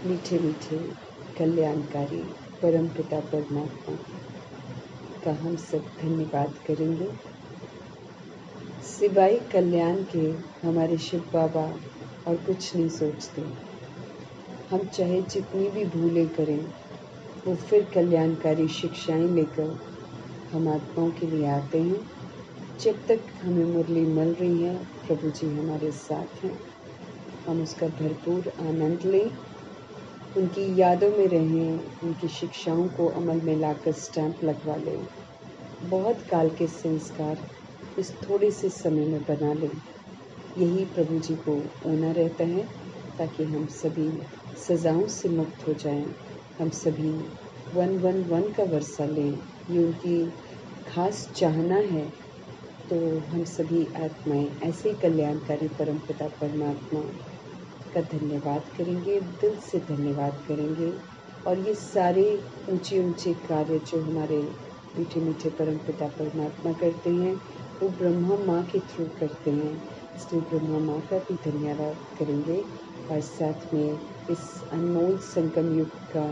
मीठे मीठे कल्याणकारी परमपिता परमात्मा का हम सब धन्यवाद करेंगे। सिवाय कल्याण के हमारे शिव बाबा और कुछ नहीं सोचते। हम चाहे जितनी भी भूलें करें, वो फिर कल्याणकारी शिक्षाएं लेकर हम आत्माओं के लिए आते हैं। जब तक हमें मुरली मिल रही है, प्रभु जी हमारे साथ हैं। हम उसका भरपूर आनंद लें, उनकी यादों में रहें, उनकी शिक्षाओं को अमल में लाकर स्टैंप लगवा लें। बहुत काल के संस्कार इस थोड़े से समय में बना लें। यही प्रभु जी को होना रहता है, ताकि हम सभी सजाओं से मुक्त हो जाएं। हम सभी 111 का वर्षा लें, ये उनकी खास चाहना है। तो हम सभी आत्माएं ऐसे कल्याणकारी परमपिता परमात्मा का धन्यवाद करेंगे, दिल से धन्यवाद करेंगे। और ये सारे ऊंचे ऊंचे कार्य जो हमारे मीठे मीठे परमपिता परमात्मा करते हैं, वो ब्रह्मा माँ के थ्रू करते हैं। इसलिए ब्रह्मा माँ का भी धन्यवाद करेंगे। और साथ में इस अनमोल संगम युग का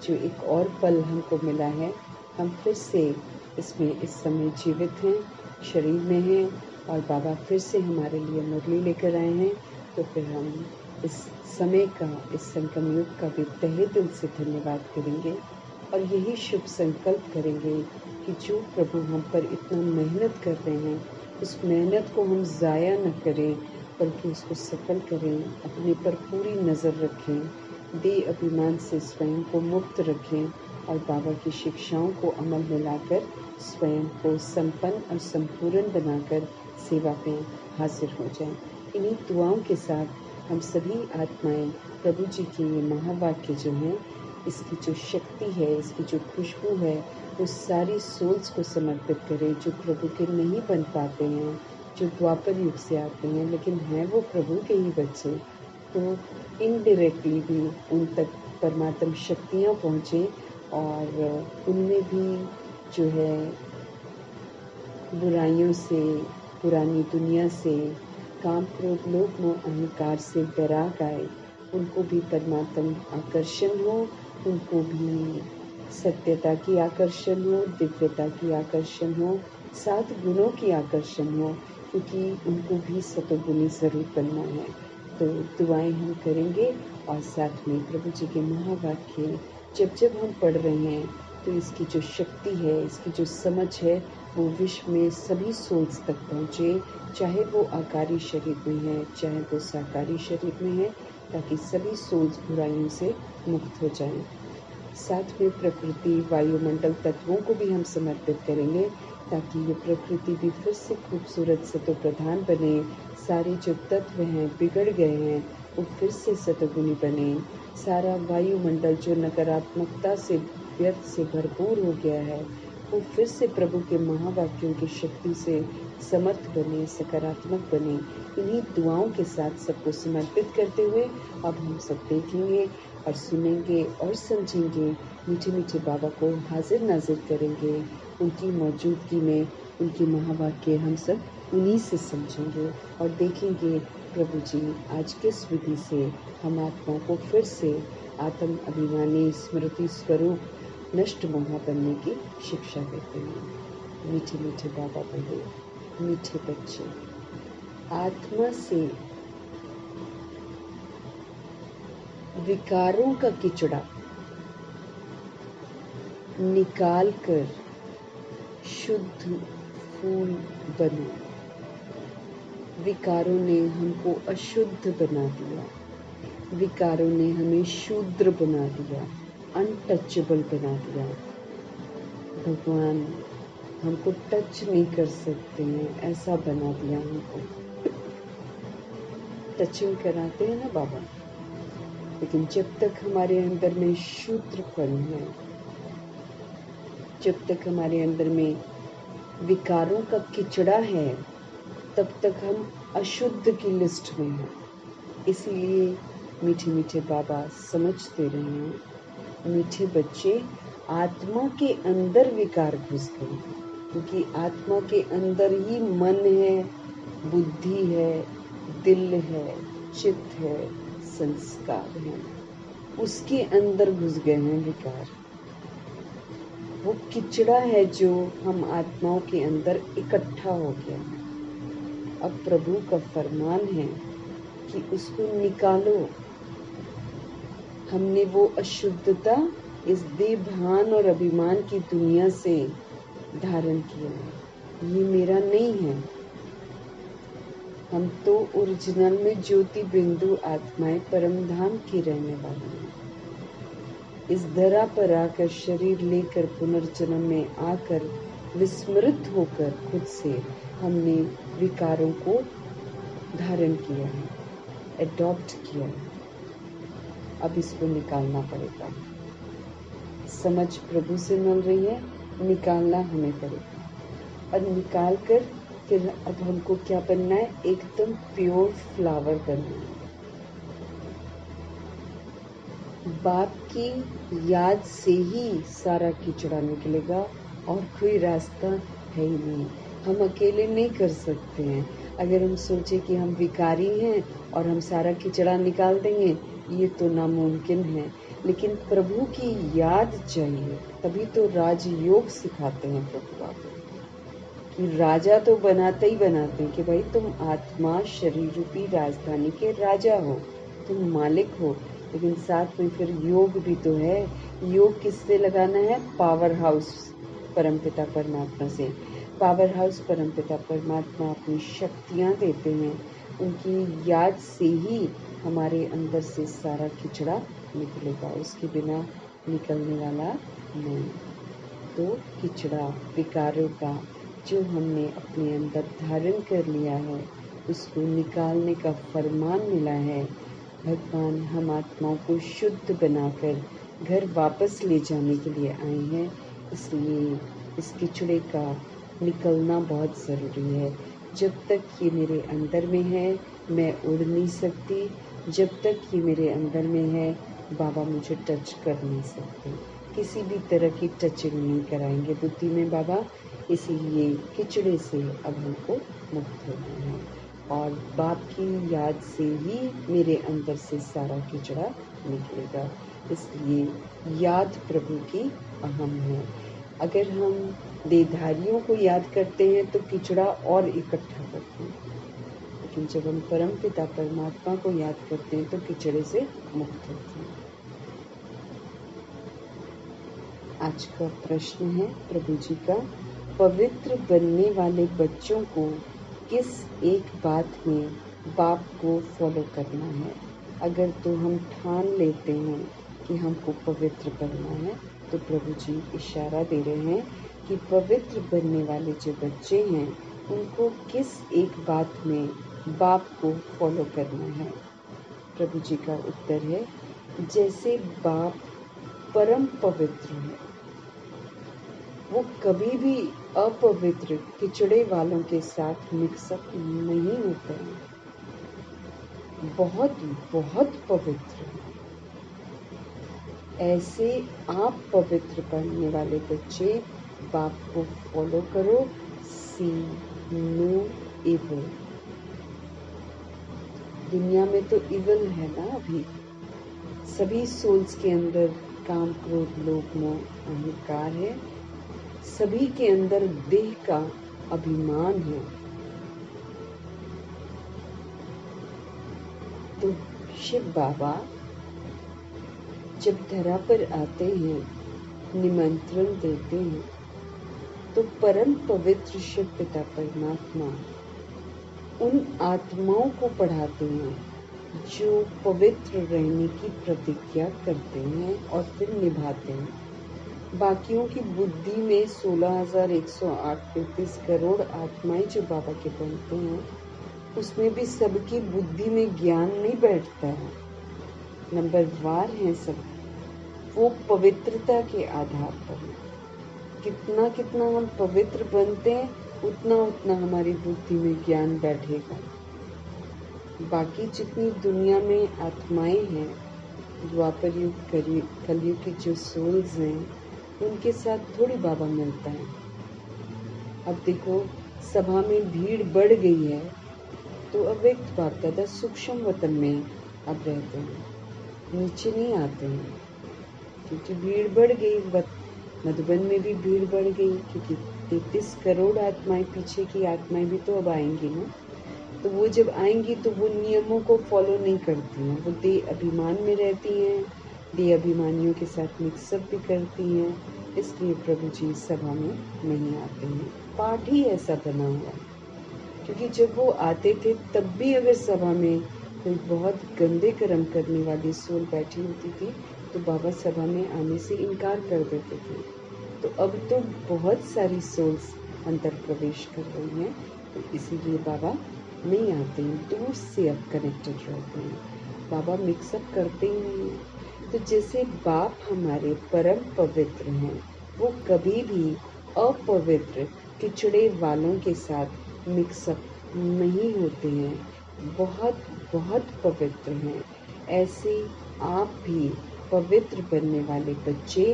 जो एक और पल हमको मिला है, हम फिर से इसमें इस समय जीवित हैं, शरीर में हैं, और बाबा फिर से हमारे लिए मुरली लेकर आए हैं। तो फिर हम इस समय का, इस संगम युग का भी तहे दिल से धन्यवाद करेंगे। और यही शुभ संकल्प करेंगे कि जो प्रभु हम पर इतना मेहनत कर रहे हैं, उस मेहनत को हम ज़ाया न करें, बल्कि उसको सफल करें। अपने पर पूरी नज़र रखें, देह अभिमान से स्वयं को मुक्त रखें, और बाबा की शिक्षाओं को अमल में लाकर स्वयं को संपन्न और संपूर्ण बनाकर सेवा में हाजिर हो जाएं। इन्हीं दुआओं के साथ हम सभी आत्माएं प्रभु जी के ये महावाक्य जो हैं, इसकी जो शक्ति है, इसकी जो खुशबू है, वो सारी सोल्स को समर्पित करें जो प्रभु के नहीं बन पाते हैं, जो द्वापर युग से आते हैं लेकिन हैं वो प्रभु के ही बच्चे। तो इनडायरेक्टली भी उन तक परमात्म शक्तियाँ पहुँचे, और उनमें भी जो है बुराइयों से, पुरानी दुनिया से, काम क्रोध लोभ मोह अहंकार से बैराग आए। उनको भी परमात्म आकर्षण हो, उनको भी सत्यता की आकर्षण हो, दिव्यता की आकर्षण हो, 7 गुणों की आकर्षण हो, क्योंकि उनको भी सतोगुणी जरूर बनना है। तो दुआएं हम करेंगे, और साथ में प्रभु जी के महावाक्य जब जब हम पढ़ रहे हैं, तो इसकी जो शक्ति है, इसकी जो समझ है, वो विश्व में सभी सोल्स तक पहुँचे, चाहे वो आकारी शरीर में है, चाहे वो साकारी शरीर में है, ताकि सभी सोल्स बुराइयों से मुक्त हो जाएं। साथ में प्रकृति, वायुमंडल तत्वों को भी हम समर्पित करेंगे, ताकि ये प्रकृति भी फिर से खूबसूरत सतो प्रधान बने। सारे जो तत्व हैं बिगड़ गए हैं, वो फिर से सतोगुणी बने। सारा वायुमंडल जो नकारात्मकता से, व्यर्थ से भरपूर हो गया है, वो फिर से प्रभु के महावाक्यों की शक्ति से समर्थ बने, सकारात्मक बने। इन्हीं दुआओं के साथ सबको समर्पित करते हुए अब हम सब देखेंगे और सुनेंगे और समझेंगे, मीठे मीठे बाबा को हाजिर नाजिर करेंगे। उनकी मौजूदगी में उनकी महावाक्य हम सब उन्हीं से समझेंगे और देखेंगे प्रभु जी आज किस विधि से हम आत्मा को फिर से आत्म अभिमानी स्मृति स्वरूप नष्ट मोह बनने की शिक्षा देते हैं। मीठे मीठे बाबा बोले, मीठे बच्चे, आत्मा से विकारों का किचड़ा निकाल कर शुद्ध फूल बनो। विकारों ने हमको अशुद्ध बना दिया, विकारों ने हमें शूद्र बना दिया, अनटचेबल बना दिया। भगवान हमको टच नहीं कर सकते हैं, ऐसा बना दिया हमको। टचिंग कराते हैं ना बाबा, लेकिन जब तक हमारे अंदर में शूद्रपन है, जब तक हमारे अंदर में विकारों का किचड़ा है, तब तक हम अशुद्ध की लिस्ट में हैं। इसलिए मीठे मीठे बाबा समझते रहे हैं, मीठे बच्चे, आत्मा के अंदर विकार घुस गए, क्योंकि आत्मा के अंदर ही मन है, बुद्धि है, दिल है, चित्त है, संस्कार है। उसके अंदर घुस गए हैं विकार। वो किचड़ा है जो हम आत्माओं के अंदर इकट्ठा हो गया है। अब प्रभु का फरमान है कि उसको निकालो। हमने वो अशुद्धता इस देभान और अभिमान की दुनिया से धारण किया है। ये मेरा नहीं है। हम तो ओरिजिनल में ज्योति बिंदु आत्माएं परम धाम की रहने वाली हैं। इस धरा पर आकर शरीर लेकर पुनर्जन्म में आकर विस्मृत होकर खुद से हमने विकारों को धारण किया है, एडॉप्ट किया है। अब इसको निकालना पड़ेगा। समझ प्रभु से मिल रही है, निकालना हमें पड़ेगा। और निकाल कर फिर अब हमको क्या बनना है? एकदम प्योर फ्लावर बनना है। बाप की याद से ही सारा कीचड़ा निकलेगा और कोई रास्ता है ही नहीं। हम अकेले नहीं कर सकते हैं। अगर हम सोचे कि हम विकारी हैं और हम सारा कीचड़ा निकाल देंगे, ये तो नामुमकिन है। लेकिन प्रभु की याद चाहिए, तभी तो राजयोग सिखाते हैं प्रभु बाबा कि राजा तो बनाते ही बनाते हैं कि भाई तुम आत्मा शरीर रूपी राजधानी के राजा हो, तुम मालिक हो। लेकिन साथ में फिर योग भी तो है। योग किससे लगाना है? पावर हाउस परमपिता परमात्मा से। पावर हाउस परमपिता परमात्मा अपनी शक्तियाँ देते हैं। उनकी याद से ही हमारे अंदर से सारा कीचड़ा निकलेगा, उसके बिना निकलने वाला नहीं। तो कीचड़ा विकारों का जो हमने अपने अंदर धारण कर लिया है, उसको निकालने का फरमान मिला है। भगवान हम आत्माओं को शुद्ध बनाकर घर वापस ले जाने के लिए आए हैं। इसलिए इस कीचड़े का निकलना बहुत ज़रूरी है। जब तक ये मेरे अंदर में है, मैं उड़ नहीं सकती। जब तक ये मेरे अंदर में है, बाबा मुझे टच कर नहीं सकते। किसी भी तरह की टचिंग नहीं कराएंगे बुद्धि में बाबा। इसीलिए कीचड़े से अब हमको मुक्त होना है और बाप की याद से ही मेरे अंदर से सारा कीचड़ा निकलेगा। इसलिए याद प्रभु की अहम है। अगर हम देहधारियों को याद करते हैं तो कीचड़ा और इकट्ठा करते हैं, लेकिन जब हम परम पिता परमात्मा को याद करते हैं तो कीचड़े से मुक्त होते हैं। आज का प्रश्न है प्रभु जी का, पवित्र बनने वाले बच्चों को किस एक बात में बाप को फॉलो करना है? अगर तो हम ठान लेते हैं कि हमको पवित्र बनना है, तो प्रभु जी इशारा दे रहे हैं कि पवित्र बनने वाले जो बच्चे हैं उनको किस एक बात में बाप को फॉलो करना है? प्रभु जी का उत्तर है, जैसे बाप परम पवित्र है, वो कभी भी अपवित्र कीचड़े वालों के साथ मिक्सअप नहीं होते हैं। बहुत बहुत पवित्र है। ऐसे आप पवित्र बनने वाले बच्चे बाप को फॉलो करो। सी नो इविल। दुनिया में तो इविल है ना। अभी सभी सोल्स के अंदर काम क्रोध लोभ मोह अहंकार है। सभी के अंदर देह का अभिमान है। तो शिव बाबा जब धरा पर आते हैं, निमंत्रण देते हैं, तो परम पवित्र शिव पिता परमात्मा उन आत्माओं को पढ़ाते हैं जो पवित्र रहने की प्रतिज्ञा करते हैं और फिर निभाते हैं। बाकियों की बुद्धि में 16,108 करोड़ आत्माएं जो बाबा के बनते हैं, उसमें भी सबकी बुद्धि में ज्ञान नहीं बैठता है। नंबरवार हैं सब। वो पवित्रता के आधार पर है। कितना कितना हम पवित्र बनते हैं, उतना उतना हमारी बुद्धि में ज्ञान बैठेगा। बाकी जितनी दुनिया में आत्माएं हैं, द्वापर युग कलयुग की जो सोल्स हैं, उनके साथ थोड़ी बाबा मिलता है। अब देखो सभा में भीड़ बढ़ गई है, तो अव्यक्त बाप दादा सूक्ष्म वतन में अब रहते हैं। नीचे नहीं आते हैं, क्योंकि भीड़ बढ़ गई। मधुबन में भी भीड़ बढ़ गई, क्योंकि 33 करोड़ आत्माएं, पीछे की आत्माएं भी तो अब आएंगी ना। तो वो जब आएंगी तो वो नियमों को फॉलो नहीं करती हैं, वो देह अभिमान में रहती हैं, देह अभिमानियों के साथ मिक्सअप भी करती हैं। इसलिए प्रभु जी सभा में नहीं आते हैं। पाठ ही ऐसा बना हुआ है, क्योंकि जब वो आते थे तब भी अगर सभा में कोई बहुत गंदे कर्म करने वाली सोल बैठी होती थी तो बाबा सभा में आने से इनकार कर देते थे। तो अब तो बहुत सारी सोल्स अंदर प्रवेश कर रही हैं, तो इसीलिए बाबा नहीं आते हैं, दूर से अब कनेक्टेड रहते हैं। बाबा मिक्सअप करते ही नहीं हैं। तो जैसे बाप हमारे परम पवित्र हैं, वो कभी भी अपवित्र किचड़े वालों के साथ मिक्सअप नहीं होते हैं, बहुत बहुत पवित्र हैं। ऐसे आप भी पवित्र बनने वाले बच्चे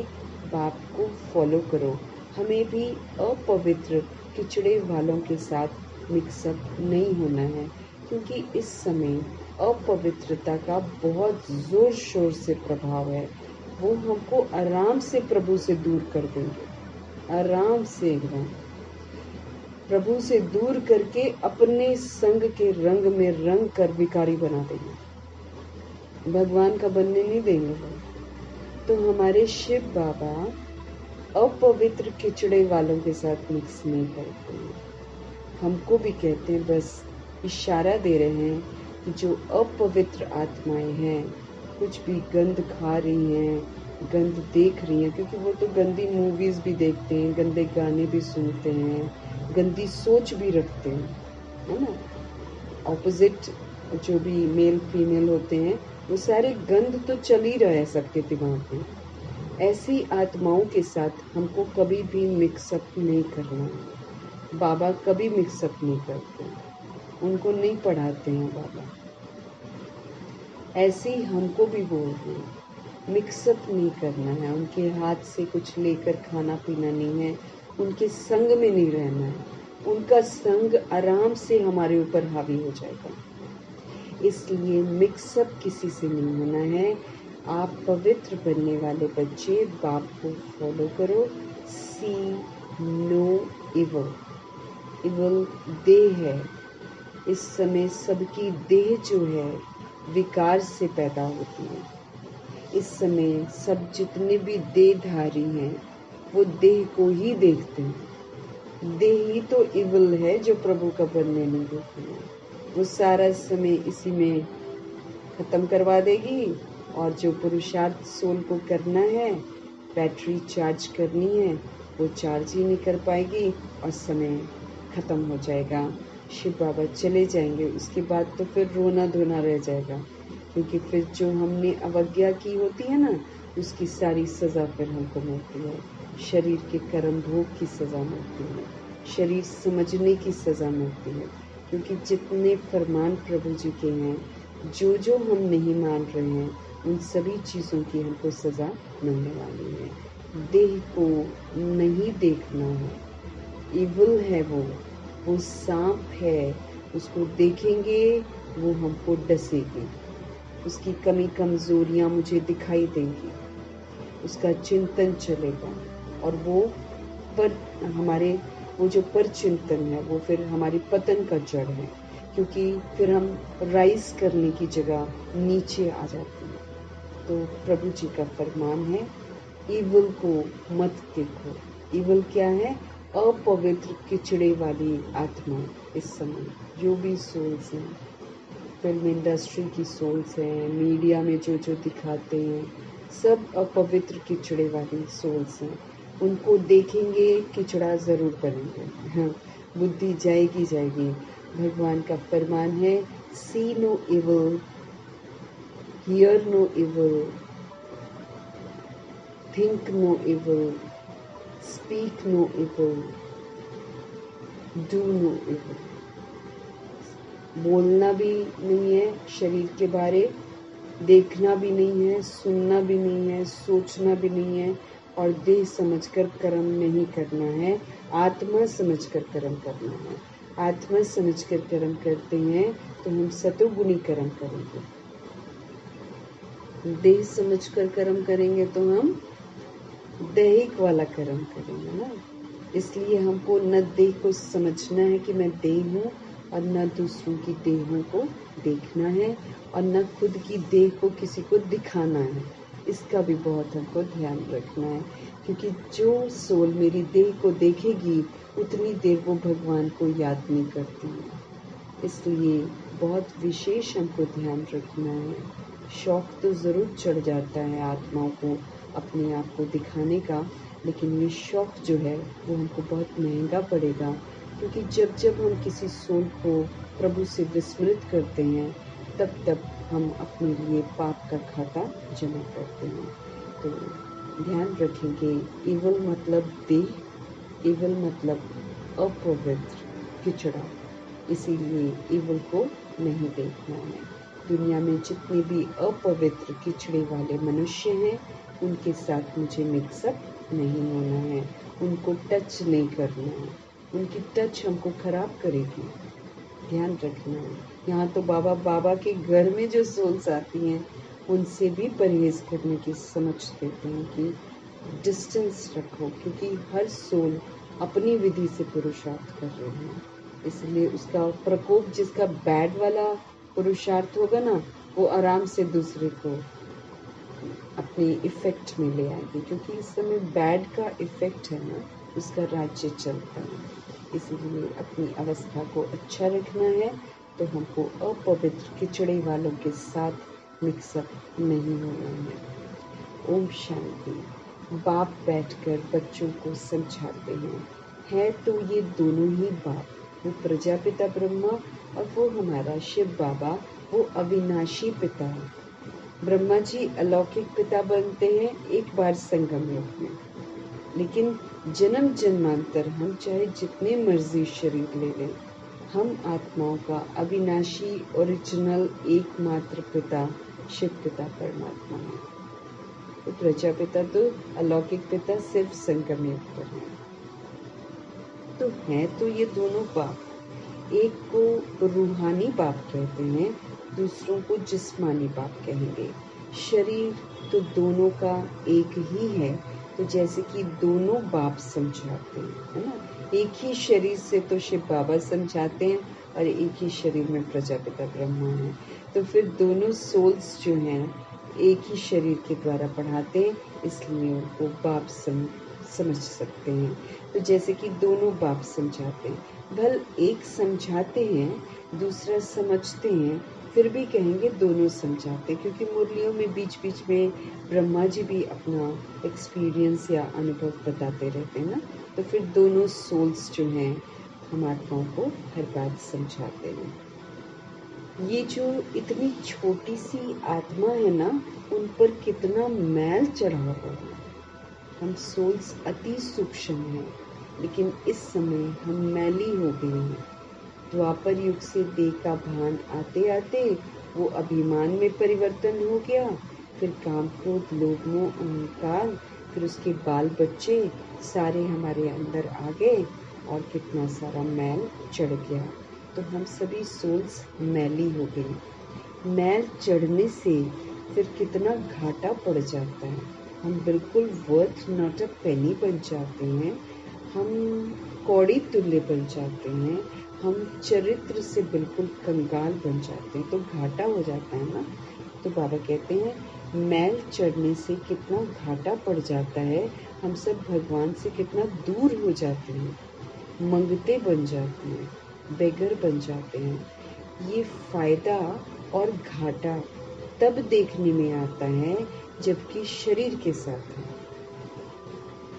बाप को फॉलो करो। हमें भी अपवित्र किचड़े वालों के साथ मिक्सअप नहीं होना है, क्योंकि इस समय अपवित्रता का बहुत जोर शोर से प्रभाव है। वो हमको आराम से प्रभु से दूर कर देंगे, आराम से एकदम प्रभु से दूर करके अपने संग के रंग में रंग कर विकारी बना देंगे, भगवान का बनने नहीं देंगे वो। तो हमारे शिव बाबा अपवित्र किचड़े वालों के साथ मिक्स नहीं करते हैं। हमको भी कहते हैं, बस इशारा दे रहे हैं कि जो अपवित्र आत्माएं हैं, कुछ भी गंद खा रही हैं, गंद देख रही हैं, क्योंकि वो तो गंदी मूवीज भी देखते हैं, गंदे गाने भी सुनते हैं, गंदी सोच भी रखते हैं, है ना। ऑपोजिट जो भी मेल फीमेल होते हैं, वो सारे गंद तो चल ही रहा है सबके दिमाग में। ऐसी आत्माओं के साथ हमको कभी भी मिक्सअप नहीं करना है। बाबा कभी मिक्सअप नहीं करते, उनको नहीं पढ़ाते हैं बाबा। ऐसे ही हमको भी बोल रहे हैं, मिक्सअप नहीं करना है, उनके हाथ से कुछ लेकर खाना पीना नहीं है, उनके संग में नहीं रहना है। उनका संग आराम से हमारे ऊपर हावी हो जाएगा। इसलिए मिक्सअप किसी से नहीं होना है। आप पवित्र बनने वाले बच्चे बाप को फॉलो करो। सी नो इवल। इवल देह है। इस समय सबकी देह जो है विकार से पैदा होती है। इस समय सब जितने भी देहधारी हैं वो देह को ही देखते हैं। देह ही तो इवल है जो प्रभु का बनने नहीं देती है। वो सारा समय इसी में खत्म करवा देगी, और जो पुरुषार्थ सोल को करना है, बैटरी चार्ज करनी है, वो चार्ज ही नहीं कर पाएगी और समय खत्म हो जाएगा। शिव बाबा चले जाएंगे, उसके बाद तो फिर रोना धोना रह जाएगा, क्योंकि फिर जो हमने अवज्ञा की होती है ना, उसकी सारी सज़ा फिर हमको मिलती है। शरीर के कर्म भोग की सज़ा मिलती है, शरीर समझने की सज़ा मिलती है, क्योंकि जितने फरमान प्रभु जी के हैं, जो जो हम नहीं मान रहे हैं, उन सभी चीज़ों की हमको सज़ा मिलने वाली है। देह को नहीं देखना है, इविल है वो सांप है, उसको देखेंगे वो हमको डसेगी, उसकी कमी कमजोरियां मुझे दिखाई देंगी, उसका चिंतन चलेगा, और वो जो पर चिंतन है वो फिर हमारी पतन का जड़ है, क्योंकि फिर हम राइज करने की जगह नीचे आ जाते हैं। तो प्रभु जी का फरमान है, इविल को मत देखो। इविल क्या है? अपवित्र किचड़े वाली आत्मा। इस समय जो भी सोल्स हैं, फिल्म इंडस्ट्री की सोल्स हैं, मीडिया में जो जो दिखाते हैं, सब अपवित्र किचड़े वाली सोल्स हैं। उनको देखेंगे किचड़ा ज़रूर बनेंगे। हाँ, बुद्धि जाएगी जाएगी। भगवान का फरमान है, see no evil, hear no evil, think no evil, speak no evil, do no evil. बोलना भी नहीं है शरीर के बारे, देखना भी नहीं है, सुनना भी नहीं है, सोचना भी नहीं है, और देह समझकर कर्म नहीं करना है, आत्मा समझकर कर्म करना है। आत्मा समझकर कर्म करते हैं तो हम सतोगुणी कर्म करेंगे। देह समझकर कर्म करेंगे तो हम दैहिक वाला कर्म करेंगे ना। इसलिए हमको न देह को समझना है कि मैं देह हूँ, और न दूसरों की देहों को देखना है, और न खुद की देह को किसी को दिखाना है। इसका भी बहुत हमको ध्यान रखना है, क्योंकि जो सोल मेरी देह को देखेगी उतनी देर वो भगवान को याद नहीं करती है। इसलिए बहुत विशेष हमको ध्यान रखना है। शौक तो ज़रूर चढ़ जाता है आत्माओं को अपने आप को दिखाने का, लेकिन ये शौक जो है वो हमको बहुत महंगा पड़ेगा, क्योंकि जब जब हम किसी सोल को प्रभु से विस्मृत करते हैं तब तब हम अपने लिए पाप का खाता जमा करते हैं। तो ध्यान रखेंगे, ईवल मतलब देह, ईवल मतलब अपवित्र, किचड़ा। इसीलिए ईवल को नहीं देखना है। दुनिया में जितने भी अपवित्र किचड़े वाले मनुष्य हैं उनके साथ मुझे मिक्सअप नहीं होना है, उनको टच नहीं करना है। उनकी टच हमको खराब करेगी, ध्यान रखना है। यहाँ तो बाबा के घर में जो सोल्स आती हैं उनसे भी परहेज करने की समझ देते हैं कि डिस्टेंस रखो, क्योंकि हर सोल अपनी विधि से पुरुषार्थ कर रहे हैं। इसलिए उसका प्रकोप, जिसका बैड वाला पुरुषार्थ होगा ना, वो आराम से दूसरे को अपने इफेक्ट में ले आएंगे, क्योंकि इस समय बैड का इफेक्ट है ना, उसका राज्य चलता है। इसलिए अपनी अवस्था को अच्छा रखना है तो हमको अपवित्र किचड़े वालों के साथ मिक्सअप नहीं होना है। ओम शांति। बाप बैठकर बच्चों को समझाते हैं, है तो ये दोनों ही बाप, वो प्रजापिता ब्रह्मा और वो हमारा शिव बाबा, वो अविनाशी पिता है। ब्रह्मा जी अलौकिक पिता बनते हैं एक बार संगम युग में, लेकिन जन्म जन्मांतर हम चाहे जितने मर्जी शरीर ले लें, हम आत्माओं का अविनाशी ओरिजिनल एकमात्र पिता शिव पिता परमात्मा है। तो प्रजापिता तो अलौकिक पिता सिर्फ संगम युग पर है। तो हैं तो ये दोनों बाप, एक को रूहानी बाप कहते हैं, दूसरों को जिस्मानी बाप कहेंगे। शरीर तो दोनों का एक ही है, तो जैसे कि दोनों बाप समझाते हैं, है ना। एक ही शरीर से तो शिव बाबा समझाते हैं और एक ही शरीर में प्रजापिता ब्रह्मा है, तो फिर दोनों सोल्स जो हैं एक ही शरीर के द्वारा पढ़ाते हैं, इसलिए उनको बाप समझ सकते हैं। तो जैसे कि दोनों बाप समझाते हैं, भल एक समझाते हैं दूसरा समझते हैं, फिर भी कहेंगे दोनों समझाते, क्योंकि मुरलियों में बीच बीच में ब्रह्मा जी भी अपना एक्सपीरियंस या अनुभव बताते रहते हैं ना, तो फिर दोनों सोल्स जो हैं हम आत्माओं को हर बात समझाते हैं। ये जो इतनी छोटी सी आत्मा है ना, उन पर कितना मैल चढ़ा हुआ है। हम सोल्स अति सूक्ष्म हैं, लेकिन इस समय हम मैली हो गए हैं। द्वापर युग से देह का भान आते आते वो अभिमान में परिवर्तन हो गया, फिर काम क्रोध लोभ मोह अहंकार, फिर उसके बाल बच्चे सारे हमारे अंदर आ गए और कितना सारा मैल चढ़ गया। तो हम सभी सोल्स मैली हो गई। मैल चढ़ने से फिर कितना घाटा पड़ जाता है। हम बिल्कुल वर्थ नॉट अ पेनी बन जाते हैं, हम कौड़ी तुल्य बन जाते हैं, हम चरित्र से बिल्कुल कंगाल बन जाते हैं, तो घाटा हो जाता है ना। तो बाबा कहते हैं मैल चढ़ने से कितना घाटा पड़ जाता है, हम सब भगवान से कितना दूर हो जाते हैं, मंगते बन जाते हैं, बेगर बन जाते हैं। ये फायदा और घाटा तब देखने में आता है जबकि शरीर के साथ है।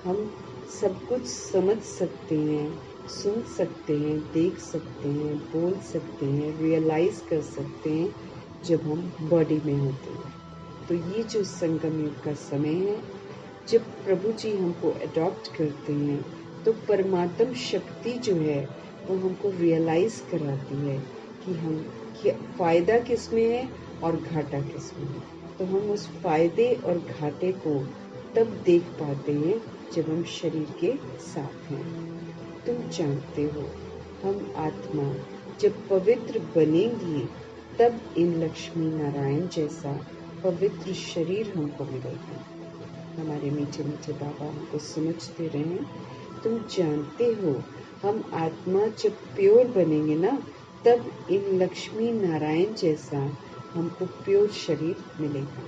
हम सब कुछ समझ सकते हैं, सुन सकते हैं, देख सकते हैं, बोल सकते हैं, रियलाइज कर सकते हैं जब हम बॉडी में होते हैं। तो ये जो संगम युग का समय है, जब प्रभु जी हमको अडॉप्ट करते हैं, तो परमात्म शक्ति जो है वो हमको रियलाइज कराती है कि हम फायदा किस में है और घाटा किस में है। तो हम उस फायदे और घाटे को तब देख पाते हैं जब हम शरीर के साथ हैं। तुम जानते हो हम आत्मा जब पवित्र बनेंगी तब इन लक्ष्मी नारायण जैसा पवित्र शरीर हमको मिलेगा। हमारे मीठे मीठे बाबा हमको समझते रहे, तुम जानते हो हम आत्मा जब प्योर बनेंगे ना, तब इन लक्ष्मी नारायण जैसा हमको प्योर शरीर मिलेगा।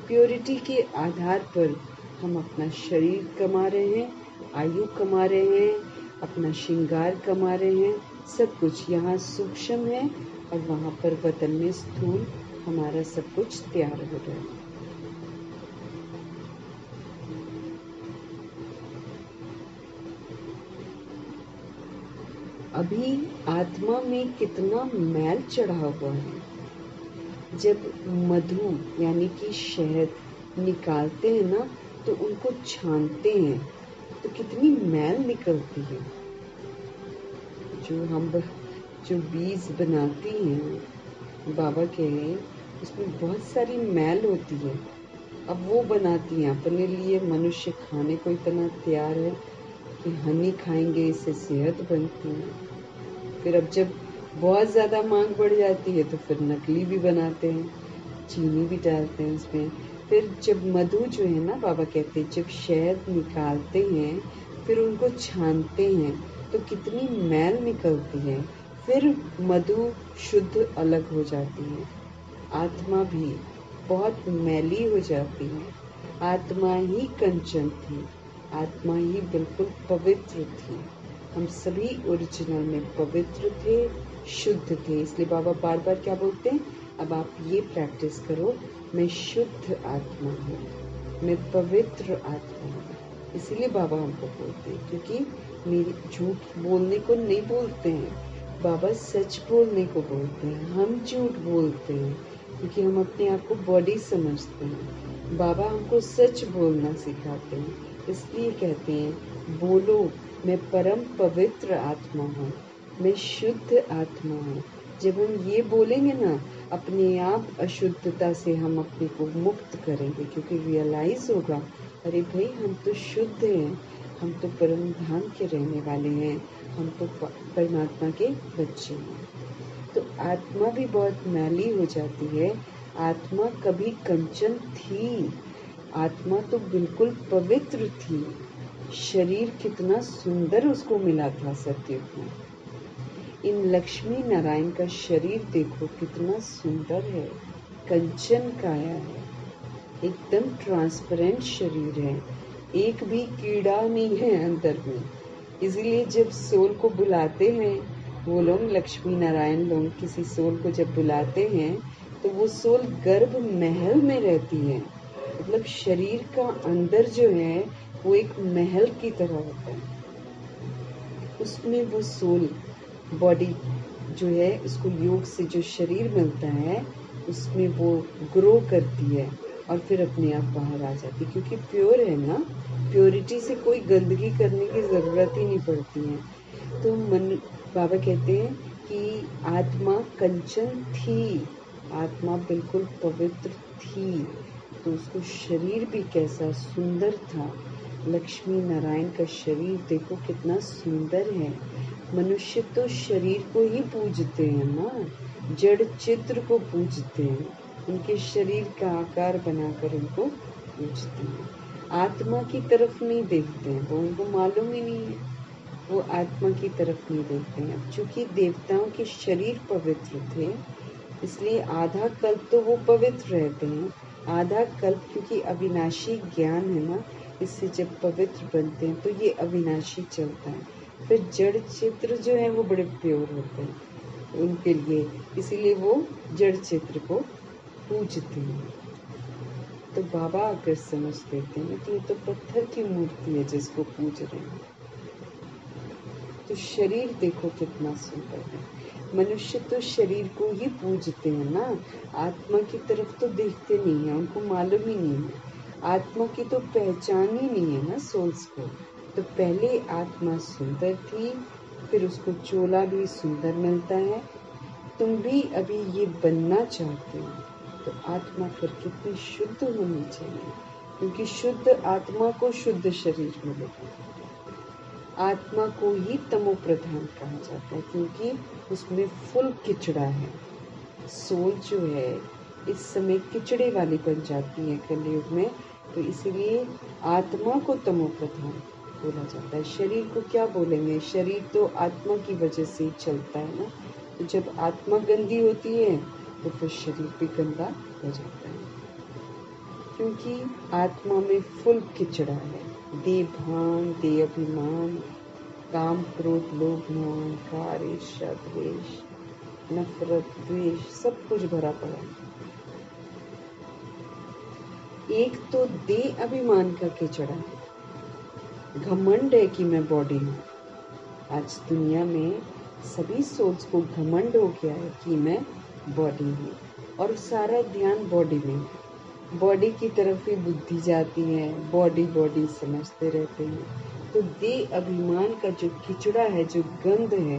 प्योरिटी के आधार पर हम अपना शरीर कमा रहे हैं, आयु कमा रहे हैं, अपना श्रृंगार कमा रहे हैं। सब कुछ यहाँ सूक्ष्म है और वहाँ पर वतन में स्थूल हमारा सब कुछ तैयार हो रहा है। अभी आत्मा में कितना मैल चढ़ा हुआ है। जब मधु यानी कि शहद निकालते हैं ना, तो उनको छानते हैं तो कितनी मैल निकलती है। जो बीज बनाती हैं बाबा के, उसमें बहुत सारी मैल होती है। अब वो बनाती हैं अपने लिए, मनुष्य खाने को इतना तैयार है कि हनी खाएंगे, इससे सेहत बनती है। फिर अब जब बहुत ज़्यादा मांग बढ़ जाती है तो फिर नकली भी बनाते हैं, चीनी भी डालते हैं इसमें। फिर जब मधु जो है ना, बाबा कहते हैं जब शहद निकालते हैं फिर उनको छानते हैं तो कितनी मैल निकलती है। फिर मधु शुद्ध अलग हो जाती है। आत्मा भी बहुत मैली हो जाती है। आत्मा ही कंचन थी, आत्मा ही बिल्कुल पवित्र थी। हम सभी ओरिजिनल में पवित्र थे, शुद्ध थे। इसलिए बाबा बार बार क्या बोलते हैं, अब आप ये प्रैक्टिस करो, मैं शुद्ध आत्मा हूँ, मैं पवित्र आत्मा हूँ। इसीलिए बाबा हमको बोलते हैं, क्योंकि मेरी झूठ बोलने को नहीं बोलते हैं, बाबा सच बोलने को बोलते हैं। हम झूठ बोलते हैं क्योंकि हम अपने आप को बॉडी समझते हैं। बाबा हमको सच बोलना सिखाते हैं, इसलिए कहते हैं बोलो मैं परम पवित्र आत्मा हूँ, मैं शुद्ध आत्मा हूँ। जब हम ये बोलेंगे ना, अपने आप अशुद्धता से हम अपने को मुक्त करेंगे, क्योंकि रियलाइज होगा अरे भाई हम तो शुद्ध हैं, हम तो परम धाम के रहने वाले हैं, हम तो परमात्मा के बच्चे हैं। तो आत्मा भी बहुत मैली हो जाती है। आत्मा कभी कंचन थी, आत्मा तो बिल्कुल पवित्र थी। शरीर कितना सुंदर उसको मिला था सतयुग में। इन लक्ष्मी नारायण का शरीर देखो कितना सुंदर है, कंचन काया है, एकदम ट्रांसपेरेंट शरीर है, एक भी कीड़ा नहीं है अंदर में। इसीलिए जब सोल को बुलाते हैं वो लोग, लक्ष्मी नारायण लोग किसी सोल को जब बुलाते हैं तो वो सोल गर्भ महल में रहती है। मतलब शरीर का अंदर जो है वो एक महल की तरह होता है, उसमें वो सोल बॉडी जो है, उसको योग से जो शरीर मिलता है उसमें वो ग्रो करती है और फिर अपने आप बाहर आ जाती है, क्योंकि प्योर है ना। प्योरिटी से कोई गंदगी करने की ज़रूरत ही नहीं पड़ती है। तो बाबा कहते हैं कि आत्मा कंचन थी, आत्मा बिल्कुल पवित्र थी, तो उसको शरीर भी कैसा सुंदर था। लक्ष्मी नारायण का शरीर देखो कितना सुंदर है। मनुष्य तो शरीर को ही पूजते हैं ना, जड़ चित्र को पूजते हैं, उनके शरीर का आकार बनाकर उनको पूजते हैं। आत्मा की तरफ नहीं देखते हैं, वो उनको मालूम ही नहीं है, वो आत्मा की तरफ नहीं देखते हैं। चूंकि देवताओं के शरीर पवित्र थे, इसलिए आधा कल्प तो वो पवित्र रहते हैं, आधा कल्प क्योंकि अविनाशी ज्ञान है ना, इससे जब पवित्र बनते हैं तो ये अविनाशी चलता है। फिर जड़ चित्र जो है वो बड़े प्योर होते हैं उनके लिए, इसीलिए वो जड़ चित्र को पूजते हैं। तो बाबा अगर समझ देते हैं कि ये तो पत्थर की मूर्ति है जिसको पूज रहे हैं, तो शरीर देखो कितना सुंदर है। मनुष्य तो शरीर को ही पूजते हैं ना, आत्मा की तरफ तो देखते नहीं है, उनको मालूम ही नहीं है। आत्मा की तो पहचान ही नहीं है ना सोल्स को। तो पहले आत्मा सुंदर थी, फिर उसको चोला भी सुंदर मिलता है। तुम भी अभी ये बनना चाहते हो तो आत्मा फिर कितनी शुद्ध होनी चाहिए, क्योंकि शुद्ध आत्मा को शुद्ध शरीर मिलेगा। आत्मा को ही तमो प्रधान कहा जाता है, क्योंकि उसमें फुल किचड़ा है। सोल जो है इस समय किचड़े वाली बन जाती है कलयुग में। तो इसलिए आत्मा को तमो प्रधान बोला जाता है। शरीर को क्या बोलेंगे, शरीर तो आत्मा की वजह से ही चलता है ना। तो जब आत्मा गंदी होती है तो फिर शरीर भी गंदा हो जाता है, क्योंकि आत्मा में फुल किचड़ा है। दे भान, दे अभिमान, काम, क्रोध, लोभ, मोह, अहंकार, ईर्ष्या, द्वेष, नफरत, द्वेष, सब कुछ भरा पड़ा है। एक तो दे अभिमान का किचड़ा है, घमंड है कि मैं बॉडी हूँ। आज दुनिया में सभी सोल्स को घमंड हो गया है कि मैं बॉडी हूँ, और सारा ध्यान बॉडी में है। बॉडी की तरफ ही बुद्धि जाती है, बॉडी बॉडी समझते रहते हैं। तो दे अभिमान का जो किचड़ा है, जो गंध है,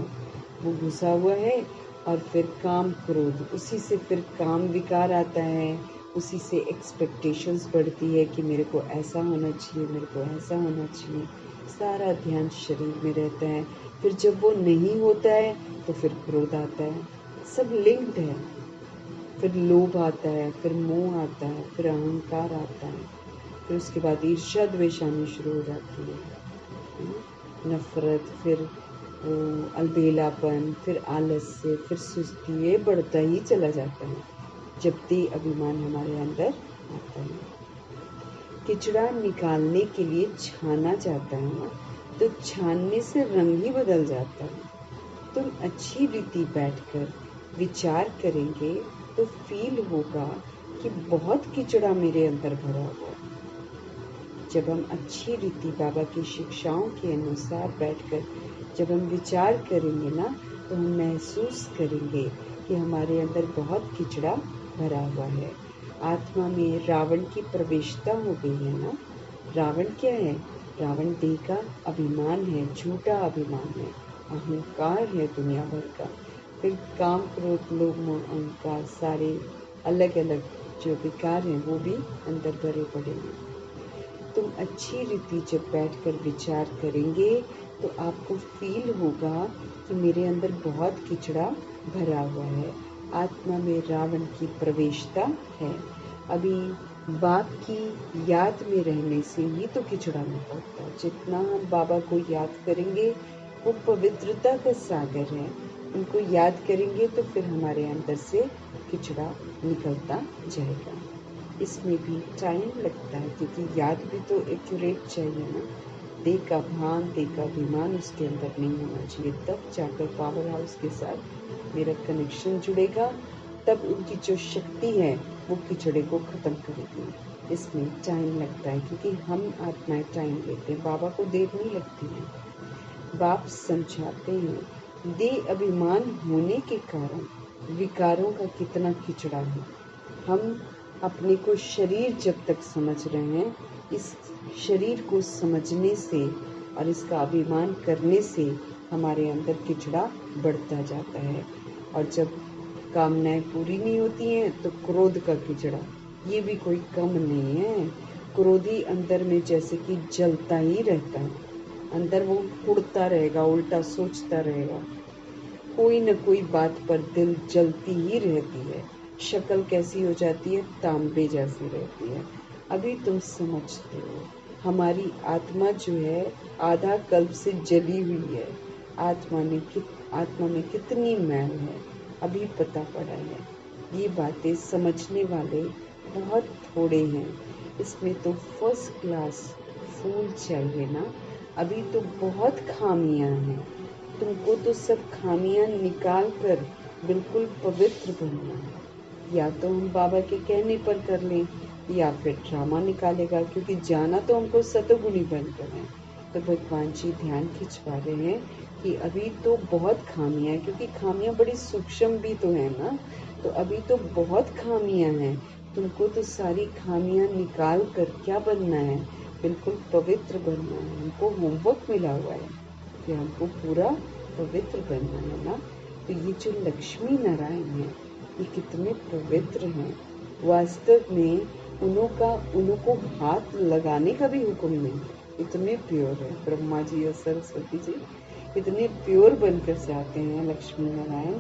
वो घुसा हुआ है। और फिर काम, क्रोध, उसी से फिर काम विकार आता है, उसी से एक्सपेक्टेशंस बढ़ती है कि मेरे को ऐसा होना चाहिए, मेरे को ऐसा होना चाहिए। सारा ध्यान शरीर में रहता है। फिर जब वो नहीं होता है तो फिर क्रोध आता है। सब लिंक्ड है। फिर लोभ आता है, फिर मोह आता है, फिर अहंकार आता है, फिर उसके बाद ईर्ष्या द्वेष आनी शुरू हो जाती है, नफरत, फिर अलबेलापन, फिर आलस्य, फिर सुस्ती, ये बढ़ता ही चला जाता है जब दे अभिमान हमारे अंदर आता है। किचड़ा निकालने के लिए छाना जाता है ना, तो छानने से रंग ही बदल जाता है। तुम अच्छी रीति बैठकर विचार करेंगे तो फील होगा कि बहुत किचड़ा मेरे अंदर भरा हुआ है। जब हम अच्छी रीति बाबा की शिक्षाओं के अनुसार बैठकर जब हम विचार करेंगे ना, तो हम महसूस करेंगे कि हमारे अंदर बहुत किचड़ा भरा हुआ है। आत्मा में रावण की प्रवेशता हो गई है ना। रावण क्या है? रावण देह का अभिमान है, झूठा अभिमान है, अहंकार है दुनिया भर का। फिर काम, क्रोध, लोभ, मोह, अहंकार, सारे अलग अलग जो विकार हैं वो भी अंदर भरे पड़े हैं। तुम अच्छी रीति जब बैठकर विचार करेंगे तो आपको फील होगा कि मेरे अंदर बहुत किचड़ा भरा हुआ है। आत्मा में रावण की प्रवेशता है। अभी बाप की याद में रहने से ही तो किचड़ा निकलता है। जितना हम बाबा को याद करेंगे, वो पवित्रता का सागर है। उनको याद करेंगे तो फिर हमारे अंदर से किचड़ा निकलता जाएगा। इसमें भी टाइम लगता है, क्योंकि याद भी तो एक्यूरेट चाहिए ना। देह का भान, देह का अभिमान उसके अंदर नहीं होना चाहिए। तब जाकर पावर हाउस के साथ मेरा कनेक्शन जुड़ेगा, तब उनकी जो शक्ति है वो किचड़े को ख़त्म करेगी। इसमें टाइम लगता है, क्योंकि हम आत्माएं टाइम लेते हैं, बाबा को देर नहीं लगती है। बाप समझाते हैं देह अभिमान होने के कारण विकारों का कितना किचड़ा है। हम अपने को शरीर जब तक समझ रहे हैं, इस शरीर को समझने से और इसका अभिमान करने से हमारे अंदर किचड़ा बढ़ता जाता है। और जब कामनाएं पूरी नहीं होती हैं तो क्रोध का किचड़ा, ये भी कोई कम नहीं है। क्रोधी अंदर में जैसे कि जलता ही रहता है, अंदर वो उड़ता रहेगा, उल्टा सोचता रहेगा, कोई न कोई बात पर दिल जलती ही रहती है। शक्ल कैसी हो जाती है? तांबे जैसी रहती है। अभी तुम समझते हो, हमारी आत्मा जो है आधा कल्प से जली हुई है। आत्मा में कितनी मैल है, अभी पता पड़ा है। ये बातें समझने वाले बहुत थोड़े हैं। इसमें तो फर्स्ट क्लास फूल चाहिए ना। अभी तो बहुत खामियां हैं। तुमको तो सब खामियां निकाल कर बिल्कुल पवित्र बनना है। या तो हम बाबा के कहने पर कर लें, या फिर ड्रामा निकालेगा, क्योंकि जाना तो हमको सतोगुणी बनकर है। तो भगवान जी ध्यान खिंचवा रहे हैं कि अभी तो बहुत खामियां हैं, क्योंकि खामियां बड़ी सूक्ष्म भी तो है ना। तो अभी तो बहुत खामियां हैं। तुमको तो सारी खामियां निकाल कर क्या बनना है? बिल्कुल पवित्र बनना है। हमको होमवर्क मिला हुआ है कि हमको पूरा पवित्र बनना है ना। तो ये जो लक्ष्मी नारायण हैं, ये कितने पवित्र हैं। वास्तव में उनको हाथ लगाने का भी हुक्म नहीं, इतने प्योर है। ब्रह्मा जी और सरस्वती जी इतने प्योर बनकर जाते हैं लक्ष्मी नारायण,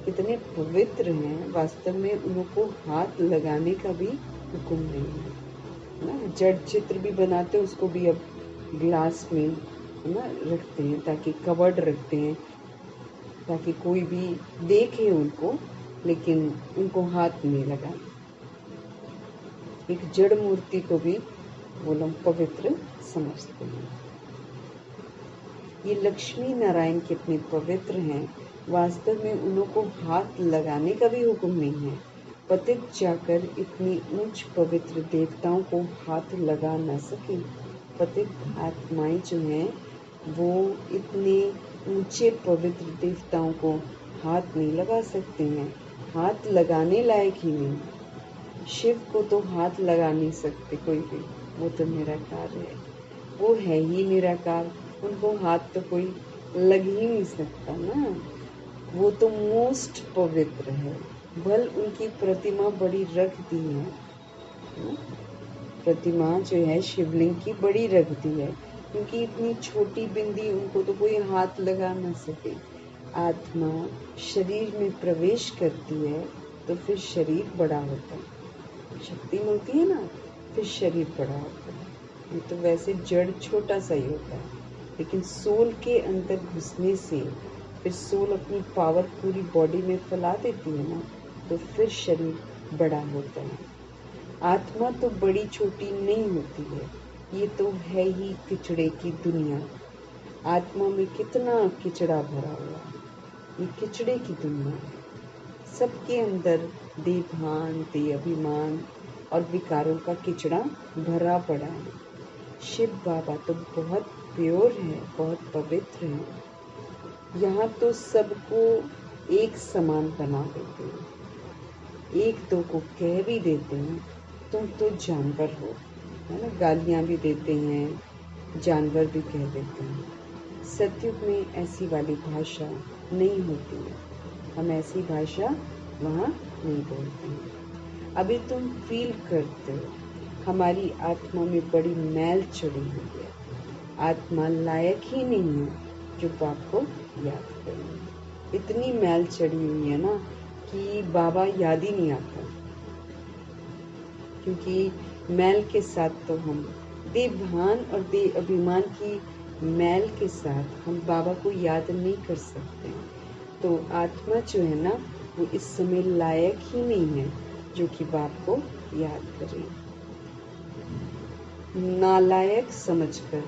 इतने पवित्र हैं, वास्तव में उनको हाथ लगाने का भी हुक्म नहीं है ना। जड़ चित्र भी बनाते हैं, उसको भी अब ग्लास में है ना रखते हैं, ताकि कवर्ड रखते हैं, ताकि कोई भी देखे उनको, लेकिन उनको हाथ नहीं लगाए। एक जड़ मूर्ति को भी वो लोग पवित्र समझते हैं। ये लक्ष्मी नारायण कितने पवित्र हैं, वास्तव में उनको हाथ लगाने का भी हुक्म नहीं है। पतित जाकर इतनी ऊंच पवित्र देवताओं को हाथ लगा न सके। पतित आत्माएं जो हैं वो इतने ऊंचे पवित्र देवताओं को हाथ नहीं लगा सकते हैं, हाथ लगाने लायक ही नहीं। शिव को तो हाथ लगा नहीं सकते कोई भी, वो तो निराकार है, वो है ही निराकार, उनको हाथ तो कोई लग ही नहीं सकता ना। वो तो मोस्ट पवित्र है। भल उनकी प्रतिमा बड़ी रख दी है, प्रतिमा जो है शिवलिंग की बड़ी रख दी है, क्योंकि इतनी छोटी बिंदी उनको तो कोई हाथ लगा ना सके। आत्मा शरीर में प्रवेश करती है तो फिर शरीर बड़ा होता है, शक्ति मिलती है ना, फिर शरीर बड़ा होता है। ये तो वैसे जड़ छोटा सा ही होता है, लेकिन सोल के अंदर घुसने से फिर सोल अपनी पावर पूरी बॉडी में फैला देती है ना, तो फिर शरीर बड़ा होता है। आत्मा तो बड़ी छोटी नहीं होती है, ये तो है ही किचड़े की दुनिया। आत्मा में कितना किचड़ा भरा हुआ है, ये किचड़े की दुनिया है। सबके अंदर देभान, दे अभिमान और विकारों का किचड़ा भरा पड़ा है। शिव बाबा तो बहुत प्योर है, बहुत पवित्र है। यहाँ तो सबको एक समान बना देते हैं, एक दो को कह भी देते हैं तुम तो जानवर हो, है ना, गालियाँ भी देते हैं, जानवर भी कह देते हैं। सतयुग में ऐसी वाली भाषा नहीं होती है, हम ऐसी भाषा वहाँ नहीं बोलते हैं। अभी तुम फील करते हो हमारी आत्मा में बड़ी मैल चढ़ी हुई है। आत्मा लायक ही नहीं है जो बाप को याद करे। इतनी मैल चढ़ी हुई है ना कि बाबा याद ही नहीं आता, क्योंकि मैल के साथ तो हम देभान और दे अभिमान की मैल के साथ हम बाबा को याद नहीं कर सकते। तो आत्मा जो है ना वो इस समय लायक ही नहीं है जो कि बाप को याद करे। नालायक समझकर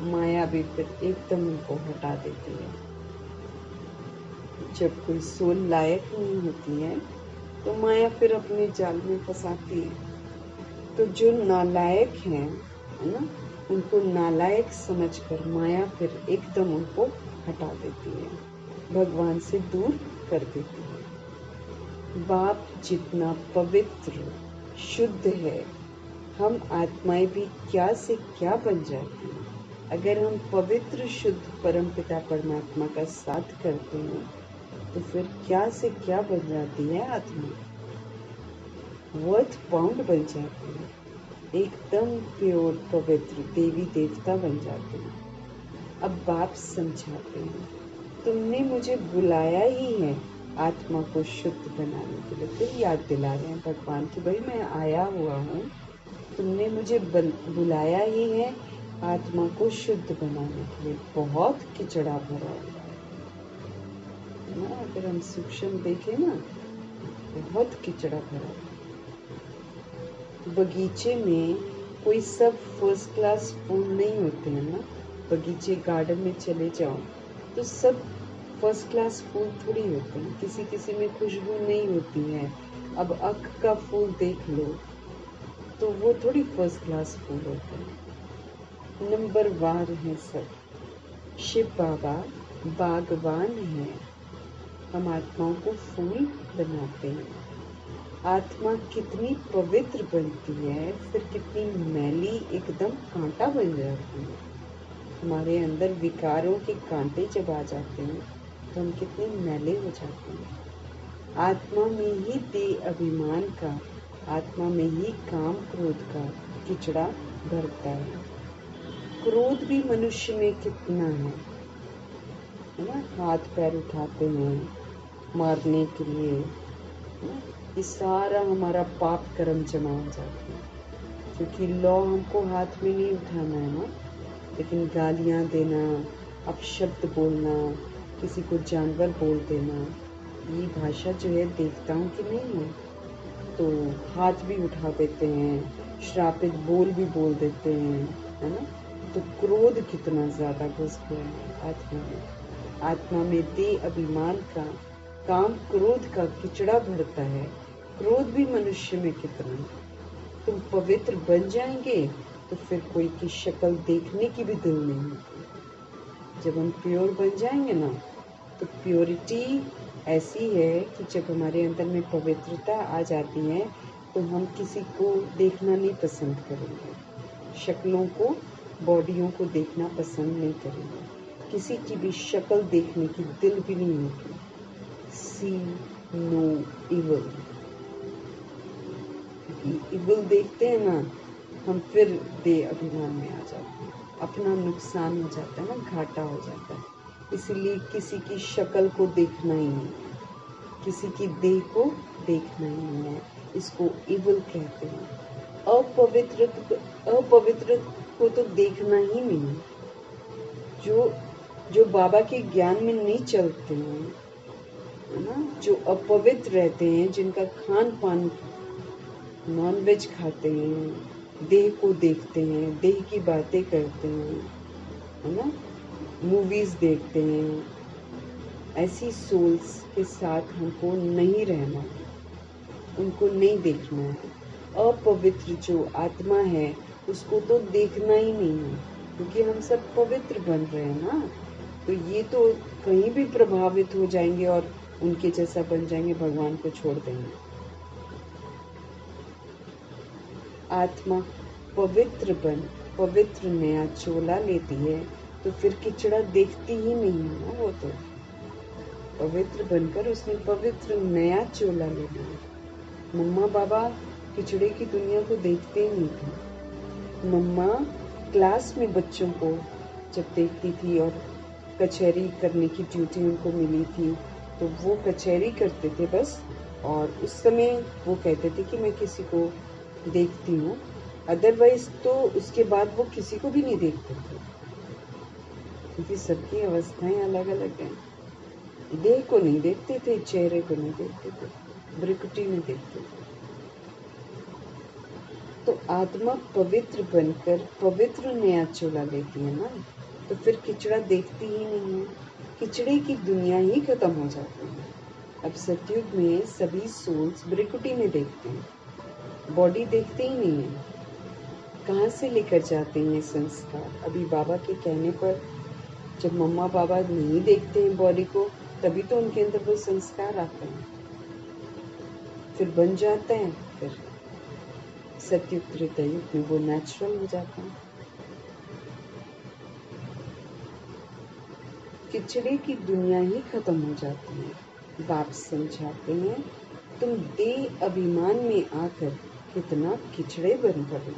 माया भी फिर एकदम उनको हटा देती है। जब कोई सोल लायक नहीं होती है तो माया फिर अपने जाल में फंसाती है। तो जो नालायक हैं, है ना, उनको नालायक समझकर माया फिर एकदम उनको हटा देती है, भगवान से दूर कर देती है। बाप जितना पवित्र शुद्ध है, हम आत्माएं भी क्या से क्या बन जाती हैं। अगर हम पवित्र शुद्ध परमपिता परमात्मा का साथ करते हैं तो फिर क्या से क्या बन जाती है आत्मा, वर्थ पाउंड बन जाती है, एकदम प्योर पवित्र देवी देवता बन जाते हैं। अब बाप समझाते हैं तुमने मुझे बुलाया ही है आत्मा को शुद्ध बनाने के लिए। फिर याद दिला रहे हैं भगवान की, भाई मैं आया हुआ हूँ, तुमने मुझे बुलाया ही है आत्मा को शुद्ध बनाने के लिए। बहुत किचड़ा भरा हुआ है, अगर हम सूक्ष्म देखें ना, बहुत किचड़ा भरा। बगीचे में कोई सब फर्स्ट क्लास फूल नहीं होते हैं ना। बगीचे गार्डन में चले जाओ तो सब फर्स्ट क्लास फूल थोड़ी होते हैं, किसी किसी में खुशबू नहीं होती है। अब अख का फूल देख लो तो वो थोड़ी फर्स्ट क्लास फूल होते हैं, नंबर वार है सब। शिव बाबा बागवान है, हम आत्माओं को फूल बनाते हैं। आत्मा कितनी पवित्र बनती है, फिर कितनी मैली एकदम कांटा बन जाती है। हमारे अंदर विकारों के कांटे जब आ जाते हैं तो हम कितने मैले हो जाते हैं। आत्मा में ही दे अभिमान का, आत्मा में ही काम क्रोध का किचड़ा भरता है। क्रोध भी मनुष्य में कितना है ना, हाथ पैर उठाते हैं, मारने के लिए, ये सारा हमारा पाप कर्म जमा हो जाता है। क्योंकि लॉ हमको हाथ में नहीं उठाना है ना, लेकिन गालियाँ देना, अपशब्द बोलना, किसी को जानवर बोल देना, ये भाषा जो है देवताओं की नहीं है। तो हाथ भी उठा देते हैं, श्रापित बोल भी बोल देते हैं, है ना। तो क्रोध कितना ज़्यादा घुस गया है आत्मा में। आत्मा में देह अभिमान का, काम क्रोध का किचड़ा भरता है। क्रोध भी मनुष्य में कितना है। तुम पवित्र बन जाएंगे तो फिर कोई की शक्ल देखने की भी दिल नहीं होती। जब हम प्योर बन जाएंगे ना, तो प्योरिटी ऐसी है कि जब हमारे अंदर में पवित्रता आ जाती है तो हम किसी को देखना नहीं पसंद करेंगे, शक्लों को, बॉडियों को देखना पसंद नहीं करेंगे, किसी की भी शक्ल देखने की दिल भी नहीं होगी। सी नो इवल। इवल देखते हैं ना हम, फिर देह अभिमान में आ जाते हैं, अपना नुकसान हो जाता है ना, घाटा हो जाता है। इसलिए किसी की शक्ल को देखना ही नहीं, किसी की देह को देखना ही नहीं है। इसको इवल कहते हैं। अपवित्र को तो देखना ही नहीं। जो बाबा के ज्ञान में नहीं चलते हैं, है ना, जो अपवित्र रहते हैं, जिनका खान पान नॉनवेज खाते हैं, देह को देखते हैं, देह की बातें करते हैं, है ना, मूवीज देखते हैं, ऐसी सोल्स के साथ हमको नहीं रहना, उनको नहीं देखना है। अपवित्र जो आत्मा है उसको तो देखना ही नहीं है, क्योंकि हम सब पवित्र बन रहे हैं ना। तो ये तो कहीं भी प्रभावित हो जाएंगे और उनके जैसा बन जाएंगे, भगवान को छोड़ देंगे। आत्मा पवित्र नया चोला लेती है तो फिर किचड़ा देखती ही नहीं है ना। वो तो पवित्र बनकर उसने पवित्र नया चोला लेना है। मम्मा बाबा किचड़े की दुनिया को देखते ही नहीं थे। मम्मा क्लास में बच्चों को जब देखती थी और कचहरी करने की ड्यूटी उनको मिली थी, तो वो कचहरी करते थे बस। और उस समय वो कहते थे कि मैं किसी को देखती हूँ, अदरवाइज तो उसके बाद वो किसी को भी नहीं देखते थे, क्योंकि सबकी अवस्थाएं अलग अलग हैं। देह को नहीं देखते थे, चेहरे को नहीं देखते थे, भ्रुकुटी में देखते थे। तो आत्मा पवित्र बनकर पवित्र नया चोला लेती है ना, तो फिर किचड़ा देखती ही नहीं है, किचड़े की दुनिया ही खत्म हो जाती है। अब सतयुग में सभी सोल्स भ्रुकुटी में देखते हैं, बॉडी देखते ही नहीं है। कहाँ से लेकर जाते हैं संस्कार? अभी बाबा के कहने पर जब मम्मा बाबा नहीं देखते हैं बॉडी को, तभी तो उनके अंदर वो संस्कार आते हैं, फिर बन जाते हैं। फिर सतयुग त्रेता युग में वो नेचुरल हो जाता है। किचड़े की दुनिया ही खत्म हो जाती है। बाप समझाते हैं, तुम देह अभिमान में आकर कितना किचड़े बन पड़े।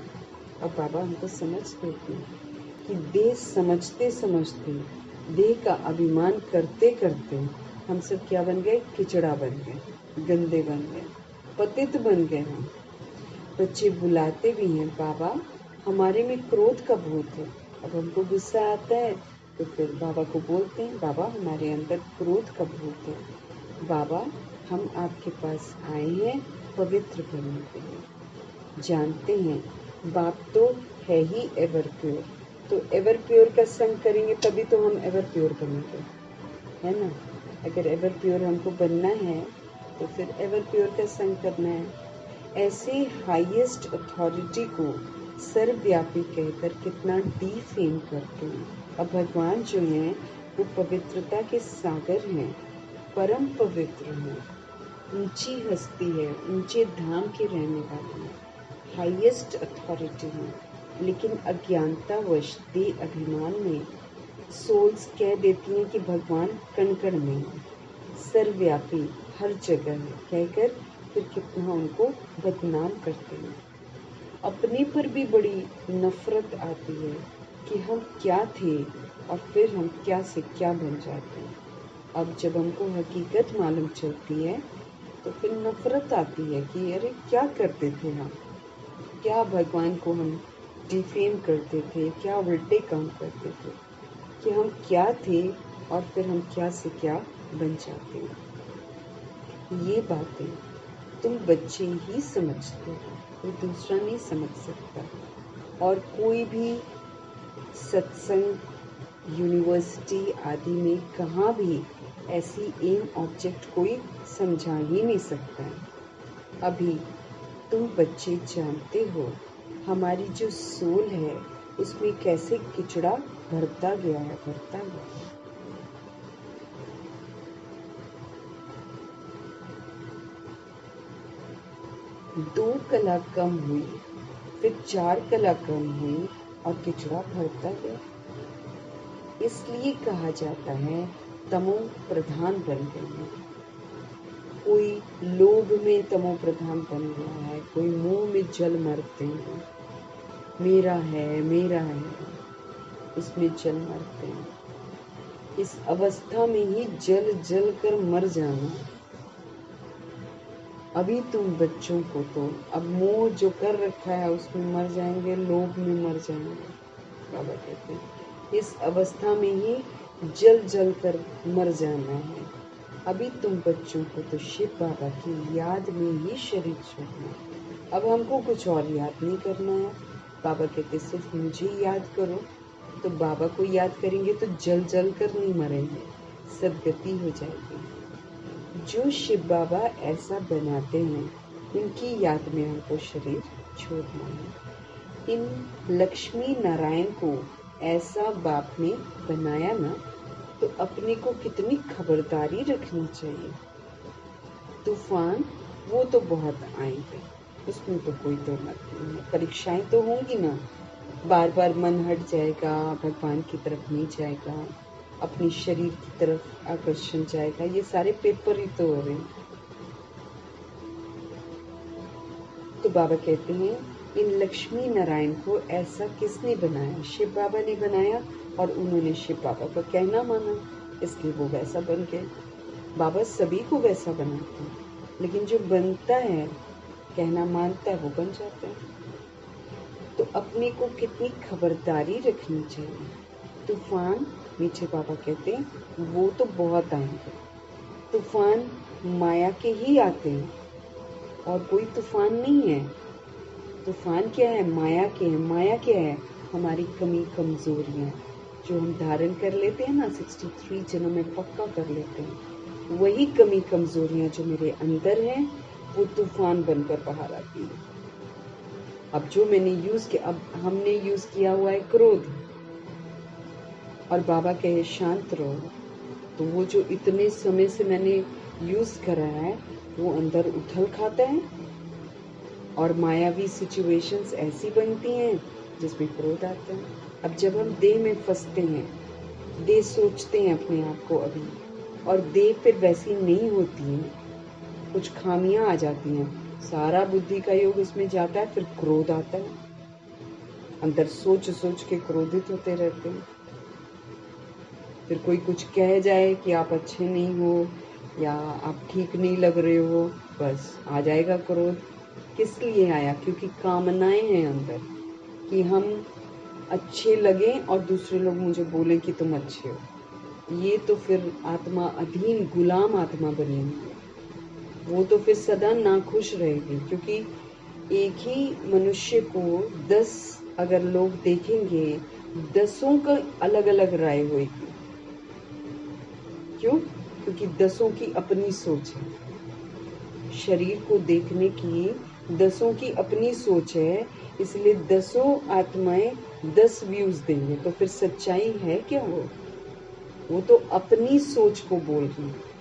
अब बाबा हमको समझ देते हैं कि देह समझते समझते, देह का अभिमान करते करते हम सब क्या बन गए? किचड़ा बन गए, गंदे बन गए, पतित बन गए हम। बच्चे बुलाते भी हैं, बाबा हमारे में क्रोध का भूत है। अब हमको गुस्सा आता है तो फिर बाबा को बोलते हैं, बाबा हमारे अंदर क्रोध का भूत है, बाबा हम आपके पास आए हैं पवित्र बनने के लिए। जानते हैं बाप तो है ही एवर प्योर, तो एवर प्योर का संग करेंगे तभी तो हम एवर प्योर बनेंगे, है ना। अगर एवर प्योर हमको बनना है तो फिर एवर प्योर का संग करना है। ऐसे हाईएस्ट अथॉरिटी को सर्वव्यापी कहकर कितना डिफेम करते हैं। अब भगवान जो हैं वो पवित्रता के सागर हैं, परम पवित्र हैं, ऊंची हस्ती है, ऊंचे धाम के रहने वाले हैं, हाईएस्ट अथॉरिटी हैं। लेकिन अज्ञानतावश देह अभिमान में सोल्स कह देती हैं कि भगवान कण कण में है, सर्वव्यापी हर जगह है, कहकर फिर कितना उनको बदनाम करते हैं। अपने पर भी बड़ी नफरत आती है कि हम क्या थे और फिर हम क्या से क्या बन जाते हैं। अब जब हमको हकीकत मालूम चलती है तो फिर नफरत आती है कि अरे क्या करते थे हम, क्या भगवान को हम डिफेम करते थे, क्या उल्टे काम करते थे, कि हम क्या थे और फिर हम क्या से क्या बन जाते हैं। ये बातें तुम बच्चे ही समझते हो, कोई दूसरा नहीं समझ सकता। और कोई भी सत्संग, यूनिवर्सिटी आदि में कहाँ भी ऐसी एम ऑब्जेक्ट कोई समझा ही नहीं सकता है। अभी तुम बच्चे जानते हो हमारी जो सोल है उसमें कैसे किचड़ा भरता गया है, भरता गया है। दो कला कम हुई, फिर 4 कला कम हुई और किचड़ा भरता गया। इसलिए कहा जाता है तमो प्रधान बन गई है। कोई लोभ में तमो प्रधान बन गया है, कोई मुंह में जल मरते हैं, मेरा है मेरा है, इसमें जल मरते हैं। इस अवस्था में ही जल जल कर मर जाना। अभी तुम बच्चों को तो अब मोह जो कर रखा है उसमें मर जाएंगे, लोभ में मर जाएंगे। बाबा कहते हैं इस अवस्था में ही जल जल कर मर जाना है। अभी तुम बच्चों को तो शिव बाबा की याद में ही शरीर छोड़ना है। अब हमको कुछ और याद नहीं करना है। बाबा कहते सिर्फ मुझे याद करो, तो बाबा को याद करेंगे तो जल जल कर नहीं मरेंगे, सदगति हो जाएगी। जो शिव बाबा ऐसा बनाते हैं उनकी याद में हमको शरीर छोड़ना है। इन लक्ष्मी नारायण को ऐसा बाप ने बनाया ना, तो अपने को कितनी खबरदारी रखनी चाहिए। तूफान वो तो बहुत आएंगे, उसमें तो कोई दो मत नहीं है। परीक्षाएं तो होंगी ना, बार बार मन हट जाएगा, भगवान की तरफ नहीं जाएगा, अपनी शरीर की तरफ आकर्षण जाएगा। ये सारे पेपर ही तो हो रहे हैं। तो बाबा कहते हैं इन लक्ष्मी नारायण को ऐसा किसने बनाया? शिव बाबा ने बनाया, और उन्होंने शिव बाबा का कहना माना, इसलिए वो वैसा बन गए। बाबा सभी को वैसा बनाते हैं, लेकिन जो बनता है, कहना मानता है, वो बन जाता है। तो अपने को कितनी खबरदारी रखनी चाहिए। तूफान, नीचे बाबा कहते हैं वो तो बहुत आएंगे। तूफान माया के ही आते हैं और कोई तूफान नहीं है। तूफान क्या है? माया के है। माया क्या है? हमारी कमी कमजोरियां जो हम धारण कर लेते हैं ना, 63 जन्म में पक्का कर लेते हैं। वही कमी कमजोरियां जो मेरे अंदर हैं वो तूफान बनकर बाहर आती है। अब जो मैंने यूज किया, अब हमने यूज किया हुआ है क्रोध, और बाबा कहे शांत रहो, तो वो जो इतने समय से मैंने यूज करा है वो अंदर उथल खाता है, और मायावी सिचुएशंस ऐसी बनती हैं जिसमें क्रोध आता है। अब जब हम देह में फंसते हैं, देह सोचते हैं अपने आप को अभी, और देह फिर वैसी नहीं होती है, कुछ खामियां आ जाती हैं, सारा बुद्धि का योग इसमें जाता है, फिर क्रोध आता है, अंदर सोच सोच के क्रोधित होते रहते हैं। फिर कोई कुछ कह जाए कि आप अच्छे नहीं हो या आप ठीक नहीं लग रहे हो, बस आ जाएगा क्रोध। किस लिए आया? क्योंकि कामनाएं हैं अंदर कि हम अच्छे लगें और दूसरे लोग मुझे बोलें कि तुम अच्छे हो। ये तो फिर आत्मा अधीन गुलाम आत्मा बनी हुई है, वो तो फिर सदा नाखुश रहेगी। क्योंकि एक ही मनुष्य को 10 अगर लोग देखेंगे, 10 का अलग अलग राय होगी। क्यों? क्योंकि 10 की अपनी सोच है। शरीर को देखने की 10 की अपनी सोच है, इसलिए 10 आत्माएं 10 व्यूज देंगे। तो फिर सच्चाई है क्या? वो तो अपनी सोच को बोल रही है,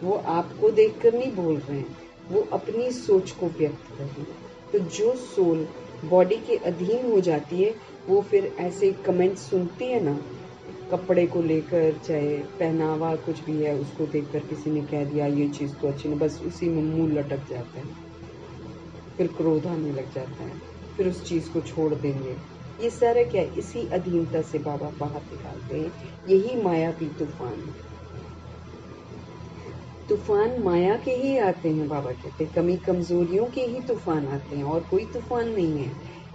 वो आपको देखकर नहीं बोल रहे हैं, वो अपनी सोच को व्यक्त कर रहे हैं। तो जो सोल बॉडी के अधीन हो जाती है, वो फिर ऐसे कमेंट सुनती है ना, कपड़े को लेकर, चाहे पहनावा कुछ भी है, उसको देखकर किसी ने कह दिया ये चीज़ तो अच्छी नहीं, बस उसी में मुंह लटक जाता है, फिर क्रोध आने लग जाता है, फिर उस चीज़ को छोड़ देंगे, ये सारा क्या है, इसी अधीनता से बाबा बाहर निकालते हैं। यही मायावी तूफान है। तूफान माया के ही आते हैं, बाबा कहते हैं कमी कमजोरियों के ही तूफान आते हैं, और कोई तूफान नहीं है।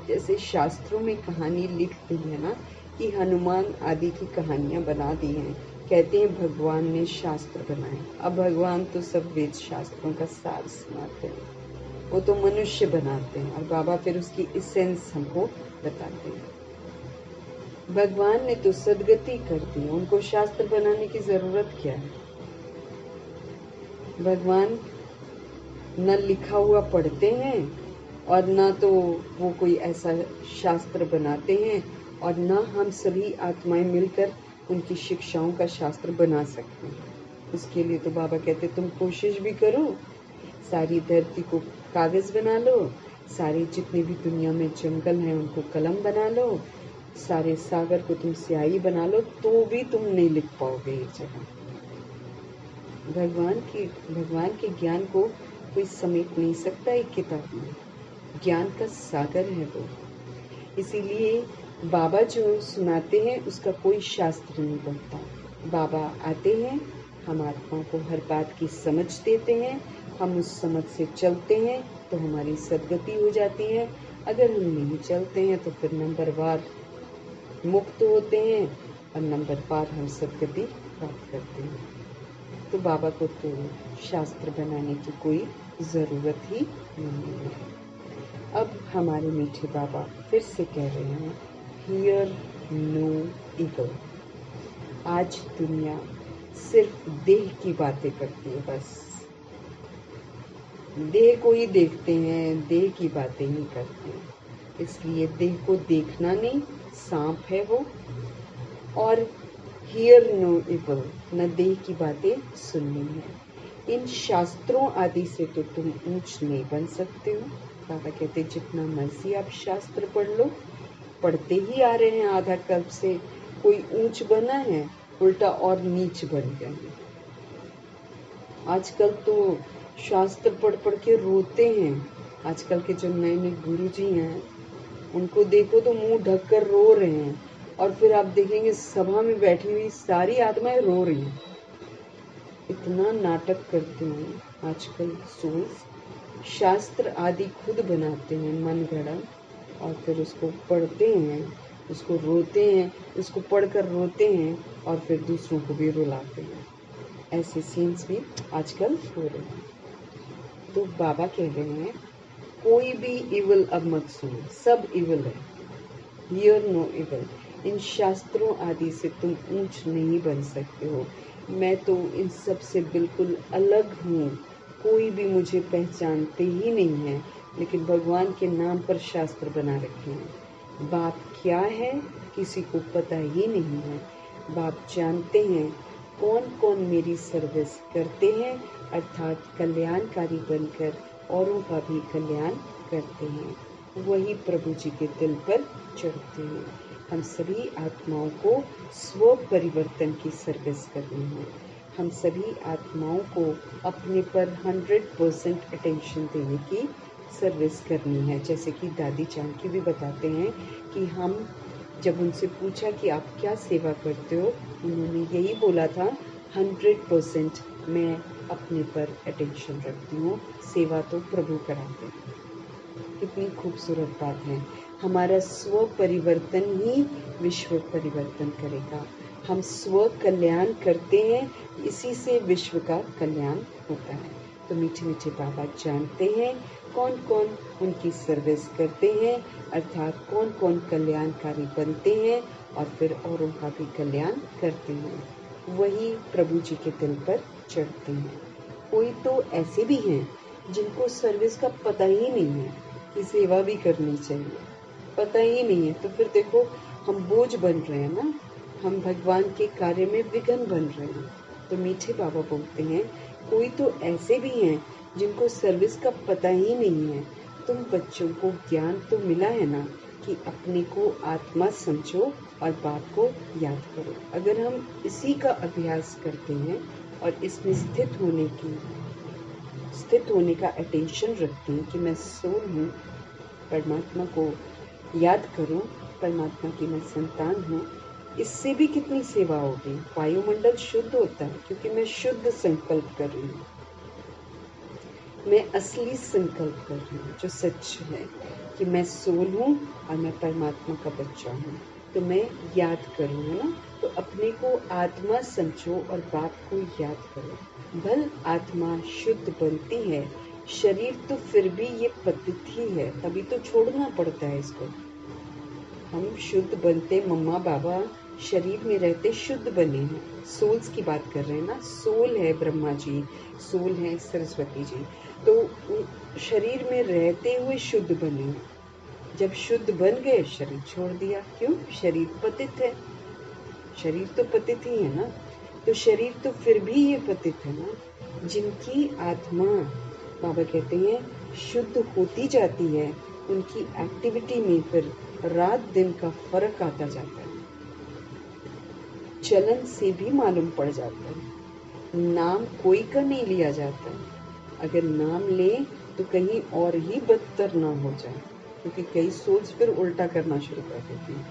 जैसे शास्त्रों में कहानी लिखती है ना कि हनुमान आदि की कहानियां बना दी हैं, कहते हैं भगवान ने शास्त्र बनाए। अब भगवान तो सब वेद शास्त्रों का सार सुनाते हैं, वो तो मनुष्य बनाते हैं, और बाबा फिर उसकी इसेंस हमको बताते हैं। भगवान ने तो सदगति कर दी, उनको शास्त्र बनाने की जरूरत क्या है। भगवान न लिखा हुआ पढ़ते हैं, और न तो वो कोई ऐसा शास्त्र बनाते हैं, और न हम सभी आत्माएं मिलकर उनकी शिक्षाओं का शास्त्र बना सकते हैं। उसके लिए तो बाबा कहते तुम कोशिश भी करो, सारी धरती को कागज बना लो, सारे जितने भी दुनिया में जंगल हैं उनको कलम बना लो, सारे सागर को तुम स्याही बना लो, तो भी तुम नहीं लिख पाओगे एक जगह। भगवान के ज्ञान को कोई समेट नहीं सकता एक किताब में। ज्ञान का सागर है वो। इसीलिए बाबा जो सुनाते हैं उसका कोई शास्त्र नहीं बनता। बाबा आते हैं, हम आत्माओं को हर बात की समझ देते हैं, हम उस समझ से चलते हैं तो हमारी सदगति हो जाती है। अगर हम नहीं चलते हैं तो फिर नंबरवार मुक्त होते हैं, और नंबरवार हम सदगति प्राप्त करते हैं। तो बाबा को तो शास्त्र बनाने की कोई ज़रूरत ही नहीं है। अब हमारे मीठे बाबा फिर से कह रहे हैं, हियर नो ईगो। आज दुनिया सिर्फ देह की बातें करती है, बस देह को ही देखते हैं, देह की बातें ही करते हैं। इसलिए देह को देखना नहीं, सांप है वो। और हियर नो इवल, न देह की बातें सुननी है। इन शास्त्रों आदि से तो तुम ऊंच नहीं बन सकते हो। बाबा कहते जितना मर्जी आप शास्त्र पढ़ लो, पढ़ते ही आ रहे हैं आधा कल्प से, कोई ऊंच बना है, उल्टा और नीच बन गए हैं। आजकल तो शास्त्र पढ़ पढ़ के रोते हैं। आजकल के जो नए नए गुरुजी हैं उनको देखो तो मुंह ढक कर रो रहे हैं, और फिर आप देखेंगे सभा में बैठी हुई सारी आत्माएं रो रही हैं। इतना नाटक करते हैं आजकल सोल्स। शास्त्र आदि खुद बनाते हैं मन गढ़ा, और फिर उसको पढ़ते हैं, उसको रोते हैं, उसको पढ़कर रोते हैं, और फिर दूसरों को भी रुलाते हैं। ऐसे सीन्स भी आजकल हो रहे हैं। तो बाबा कह रहे हैं कोई भी इवल अब मत सुनो, सब इवल है। Here no evil. इन शास्त्रों आदि से तुम ऊंच नहीं बन सकते हो। मैं तो इन सब से बिल्कुल अलग हूँ, कोई भी मुझे पहचानते ही नहीं है, लेकिन भगवान के नाम पर शास्त्र बना रखे हैं। बाप क्या है किसी को पता ही नहीं है। बाप जानते हैं कौन कौन मेरी सर्विस करते हैं, अर्थात कल्याणकारी बनकर औरों का भी कल्याण करते हैं, वही प्रभु जी के दिल पर चढ़ते हैं। हम सभी आत्माओं को स्व परिवर्तन की सर्विस करनी है। हम सभी आत्माओं को अपने पर 100% अटेंशन देने की सर्विस करनी है। जैसे कि दादी जानकी भी बताते हैं कि हम जब उनसे पूछा कि आप क्या सेवा करते हो, उन्होंने यही बोला था 100% मैं अपने पर अटेंशन रखती हूँ, सेवा तो प्रभु कराते हैं। कितनी खूबसूरत बात है। हमारा स्व परिवर्तन ही विश्व परिवर्तन करेगा। हम स्व कल्याण करते हैं, इसी से विश्व का कल्याण होता है। तो मीठे मीठे बाबा जानते हैं कौन कौन उनकी सर्विस करते हैं, अर्थात कौन कौन कल्याणकारी बनते हैं और फिर औरों का भी कल्याण करते हैं। वही प्रभु जी के दिल पर चढ़ते हैं। कोई तो ऐसे भी हैं जिनको सर्विस का पता ही नहीं है कि सेवा भी करनी चाहिए, पता ही नहीं है। तो फिर देखो हम बोझ बन रहे हैं ना, हम भगवान के कार्य में विघ्न बन रहे हैं। तो मीठे बाबा बोलते हैं कोई तो ऐसे भी हैं जिनको सर्विस का पता ही नहीं है। तुम बच्चों को ज्ञान तो मिला है ना कि अपने को आत्मा समझो और बाप को याद करो। अगर हम इसी का अभ्यास करते हैं और इसमें स्थित होने का अटेंशन रखते हैं कि मैं सोल हूँ, परमात्मा को याद करूं, परमात्मा की मैं संतान हूँ, इससे भी कितनी सेवा होगी। वायुमंडल शुद्ध होता है क्योंकि मैं शुद्ध संकल्प कर रही हूँ, मैं असली संकल्प कर रही हूँ जो सच है कि मैं सोल हूँ और मैं परमात्मा का बच्चा हूँ। तो मैं याद करूँ, है ना। तो अपने को आत्मा समझो और बाप को याद करो। भल आत्मा शुद्ध बनती है, शरीर तो फिर भी ये पतित ही है, तभी तो छोड़ना पड़ता है इसको। हम शुद्ध बनते, मम्मा बाबा शरीर में रहते शुद्ध बने हैं। सोल्स की बात कर रहे हैं ना, सोल है ब्रह्मा जी, सोल है सरस्वती जी, तो शरीर में रहते हुए शुद्ध बने हैं। जब शुद्ध बन गए शरीर छोड़ दिया, क्यों? शरीर पतित है, शरीर तो पतित ही है ना। तो शरीर तो फिर भी ये पतित है ना। जिनकी आत्मा बाबा कहते हैं शुद्ध होती जाती है, उनकी एक्टिविटी में फिर रात दिन का फर्क आता जाता है। चलन से भी मालूम पड़ जाता है। नाम कोई का नहीं लिया जाता। अगर नाम ले तो कहीं और ही बदतर ना हो जाए, क्योंकि कई सोच फिर उल्टा करना शुरू कर देती हैं।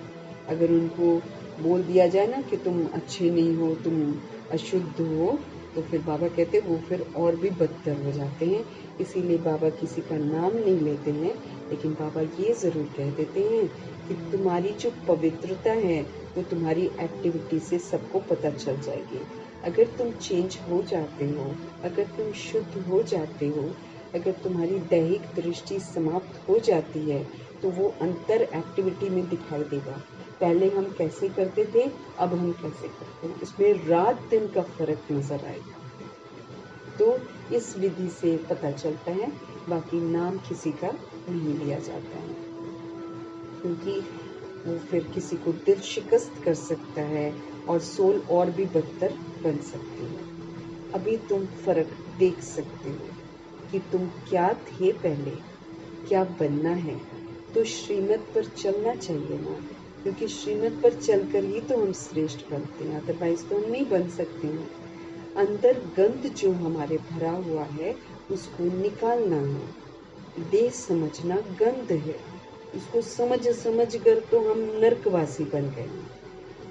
अगर उनको बोल दिया जाए ना कि तुम अच्छे नहीं हो, तुम अशुद्ध हो, तो फिर बाबा कहते हैं वो फिर और भी बदतर हो जाते हैं। इसीलिए बाबा किसी का नाम नहीं लेते हैं, लेकिन बाबा ये ज़रूर कह देते हैं कि तुम्हारी जो पवित्रता है वो तुम्हारी एक्टिविटी से सबको पता चल जाएगी। अगर तुम चेंज हो जाते हो, अगर तुम शुद्ध हो जाते हो, अगर तुम्हारी दैहिक दृष्टि समाप्त हो जाती है, तो वो अंतर एक्टिविटी में दिखाई देगा। पहले हम कैसे करते थे, अब हम कैसे करते हैं, इसमें रात दिन का फर्क नजर आएगा। तो इस विधि से पता चलता है। बाकी नाम किसी का नहीं लिया जाता है, क्योंकि वो फिर किसी को दिल शिकस्त कर सकता है और सोल और भी बदतर बन सकती है। अभी तुम फर्क देख सकते हो कि तुम क्या थे पहले, क्या बनना है। तो श्रीमत पर चलना चाहिए ना, क्योंकि श्रीमत पर चलकर ही तो हम श्रेष्ठ बनते हैं, अदरवाइज तो हम नहीं बन सकते हैं। अंदर गंध जो हमारे भरा हुआ है उसको निकालना है। देह समझना गंध है, उसको समझ कर तो हम नरकवासी बन गए।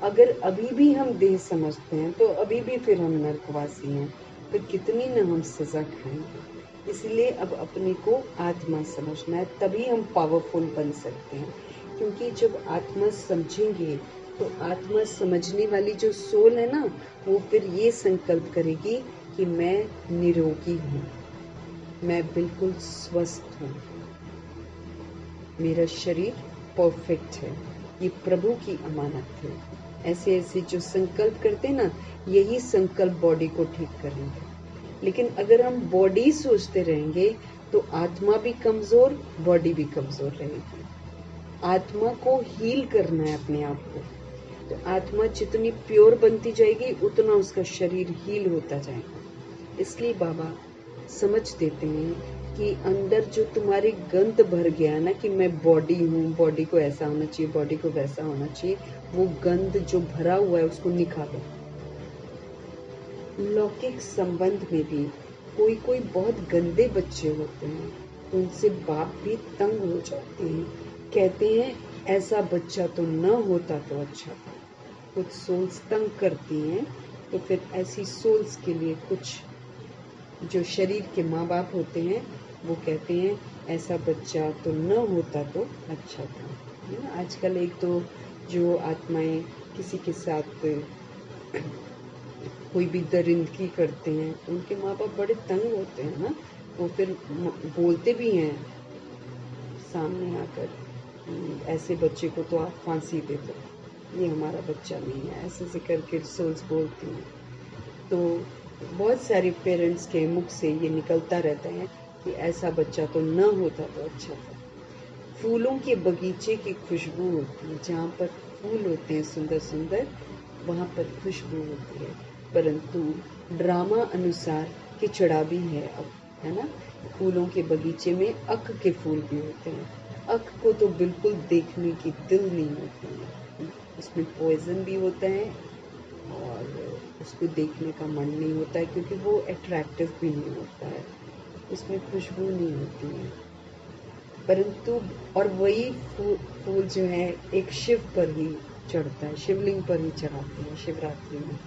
अगर अभी भी हम देह समझते हैं तो अभी भी फिर हम नरकवासी हैं, तो कितनी न हम सजा खाएंगे। इसलिए अब अपने को आत्मा समझना है, तभी हम पावरफुल बन सकते हैं। क्योंकि जब आत्मा समझेंगे तो आत्मा समझने वाली जो सोल है ना, वो फिर ये संकल्प करेगी कि मैं निरोगी हूँ, मैं बिल्कुल स्वस्थ हूँ, मेरा शरीर परफेक्ट है, ये प्रभु की अमानत है। ऐसे ऐसे जो संकल्प करते हैं ना, यही संकल्प बॉडी को ठीक करेंगे। लेकिन अगर हम बॉडी सोचते रहेंगे तो आत्मा भी कमजोर, बॉडी भी कमजोर रहेगी। आत्मा को हील करना है अपने आप को, तो आत्मा जितनी प्योर बनती जाएगी उतना उसका शरीर हील होता जाएगा। इसलिए बाबा समझ देते हैं कि अंदर जो तुम्हारी गंद भर गया है ना कि मैं बॉडी हूँ, बॉडी को ऐसा होना चाहिए, बॉडी को वैसा होना चाहिए, वो गंद जो भरा हुआ है उसको निकालो। लौकिक संबंध में भी कोई कोई बहुत गंदे बच्चे होते हैं, तो उनसे बाप भी तंग हो जाते हैं, कहते हैं ऐसा बच्चा तो न होता तो अच्छा था। कुछ सोल्स तंग करती हैं, तो फिर ऐसी सोल्स के लिए कुछ जो शरीर के माँ बाप होते हैं वो कहते हैं ऐसा बच्चा तो न होता तो अच्छा था, है ना। आजकल एक तो जो आत्माएं किसी के साथ कोई भी दरिंदगी करते हैं, उनके माँ बाप बड़े तंग होते हैं ना, वो फिर बोलते भी हैं सामने आकर, ऐसे बच्चे को तो आप फांसी दे दो, ये हमारा बच्चा नहीं है, ऐसे ऐसे करके सोल्स बोलती हैं। तो बहुत सारे पेरेंट्स के मुख से ये निकलता रहता है कि ऐसा बच्चा तो न होता तो अच्छा था। फूलों के बगीचे की खुशबू होती है, जहाँ पर फूल होते हैं सुंदर सुंदर, वहाँ पर खुशबू होती है, परंतु ड्रामा अनुसार खिचड़ा भी है अब, है ना। फूलों के बगीचे में अक के फूल भी होते हैं, अक को तो बिल्कुल देखने की दिल नहीं होती है, उसमें पॉइजन भी होता है और उसको देखने का मन नहीं होता है, क्योंकि वो अट्रैक्टिव भी नहीं होता है, उसमें खुशबू नहीं होती है। परंतु और वही फूल जो है एक शिव पर ही चढ़ता है, शिवलिंग पर ही चढ़ाते हैं शिवरात्रि में।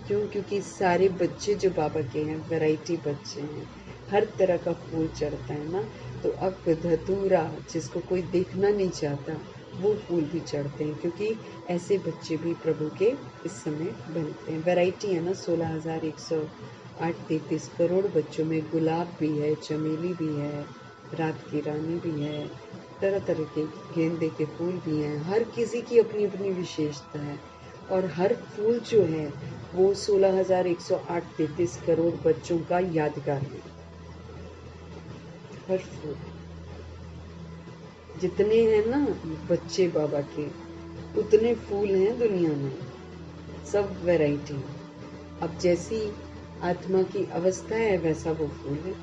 क्यों? क्योंकि सारे बच्चे जो बाबा के हैं वैरायटी बच्चे हैं, हर तरह का फूल चढ़ता है ना। तो अक धतूरा जिसको कोई देखना नहीं चाहता वो फूल भी चढ़ते हैं, क्योंकि ऐसे बच्चे भी प्रभु के इस समय बनते हैं। वैरायटी है ना, 16,108 करोड़ बच्चों में गुलाब भी है, चमेली भी है, रात की रानी भी है, तरह तरह के गेंदे के फूल भी हैं। हर किसी की अपनी अपनी विशेषता है और हर फूल जो है वो 16,108 करोड़ बच्चों का यादगार है। हर फूल जितने हैं ना बच्चे बाबा के, उतने फूल हैं दुनिया में, सब वैरायटी। अब जैसी आत्मा की अवस्था है वैसा वो फूल है।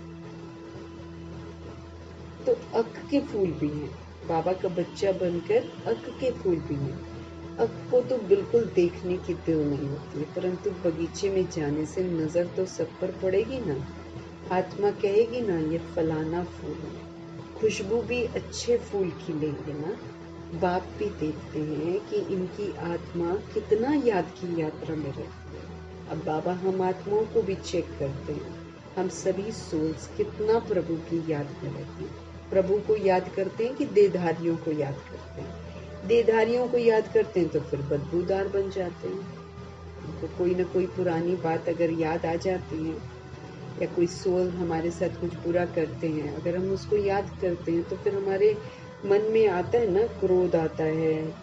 तो अक के फूल भी हैं, बाबा का बच्चा बनकर अक के फूल भी हैं। अक को तो बिल्कुल देखने की दिल नहीं होती है, परंतु बगीचे में जाने से नजर तो सब पर पड़ेगी ना। आत्मा कहेगी ना ये फलाना फूल है, खुशबू भी अच्छे फूल खिलेंगे ना। बाप भी देखते हैं कि इनकी आत्मा कितना याद की यात्रा में रहती है। अब बाबा हम आत्माओं को भी चेक करते हैं, हम सभी सोल्स कितना प्रभु की याद कर रहे हैं। प्रभु को याद करते हैं कि देहधारियों को याद करते हैं। देहधारियों को याद करते हैं तो फिर बदबूदार बन जाते हैं। तो कोई ना कोई पुरानी बात अगर याद आ जाती है या कोई सोल हमारे साथ कुछ बुरा करते हैं, अगर हम उसको याद करते हैं तो फिर हमारे मन में आता है ना, क्रोध आता है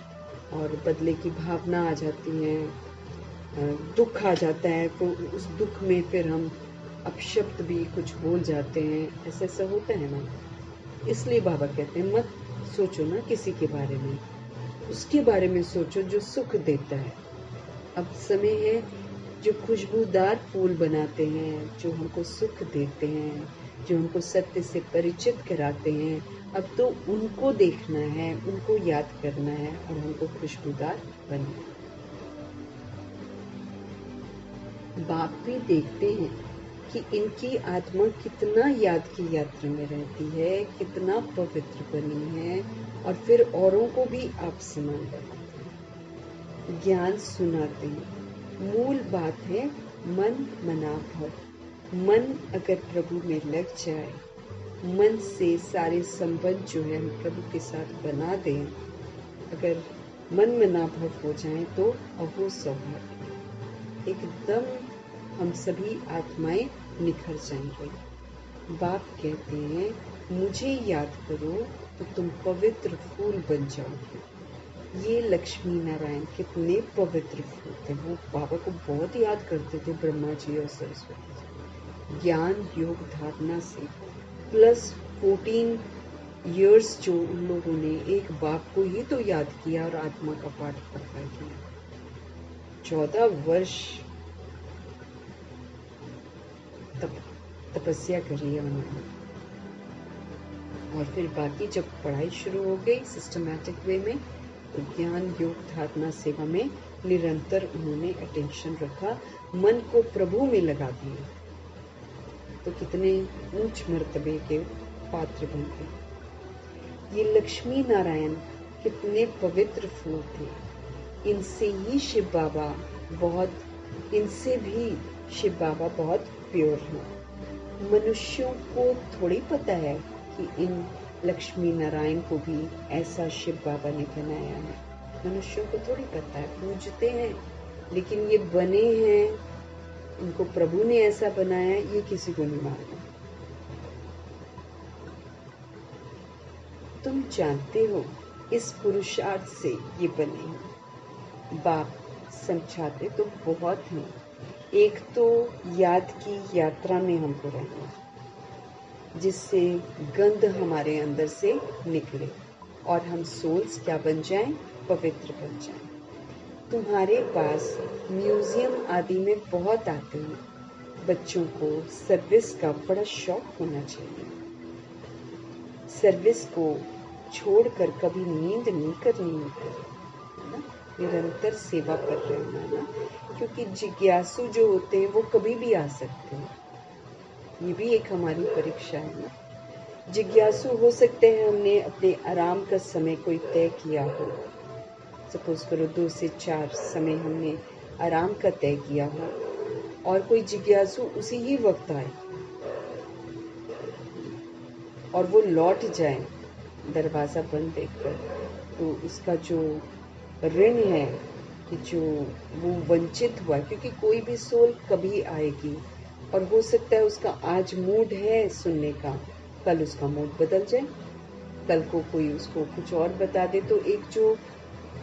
और बदले की भावना आ जाती है, दुख आ जाता है। तो उस दुख में फिर हम अपशब्द भी कुछ बोल जाते हैं, ऐसा ऐसा होता है ना। इसलिए बाबा कहते हैं मत सोचो ना किसी के बारे में, उसके बारे में सोचो जो सुख देता है। अब समय है जो खुशबूदार फूल बनाते हैं, जो हमको सुख देते हैं, जो हमको सत्य से परिचित कराते हैं। अब तो उनको देखना है, उनको याद करना है और हमको खुशबूदार बनना है। बाप भी देखते हैं कि इनकी आत्मा कितना याद की यात्रा में रहती है, कितना पवित्र बनी है, और फिर औरों को भी आप समान बनाते हैं, ज्ञान सुनाते हैं। मूल बात है मन मना भव। मन अगर प्रभु में लग जाए, मन से सारे संबंध जो है हम प्रभु के साथ बना दें, अगर मन मना भव हो जाए तो अहो सौभाग्य, एकदम हम सभी आत्माएं निखर जाएंगे। बाप कहते हैं मुझे याद करो तो तुम पवित्र फूल बन जाओगे। ये लक्ष्मी नारायण कितने पवित्र फूल थे, वो बाबा को बहुत याद करते थे, ब्रह्मा जी और सरस्वती। ज्ञान योग धारणा से प्लस 14 इयर्स जो उन लोगों ने एक बाप को ही तो याद किया और आत्मा का पाठ पढ़ा किया। 14 वर्ष तपस्या करी है उन्होंने। और फिर बाकी जब पढ़ाई शुरू हो गई सिस्टमैटिक वे में, तो ज्ञान योग धारणा सेवा में निरंतर उन्होंने अटेंशन रखा, मन को प्रभु में लगा दिया, तो कितने ऊंच मर्तबे के पात्र बन गए। ये लक्ष्मी नारायण कितने पवित्र फूल थे, इनसे ही शिव बाबा बहुत प्योर हैं। मनुष्यों को थोड़ी पता है कि इन लक्ष्मी नारायण को भी ऐसा शिव बाबा ने बनाया है। मनुष्यों को थोड़ी पता है, पूजते हैं, लेकिन ये बने हैं, इनको प्रभु ने ऐसा बनाया, ये किसी को नहीं मालूम। तुम जानते हो इस पुरुषार्थ से ये बने हैं। बाप समझाते तो बहुत हैं। एक तो याद की यात्रा में हमको रहना, जिससे गंध हमारे अंदर से निकले और हम सोल्स क्या बन जाएं, पवित्र बन जाएं। तुम्हारे पास म्यूजियम आदि में बहुत आते हैं, बच्चों को सर्विस का बड़ा शौक होना चाहिए। सर्विस को छोड़कर कभी नींद नहीं करनी होती है ना, निरंतर सेवा कर रहना ना, क्योंकि जिज्ञासु जो होते हैं वो कभी भी आ सकते हैं। ये भी एक हमारी परीक्षा है ना। जिज्ञासु हो सकते हैं हमने अपने आराम का समय कोई तय किया हो। सपोज करो 2 से 4 समय हमने आराम का तय किया हो और कोई जिज्ञासु उसी ही वक्त आए और वो लौट जाए दरवाज़ा बंद देखकर, तो उसका जो ऋण है कि जो वो वंचित हुआ, क्योंकि कोई भी सोल कभी आएगी और हो सकता है उसका आज मूड है सुनने का, कल उसका मूड बदल जाए, कल को कोई उसको कुछ और बता दे, तो एक जो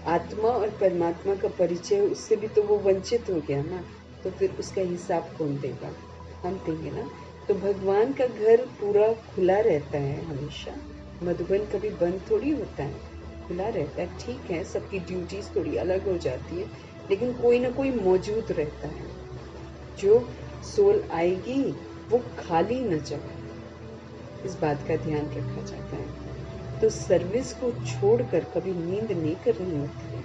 आत्मा और परमात्मा का परिचय है उससे भी तो वो वंचित हो गया ना, तो फिर उसका हिसाब कौन देगा? हम देंगे ना। तो भगवान का घर पूरा खुला रहता है हमेशा, मधुबन कभी बंद थोड़ी होता है, खुला रहता है। ठीक है, सबकी ड्यूटीज थोड़ी अलग हो जाती है, लेकिन कोई ना कोई मौजूद रहता है। जो सोल आएगी वो खाली न जाए, इस बात का ध्यान रखा जाता है। तो सर्विस को छोड़कर कभी नींद नहीं करनी होती है,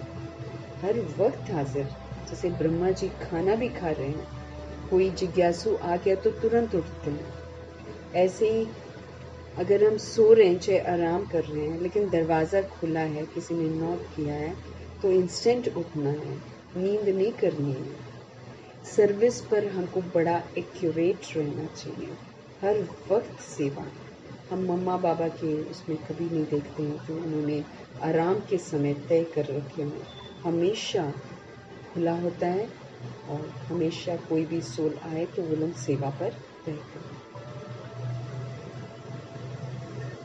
हर वक्त हाजिर। जैसे ब्रह्मा जी खाना भी खा रहे हैं, कोई जिज्ञासु आ गया तो तुरंत उठते हैं। ऐसे ही अगर हम सो रहे हैं, चाहे आराम कर रहे हैं, लेकिन दरवाज़ा खुला है, किसी ने नॉक किया है, तो इंस्टेंट उठना है, नींद नहीं करनी है। सर्विस पर हमको बड़ा एक्यूरेट रहना चाहिए, हर वक्त सेवा। हम मम्मा बाबा के उसमें कभी नहीं देखते हैं कि उन्होंने आराम के समय तय कर रखे हों, हमेशा खुला होता है और हमेशा कोई भी सोल आए तो वो लोग सेवा पर तय करें।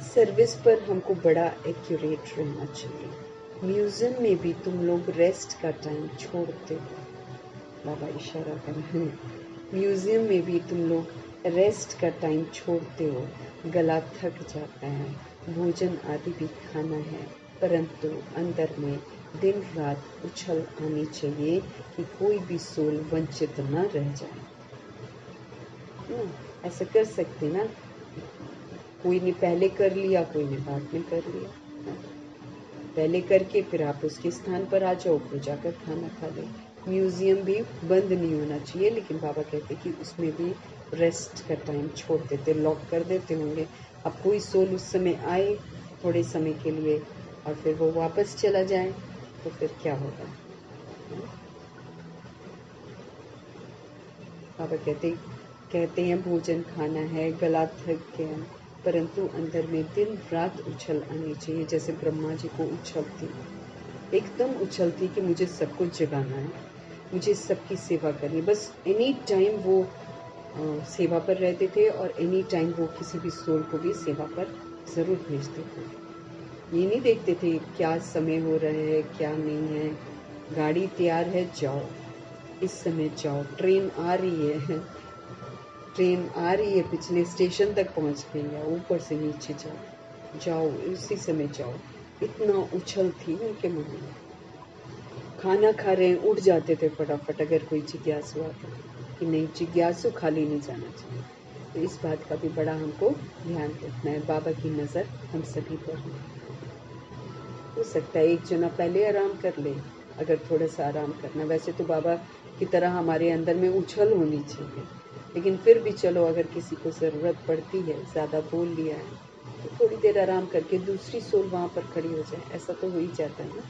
सर्विस पर हमको बड़ा एक्यूरेट रहना चाहिए। म्यूजियम में भी तुम लोग रेस्ट का टाइम छोड़ते हो, बाबा इशारा कर रहे हैं। म्यूजियम में भी तुम लोग रेस्ट का टाइम छोड़ते हो, गला थक जाता है, भोजन आदि भी खाना है, परंतु अंदर में दिन रात उछल आनी चाहिए कि कोई भी सोल वंचित न रह जाए। ऐसा कर सकते ना, कोई ने पहले कर लिया, कोई ने बाद में कर लिया। पहले करके फिर आप उसके स्थान पर आ जाओ, फिर जाकर खाना खा ले। म्यूजियम भी बंद नहीं होना चाहिए, लेकिन बाबा कहते कि उसमें भी रेस्ट का टाइम छोड़ देते, लॉक कर देते होंगे। अब कोई सोल उस समय आए थोड़े समय के लिए और फिर वो वापस चला जाए, तो फिर क्या होगा? बाबा कहते हैं भोजन खाना है, गला थक गया, परंतु अंदर में दिन रात उछल आनी चाहिए। जैसे ब्रह्मा जी को उछल थी, एकदम उछल थी कि मुझे सबको जगाना है, मुझे सबकी सेवा करनी। बस एनी टाइम वो सेवा पर रहते थे और एनी टाइम वो किसी भी सोल को भी सेवा पर ज़रूर भेजते थे। ये नहीं देखते थे क्या समय हो रहा है क्या नहीं है, गाड़ी तैयार है जाओ, इस समय जाओ, ट्रेन आ रही है, ट्रेन आ रही है, पिछले स्टेशन तक पहुंच गई है, ऊपर से नीचे जाओ, जाओ उसी समय जाओ। इतना उछल थी उनके मन में। खाना खा रहे हैं उठ जाते थे फटाफट, अगर कोई जिज्ञासु आता कि नहीं, जिज्ञासु खाली नहीं जाना चाहिए। तो इस बात का भी बड़ा हमको ध्यान रखना है। बाबा की नज़र हम सभी पर हो सकता है एक जना पहले आराम कर ले, अगर थोड़ा सा आराम करना। वैसे तो बाबा की तरह हमारे अंदर में उछल होनी चाहिए, लेकिन फिर भी चलो अगर किसी को ज़रूरत पड़ती है, ज़्यादा बोल लिया है, तो थोड़ी देर आराम करके दूसरी सोल वहाँ पर खड़ी हो जाए, ऐसा तो हो ही जाता है ना।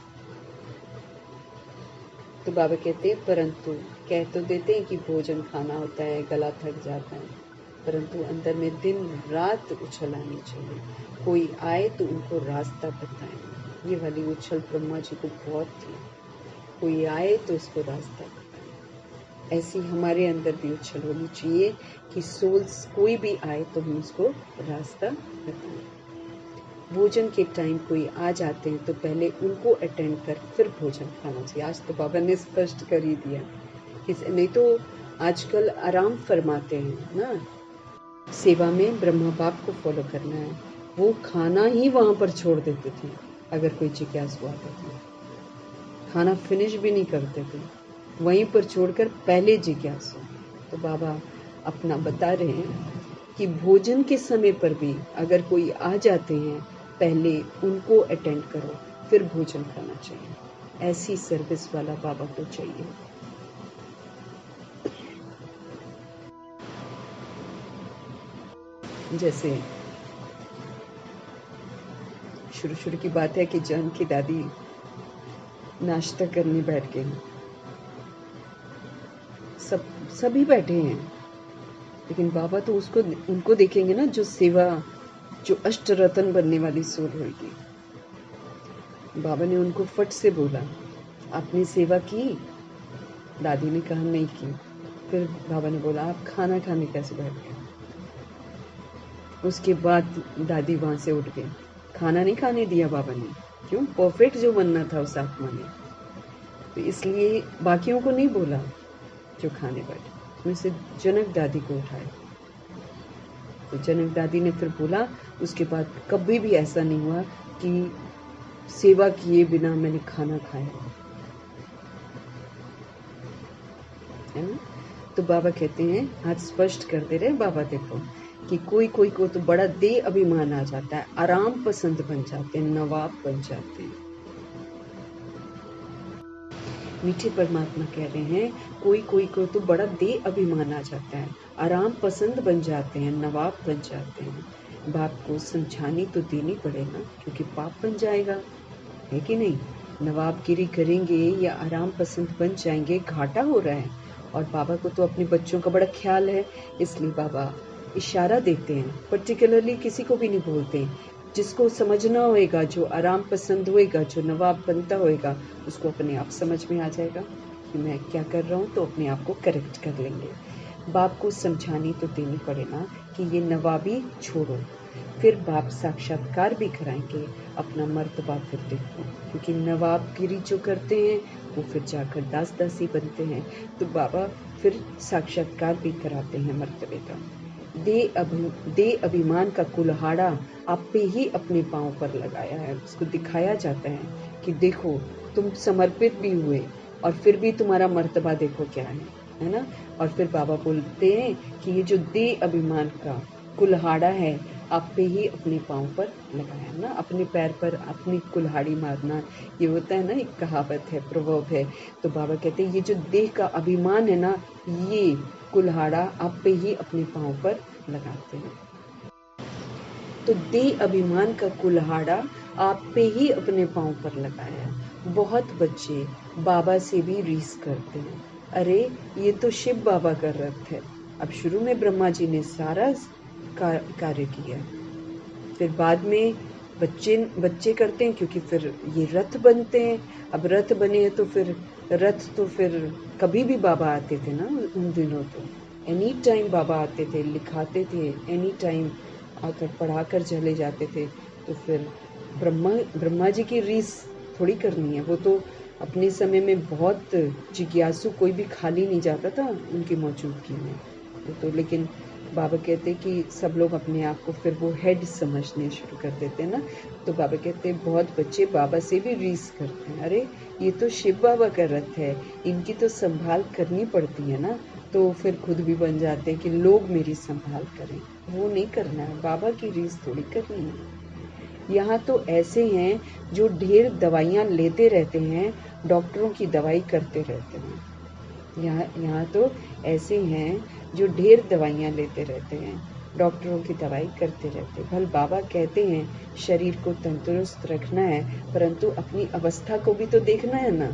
तो बाबा कहते हैं परंतु कह तो देते हैं कि भोजन खाना होता है, गला थक जाता है, परंतु अंदर में दिन रात उछल आनी चाहिए। कोई आए तो उनको रास्ता बताएं। ये वाली उछल ब्रह्मा जी को बहुत थी, कोई आए तो उसको रास्ता बताएं। ऐसी हमारे अंदर भी उछल होनी चाहिए कि सोल्स कोई भी आए तो हम उसको रास्ता बताएं। भोजन के टाइम कोई आ जाते हैं तो पहले उनको अटेंड कर फिर भोजन खाना चाहिए। आज तो बाबा ने स्पष्ट कर ही दिया कि नहीं तो आजकल आराम फरमाते हैं ना, सेवा में ब्रह्मा बाप को फॉलो करना है, वो खाना ही वहाँ पर छोड़ देते थे। अगर कोई जिज्ञासु आता था, खाना फिनिश भी नहीं करते थे, वहीं पर छोड़कर पहले जिज्ञासु। तो बाबा अपना बता रहे हैं कि भोजन के समय पर भी अगर कोई आ जाते हैं, पहले उनको अटेंड करो फिर भोजन खाना चाहिए। ऐसी सर्विस वाला बाबा को चाहिए। जैसे शुरू शुरू की बात है कि जान की दादी नाश्ता करने बैठ गई। सभी बैठे हैं, लेकिन बाबा तो उनको देखेंगे ना जो सेवा, जो अष्ट रत्न बनने वाली सोल होगी। बाबा ने उनको फट से बोला, आपने सेवा की? दादी ने कहा नहीं की। फिर बाबा ने बोला, आप खाना खाने कैसे बैठ गए? उसके बाद दादी वहां से उठ गई। खाना नहीं खाने दिया बाबा ने। क्यों? परफेक्ट जो बनना था उस आत्मा ने, तो इसलिए बाकियों को नहीं बोला जो खाने बैठे। उसमें से जनक दादी को उठाया। तो जनक दादी ने फिर बोला, उसके बाद कभी भी ऐसा नहीं हुआ कि सेवा किए बिना मैंने खाना खाया, है ना। तो बाबा कहते हैं, आज स्पष्ट कर दे रहे बाबा, देखो कि कोई कोई को तो बड़ा दे अभिमान आ जाता है, आराम पसंद बन जाते हैं, नवाब बन जाते हैं। मीठे परमात्मा कह रहे हैं, कोई कोई को तो बड़ा दे अभिमान आ जाता है, आराम पसंद बन जाते हैं, नवाब बन जाते हैं। बाप को समझानी तो देनी पड़े ना, क्योंकि पाप बन जाएगा, है कि नहीं। नवाबगिरी करेंगे या आराम पसंद बन जाएंगे, घाटा हो रहा है। और बाबा को तो अपने बच्चों का बड़ा ख्याल है, इसलिए बाबा इशारा देते हैं, पर्टिकुलरली किसी को भी नहीं बोलते। जिसको समझना होएगा, जो आराम पसंद होएगा, जो नवाब बनता होएगा, उसको अपने आप समझ में आ जाएगा कि मैं क्या कर रहा हूँ, तो अपने आप को करेक्ट कर लेंगे। बाप को समझानी तो देनी पड़े ना कि ये नवाबी छोड़ो। फिर बाप साक्षात्कार भी कराएंगे, अपना मर्तबा फिर देखो, क्योंकि नवाबगिरी जो करते हैं वो फिर जाकर दास दासी बनते हैं। तो बाबा फिर साक्षात्कार भी कराते हैं मर्तबे का। दे अभिमान का कुल्हाड़ा आप पे ही अपने पांव पर लगाया है। उसको दिखाया जाता है कि देखो, तुम समर्पित भी हुए और फिर भी तुम्हारा मर्तबा देखो क्या है ना। और फिर बाबा बोलते हैं कि ये जो दे अभिमान का कुल्हाड़ा है, आप पे ही अपने पांव पर लगाया ना, अपने पैर पर अपनी कुल्हाड़ी मारना। ये होता है ना, एक कहावत है, प्रवर्ब है। तो बाबा कहते हैं ये जो देह का अभिमान है ना, ये कुल्हाड़ा आप पे ही अपने पांव पर लगाते हैं। तो देह अभिमान का कुल्हाड़ा आप पे ही अपने पांव पर लगाया है। बहुत बच्चे बाबा से भी रीस करते हैं, अरे ये तो शिव बाबा का रथ है। अब शुरू में ब्रह्मा जी ने सारा कार्य किया, फिर बाद में बच्चे करते हैं, क्योंकि फिर ये रथ बनते हैं। अब रथ बने हैं तो फिर कभी भी बाबा आते थे ना उन दिनों। तो एनी टाइम बाबा आते थे, लिखाते थे, एनी टाइम आकर पढ़ाकर चले जाते थे। तो फिर ब्रह्मा जी की रीस थोड़ी करनी है। वो तो अपने समय में बहुत जिज्ञासु, कोई भी खाली नहीं जाता था उनकी मौजूदगी में। तो लेकिन बाबा कहते कि सब लोग अपने आप को फिर वो हेड समझने शुरू कर देते हैं ना। तो बाबा कहते बहुत बच्चे बाबा से भी रीस करते हैं, अरे ये तो शिव बाबा का रथ है, इनकी तो संभाल करनी पड़ती है ना। तो फिर खुद भी बन जाते हैं कि लोग मेरी संभाल करें। वो नहीं करना है, बाबा की रीस थोड़ी करनी है। यहाँ तो ऐसे हैं जो ढेर दवाइयाँ लेते रहते हैं, डॉक्टरों की दवाई करते रहते हैं। यहाँ तो ऐसे हैं जो ढेर दवाइयाँ लेते रहते हैं, डॉक्टरों की दवाई करते रहते हैं। भले बाबा कहते हैं शरीर को तंदुरुस्त रखना है, परंतु अपनी अवस्था को भी तो देखना है ना।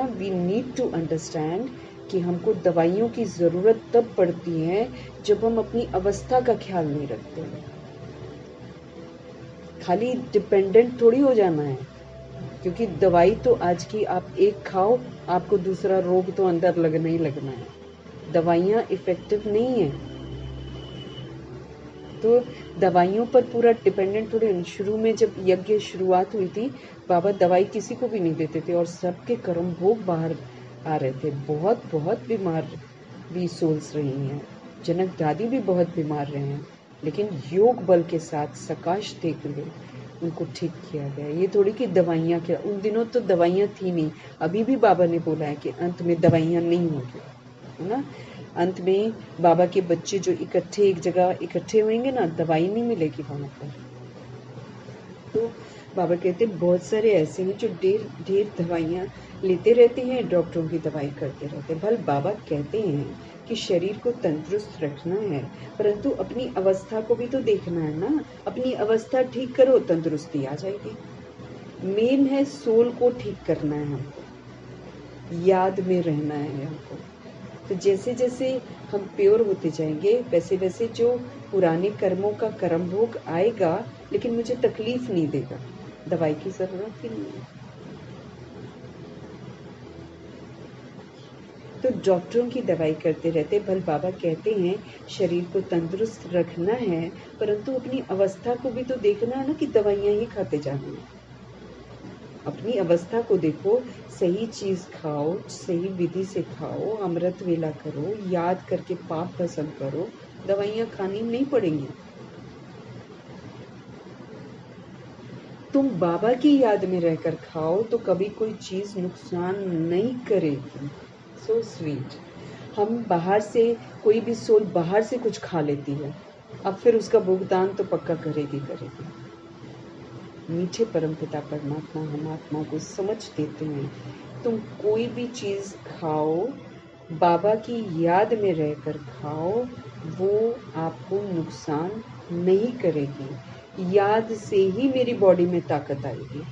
वी नीड टू अंडरस्टैंड कि हमको दवाइयों की ज़रूरत तब पड़ती है जब हम अपनी अवस्था का ख्याल नहीं रखते हैं। खाली डिपेंडेंट थोड़ी हो जाना है, क्योंकि दवाई तो आज की आप एक खाओ, आपको दूसरा रोग तो अंदर लगना ही लगना है। दवाइयाँ इफेक्टिव नहीं है, तो दवाइयों पर पूरा डिपेंडेंट थोड़ी। शुरू में जब यज्ञ शुरुआत हुई थी, बाबा दवाई किसी को भी नहीं देते थे और सबके कर्म भोग बाहर आ रहे थे। बहुत बहुत बीमार भी सोल्स रही हैं, जनक दादी भी बहुत बीमार रहे हैं, लेकिन योग बल के साथ सकाश देख हुए उनको ठीक किया गया। ये थोड़ी कि दवाइयाँ, क्या उन दिनों तो दवाइयाँ थी नहीं। अभी भी बाबा ने बोला है कि अंत में दवाइयाँ नहीं होगी, है ना। अंत में बाबा के बच्चे जो एक जगह इकट्ठे होंगे ना, दवाई नहीं मिलेगी वहां पर। तो बाबा कहते बहुत सारे ऐसे हैं जो ढेर ढेर दवाइयाँ लेते रहते हैं, डॉक्टरों की दवाई करते रहते हैं। भल बाबा कहते हैं कि शरीर को तंदुरुस्त रखना है, परंतु अपनी अवस्था को भी तो देखना है ना। अपनी अवस्था ठीक करो, तंदुरुस्ती आ जाएगी। मेन है सोल को ठीक करना है हमको, याद में रहना है हमको। तो जैसे जैसे हम प्योर होते जाएंगे, वैसे वैसे जो पुराने कर्मों का कर्म भोग आएगा, लेकिन मुझे तकलीफ नहीं देगा, दवाई की जरूरत ही नहीं है। तो डॉक्टरों की दवाई करते रहते। भल बाबा कहते हैं शरीर को तंदुरुस्त रखना है, परंतु अपनी अवस्था को भी तो देखना है ना, कि दवाइयाँ ही खाते जाना है। अपनी अवस्था को देखो, सही चीज खाओ, सही विधि से खाओ, अमृत वेला करो, याद करके पाप भस्म करो, दवाइयाँ खानी नहीं पड़ेंगी। तुम बाबा की याद में रहकर खाओ तो कभी कोई चीज नुकसान नहीं करेगी। So sweet. हम बाहर से, कोई भी सोल बाहर से कुछ खा लेती है, अब फिर उसका भुगतान तो पक्का करेगी करेगी। मीठे परमपिता परमात्मा हम आत्माओं को समझ देते हैं, तुम कोई भी चीज खाओ, बाबा की याद में रहकर खाओ, वो आपको नुकसान नहीं करेगी। याद से ही मेरी बॉडी में ताकत आएगी,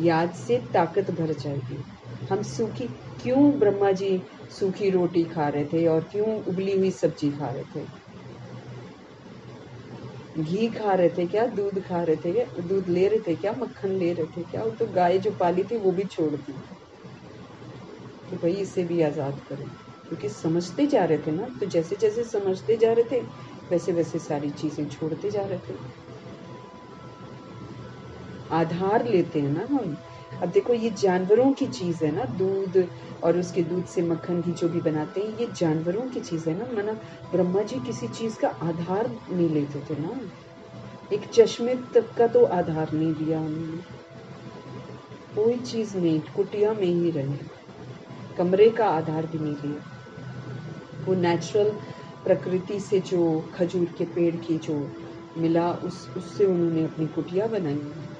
याद से ताकत भर जाएगी। हम सूखी, क्यों ब्रह्मा जी सूखी रोटी खा रहे थे और क्यों उबली हुई सब्जी खा रहे थे? घी खा रहे थे क्या? दूध खा रहे थे क्या? दूध ले रहे थे क्या? मक्खन ले रहे थे क्या? वो तो गाय जो पाली थी वो भी छोड़ दी कि भाई इसे भी आज़ाद करो, क्योंकि समझते जा रहे थे ना। तो जैसे जैसे समझते जा रहे थे, वैसे वैसे सारी चीज़ें छोड़ते जा रहे थे। आधार लेते हैं ना हम। अब देखो, ये जानवरों की चीज़ है ना, दूध और उसके दूध से मक्खन घी जो भी बनाते हैं, ये जानवरों की चीज़ है ना। माना ब्रह्मा जी किसी चीज़ का आधार नहीं लेते थे ना, एक चश्मे तक का तो आधार नहीं दिया उन्होंने, कोई चीज़ नहीं, कुटिया में ही रहे, कमरे का आधार भी नहीं लिया। वो नेचुरल प्रकृति से जो खजूर के पेड़ की जो मिला, उससे उन्होंने अपनी कुटिया बनाई है।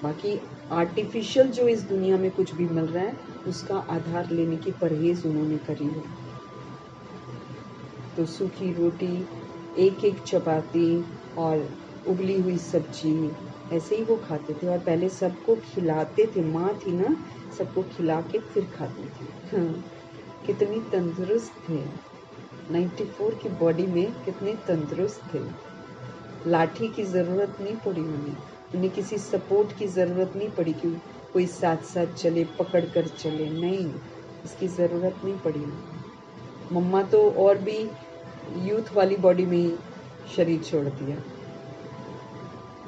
बाकी आर्टिफिशियल जो इस दुनिया में कुछ भी मिल रहा है, उसका आधार लेने की परहेज उन्होंने करी है। तो सूखी रोटी, एक एक चपाती और उबली हुई सब्जी, ऐसे ही वो खाते थे। और पहले सबको खिलाते थे, माँ थी ना, सबको खिला के फिर खाते थे। हाँ, कितनी तंदुरुस्त थे, 94 की बॉडी में कितने तंदुरुस्त थे। लाठी की ज़रूरत नहीं पड़ी उन्हें किसी सपोर्ट की ज़रूरत नहीं पड़ी कि कोई साथ साथ चले, पकड़ कर चले, नहीं, इसकी ज़रूरत नहीं पड़ी। मम्मा तो और भी यूथ वाली बॉडी में ही शरीर छोड़ दिया,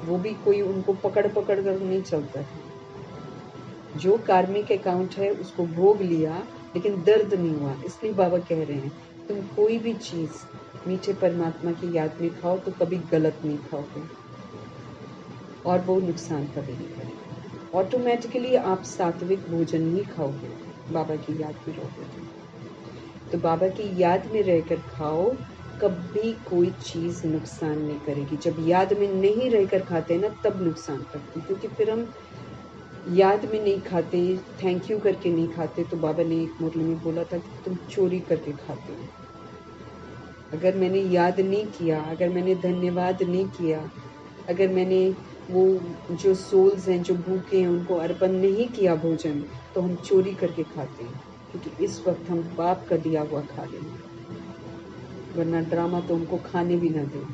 वो भी कोई उनको पकड़ पकड़ कर नहीं चलता है। जो कार्मिक अकाउंट है उसको भोग लिया, लेकिन दर्द नहीं हुआ। इसलिए बाबा कह रहे हैं, तुम कोई भी चीज़ मीठे परमात्मा की याद में खाओ तो कभी गलत नहीं खाओगे और वो नुकसान कभी नहीं करेगा। ऑटोमेटिकली आप सात्विक भोजन ही खाओगे, बाबा की याद में रहोगे तो बाबा की याद में रहकर खाओ, कभी कोई चीज़ नुकसान नहीं करेगी। जब याद में नहीं रहकर खाते ना, तब नुकसान करती, क्योंकि फिर हम याद में नहीं खाते, थैंक यू करके नहीं खाते। तो बाबा ने एक मुरली में बोला था कि तुम चोरी करके खाते हो। अगर मैंने याद नहीं किया, अगर मैंने धन्यवाद नहीं किया, अगर मैंने वो जो सोल्स हैं जो भूखे हैं उनको अर्पण नहीं किया भोजन, तो हम चोरी करके खाते हैं, क्योंकि इस वक्त हम बाप का दिया हुआ खा रहे हैं। वरना ड्रामा तो हमको खाने भी न दें।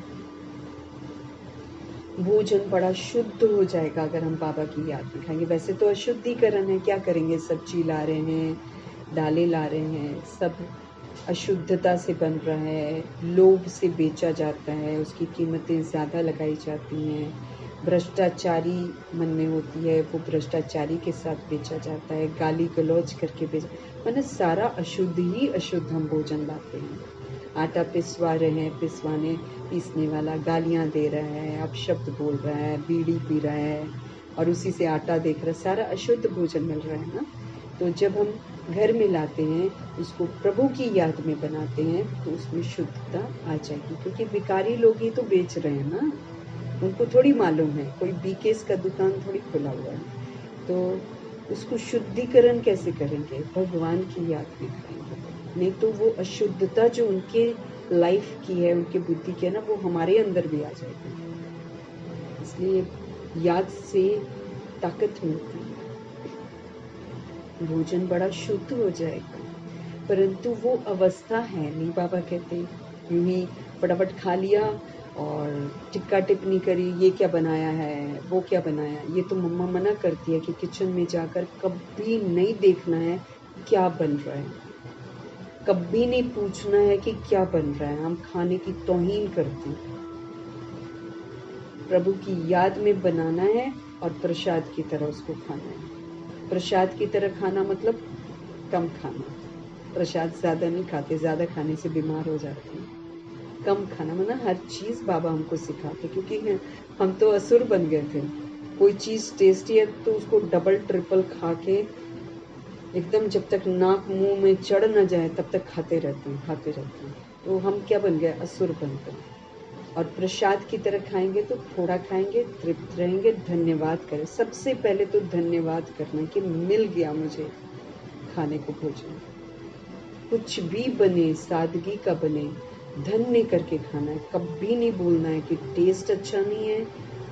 भोजन बड़ा शुद्ध हो जाएगा अगर हम बाबा की याद में खाएंगे। वैसे तो अशुद्धिकरण है, क्या करेंगे, सब्जी ला रहे हैं, दालें ला रहे हैं, सब अशुद्धता से बन रहा है, लोभ से बेचा जाता है, उसकी कीमतें ज़्यादा लगाई जाती हैं, भ्रष्टाचारी मन में होती है, वो भ्रष्टाचारी के साथ बेचा जाता है, गाली गलौज करके मैंने सारा अशुद्ध ही अशुद्ध हम भोजन लाते हैं। आटा पिसवा रहे हैं, पिसवाने पीसने वाला गालियाँ दे रहा है, अपशब्द बोल रहा है, बीड़ी पी रहा है और उसी से आटा देख रहा है, सारा अशुद्ध भोजन मिल रहा है ना। तो जब हम घर में लाते हैं, उसको प्रभु की याद में बनाते हैं, तो उसमें शुद्धता आ जाएगी। क्योंकि भिखारी लोग ही तो बेच रहे हैं ना, उनको थोड़ी मालूम है, कोई बीकेस का दुकान थोड़ी खुला हुआ है। तो उसको शुद्धिकरण कैसे करेंगे? भगवान की याद में करेंगे। नहीं तो वो अशुद्धता जो उनके लाइफ की है, उनके बुद्धि की है ना, वो हमारे अंदर भी आ जाएगी। इसलिए याद से ताकत मिलती है, भोजन बड़ा शुद्ध हो जाएगा। परंतु वो अवस्था है नहीं। बाबा कहते यूं ही फटाफट खा लिया और टिक्का टिप्पणी करी, ये क्या बनाया है, वो क्या बनाया। ये तो मम्मा मना करती है कि किचन में जाकर कभी नहीं देखना है क्या बन रहा है, कभी नहीं पूछना है कि क्या बन रहा है। हम खाने की तौहीन करते हैं। प्रभु की याद में बनाना है और प्रसाद की तरह उसको खाना है। प्रसाद की तरह खाना मतलब कम खाना। प्रसाद ज्यादा नहीं खाते, ज्यादा खाने से बीमार हो जाते हैं। कम खाना मतलब हर चीज बाबा हमको सिखाते, क्योंकि हम तो असुर बन गए थे। कोई चीज टेस्टी है तो उसको डबल ट्रिपल खा के एकदम जब तक नाक मुंह में चढ़ न जाए तब तक खाते रहते हैं। तो हम क्या बन गए? असुर बन गए। और प्रसाद की तरह खाएंगे तो थोड़ा खाएंगे, तृप्त रहेंगे, धन्यवाद करें। सबसे पहले तो धन्यवाद करना कि मिल गया मुझे खाने को भोजन। कुछ भी बने सादगी का बने, धन्य करके खाना है। कभी नहीं बोलना है कि टेस्ट अच्छा नहीं है।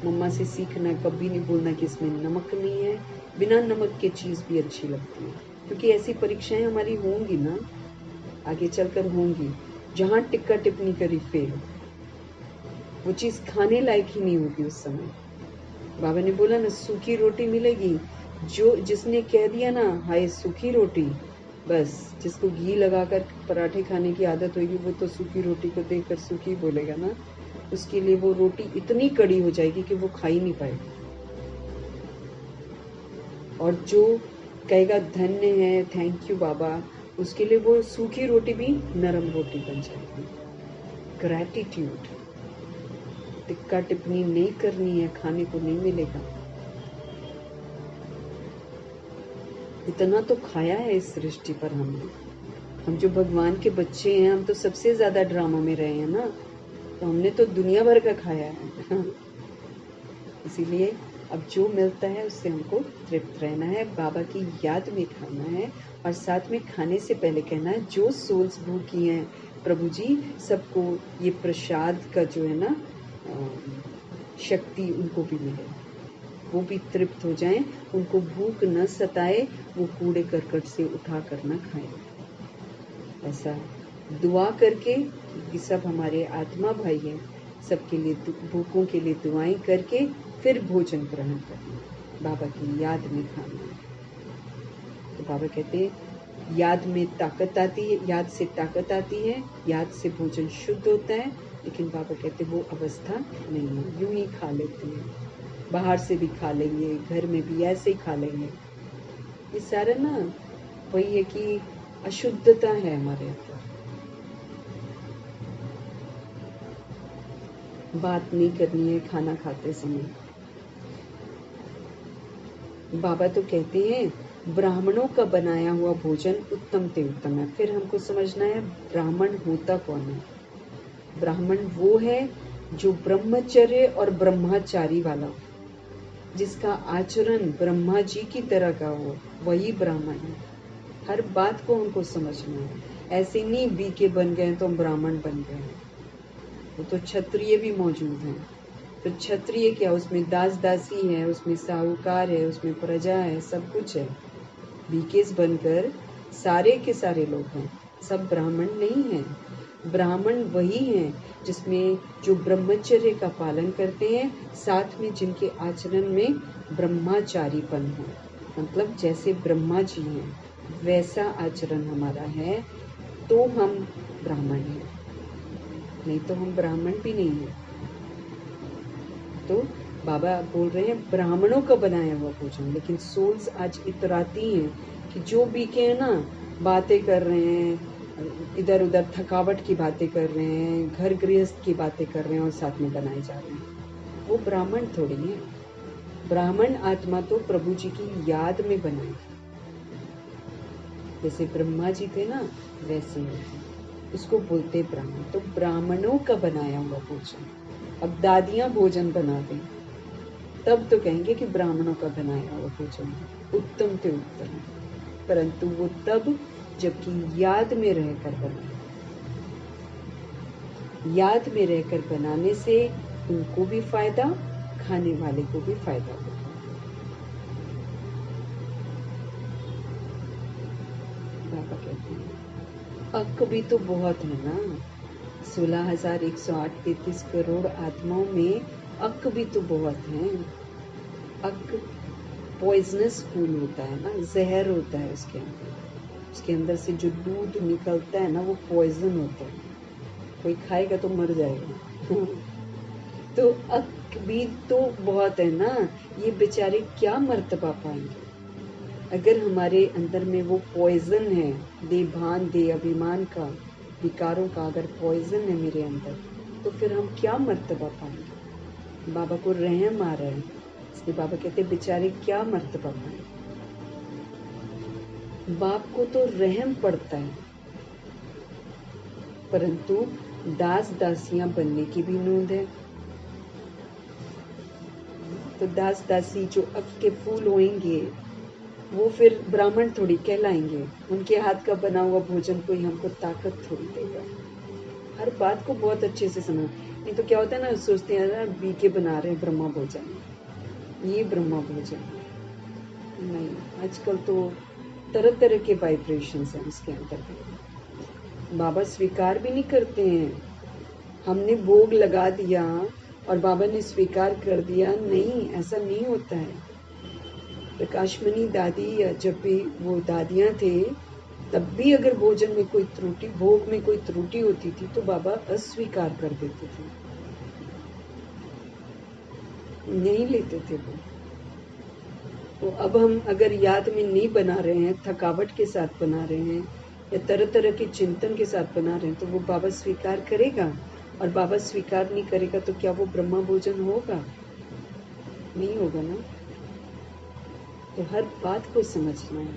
मम्मा से सीखना है, कभी नहीं बोलना कि इसमें नमक नहीं है। बिना नमक के चीज भी अच्छी लगती है, क्योंकि ऐसी परीक्षाएं हमारी होंगी ना, आगे चलकर होंगी। जहाँ टिक्का टिप्पणी करी फेल, वो चीज खाने लायक ही नहीं होगी उस समय। बाबा ने बोला ना, सूखी रोटी मिलेगी। जो जिसने कह दिया ना हाय सूखी रोटी, बस जिसको घी लगाकर पराठे खाने की आदत होगी वो तो सूखी रोटी को देखकर सूखी बोलेगा ना। उसके लिए वो रोटी इतनी कड़ी हो जाएगी कि वो खा ही नहीं पाएगा। और जो कहेगा धन्य है, थैंक यू बाबा, उसके लिए वो सूखी रोटी भी नरम रोटी बन जाएगी। ग्रैटिट्यूड, टिक्का टिप्पणी नहीं करनी है, खाने को नहीं मिलेगा। इतना तो खाया है इस सृष्टि पर हमने। हम जो भगवान के बच्चे हैं, हम तो सबसे ज्यादा ड्रामा में रहे हैं ना, तो हमने तो दुनिया भर का खाया है। इसीलिए अब जो मिलता है उससे हमको तृप्त रहना है, बाबा की याद में खाना है। और साथ में खाने से पहले कहना है, जो सोल्स भूखी हैं प्रभु जी, सबको ये प्रसाद का जो है ना शक्ति उनको भी मिले, वो भी तृप्त हो जाएं, उनको भूख न सताए, वो कूड़े करकट से उठा कर न खाएं। ऐसा दुआ करके, क्योंकि सब हमारे आत्मा भाई हैं, सबके लिए भूखों के लिए दुआएं करके फिर भोजन ग्रहण करना, बाबा की याद में खाना। तो बाबा कहते हैं याद में ताकत आती है, याद से ताकत आती है, याद से भोजन शुद्ध होता है। लेकिन बाबा कहते हैं वो अवस्था नहीं है, यूं ही खा लेते हैं, बाहर से भी खा लेंगे, घर में भी ऐसे ही खा लेंगे। ये सारा ना वही है कि अशुद्धता है हमारे अंदर। बात नहीं करनी है खाना खाते समय। बाबा तो कहते हैं ब्राह्मणों का बनाया हुआ भोजन उत्तम ते उत्तम है। फिर हमको समझना है ब्राह्मण होता कौन है। ब्राह्मण वो है जो ब्रह्मचर्य और ब्रह्मचारी वाला हो, जिसका आचरण ब्रह्मा जी की तरह का हो, वही ब्राह्मण है। हर बात को हमको समझना है। ऐसे नहीं बीके बन गए तो हम ब्राह्मण बन गए। वो तो क्षत्रिय भी मौजूद हैं। तो क्षत्रिय क्या, उसमें दास दासी है, उसमें साहूकार है, उसमें प्रजा है, सब कुछ है। बीकेस बनकर सारे के सारे लोग हैं, सब ब्राह्मण नहीं हैं। ब्राह्मण वही हैं जिसमें जो ब्रह्मचर्य का पालन करते हैं, साथ में जिनके आचरण में ब्रह्मचारीपन हो, मतलब जैसे ब्रह्मा जी हैं वैसा आचरण हमारा है, तो हम ब्राह्मण हैं। नहीं तो हम ब्राह्मण भी नहीं हैं। तो बाबा बोल रहे हैं ब्राह्मणों का बनाया हुआ भोजन। लेकिन सोल्स आज इतराती हैं कि जो बीके हैं ना, बातें कर रहे हैं, इधर उधर थकावट की बातें कर रहे हैं, घर गृहस्थ की बातें कर रहे हैं और साथ में बनाए जा रहे हैं, वो ब्राह्मण थोड़ी है। ब्राह्मण आत्मा तो प्रभु जी की याद में बनाए। जैसे ब्रह्मा जी थे ना, वैसे ही उसको बोलते ब्राह्मण। तो ब्राह्मणों का बनाया हुआ भोजन। अब दादियाँ भोजन बना दें तब तो कहेंगे कि ब्राह्मणों का बनाया हुआ भोजन उत्तम से उत्तम, परंतु वो तब जबकि याद में रहकर बनाए। याद में रहकर बनाने से उनको भी फायदा, खाने वाले को भी फायदा होगा। बाबा कहते हैं अक्क भी तो बहुत है ना, 16,108 करोड़ आत्माओं में अक्क भी तो बहुत है। अक्क पॉइजनस फूल होता है ना, जहर होता है उसके अंदर से जो दूध निकलता है ना, वो पॉइजन होता है। कोई खाएगा तो मर जाएगा। तो अक्क भी तो बहुत है ना, ये बेचारे क्या मर्तबा पाएंगे। अगर हमारे अंदर में वो पॉइजन है, देभान दे अभिमान का, विकारों का अगर पॉइजन है मेरे अंदर, तो फिर हम क्या मर्तबा पाएंगे। बाबा को रहम आ रहा है, इसलिए बाबा कहते बेचारे क्या मर्तबा पाएंगे। बाप को तो रहम पड़ता है, परंतु दास दासियां बनने की भी नूंद है। तो दास दासी जो अक के फूल होंगे वो फिर ब्राह्मण थोड़ी कहलाएंगे। उनके हाथ का बना हुआ भोजन कोई हमको ताकत थोड़ी देगा। हर बात को बहुत अच्छे से समझ, नहीं तो क्या होता है ना, सोचते हैं ना बीके बना रहे हैं ब्रह्मा भोजन, ये ब्रह्मा भोजन नहीं। आजकल तो तरह तरह के वाइब्रेशंस हैं उसके अंदर। बाबा स्वीकार भी नहीं करते हैं। हमने भोग लगा दिया और बाबा ने स्वीकार कर दिया, नहीं, ऐसा नहीं होता है। प्रकाशमणि दादी या जब भी वो दादियाँ थे, तब भी अगर भोजन में कोई त्रुटि, भोग में कोई त्रुटि होती थी तो बाबा अस्वीकार कर देते थे, नहीं लेते थे वो। तो अब हम अगर याद में नहीं बना रहे हैं, थकावट के साथ बना रहे हैं या तरह तरह के चिंतन के साथ बना रहे हैं, तो वो बाबा स्वीकार करेगा। और बाबा स्वीकार नहीं करेगा तो क्या वो ब्रह्मा भोजन होगा? नहीं होगा ना। तो हर बात को समझना है,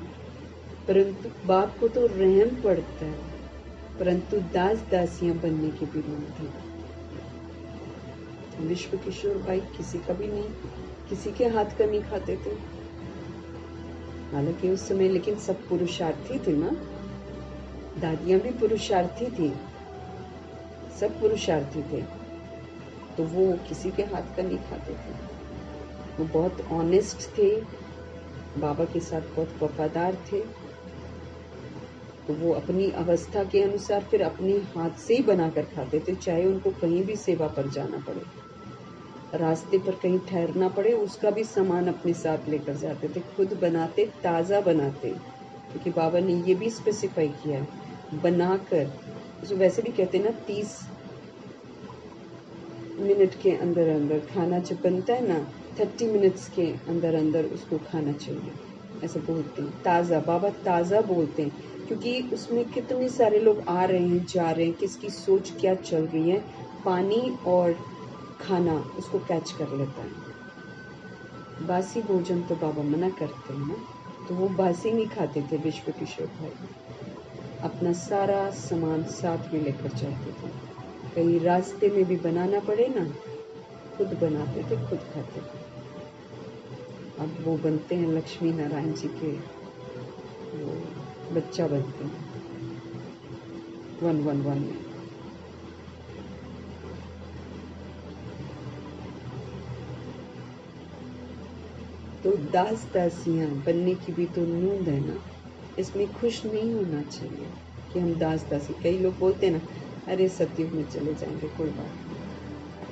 परंतु बाप को तो रहम पड़ता है, परंतु दास दासियां बनने की भी नौबत है। विश्व किशोर भाई किसी का भी नहीं, किसी के हाथ का नहीं खाते थे। हालांकि उस समय लेकिन सब पुरुषार्थी थे ना, दादियां भी पुरुषार्थी थी, सब पुरुषार्थी थे, तो वो किसी के हाथ का नहीं खाते थे। वो बहुत ऑनेस्ट थे, बाबा के साथ बहुत वफादार थे। तो वो अपनी अवस्था के अनुसार फिर अपने हाथ से ही बनाकर खाते थे, चाहे उनको कहीं भी सेवा पर जाना पड़े, रास्ते पर कहीं ठहरना पड़े, उसका भी सामान अपने साथ लेकर जाते थे, खुद बनाते, ताज़ा बनाते। क्योंकि बाबा ने ये भी स्पेसिफाई किया है, बनाकर, जो वैसे भी कहते हैं ना 30 मिनट के अंदर अंदर खाना जो बनता है ना, 30 मिनट्स के अंदर अंदर उसको खाना चाहिए, ऐसा बोलते हैं। ताज़ा, बाबा ताज़ा बोलते हैं, क्योंकि उसमें कितने सारे लोग आ रहे हैं, जा रहे हैं, किसकी सोच क्या चल रही है, पानी और खाना उसको कैच कर लेता है। बासी भोजन तो बाबा मना करते हैं ना, तो वो बासी नहीं खाते थे विश्व किशोर भाई, अपना सारा सामान साथ में लेकर जाते थे। कहीं रास्ते में भी बनाना पड़े ना, खुद बनाते थे, खुद खाते थे। अब वो बनते हैं लक्ष्मी नारायण जी के, वो बच्चा बनते हैं 111 में। तो दास दासियां बनने की भी तो नूंद है ना, इसमें खुश नहीं होना चाहिए कि हम दास दासी। कई लोग बोलते हैं ना, अरे सतयुग में चले जाएंगे, कोई बात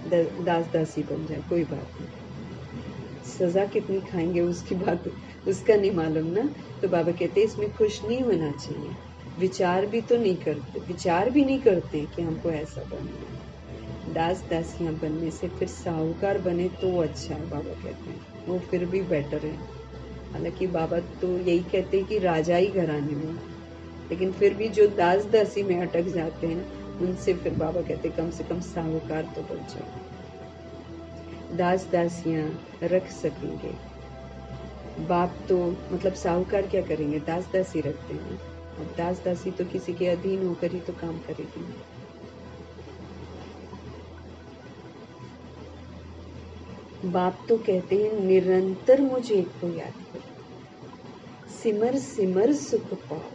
नहीं, दास दासी बन जाए, कोई बात नहीं, सजा कितनी खाएंगे उसकी बात, उसका नहीं मालूम ना। तो बाबा कहते हैं इसमें खुश नहीं होना चाहिए। विचार भी तो नहीं करते, विचार भी नहीं करते कि हमको ऐसा बनना है। दास दासियां बनने से फिर साहूकार बने तो अच्छा है, बाबा कहते हैं, वो फिर भी बेटर है। हालांकि बाबा तो यही कहते हैं कि राजा ही घराने में, लेकिन फिर भी जो दास दासी में अटक जाते हैं, उनसे फिर बाबा कहते हैं कम से कम साहूकार तो बन जाओ। दास दासियां रख सकेंगे, बाप तो मतलब साहूकार क्या करेंगे, दास दासी रखते हैं। अब दास दासी तो किसी के अधीन होकर ही तो काम करेगी। बाप तो कहते हैं निरंतर मुझे एक को याद करो, सिमर सिमर सुख पाओ।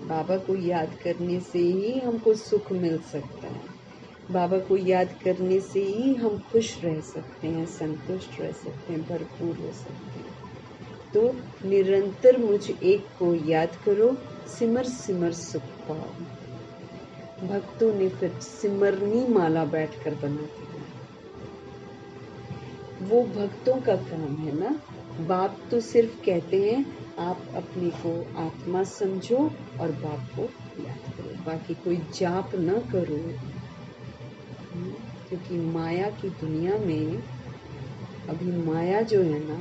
बाबा को याद करने से ही हमको सुख मिल सकता है। बाबा को याद करने से ही हम खुश रह सकते हैं, संतुष्ट रह सकते हैं, भरपूर हो सकते हैं। तो निरंतर मुझ एक को याद करो, सिमर सिमर सुख पाओ। भक्तों ने फिर सिमरनी माला बैठकर बना दी। वो भक्तों का काम है ना। बाप तो सिर्फ कहते हैं आप अपने को आत्मा समझो और बाप को याद करो, बाकी कोई जाप न करो। क्योंकि माया की दुनिया में अभी माया जो है ना,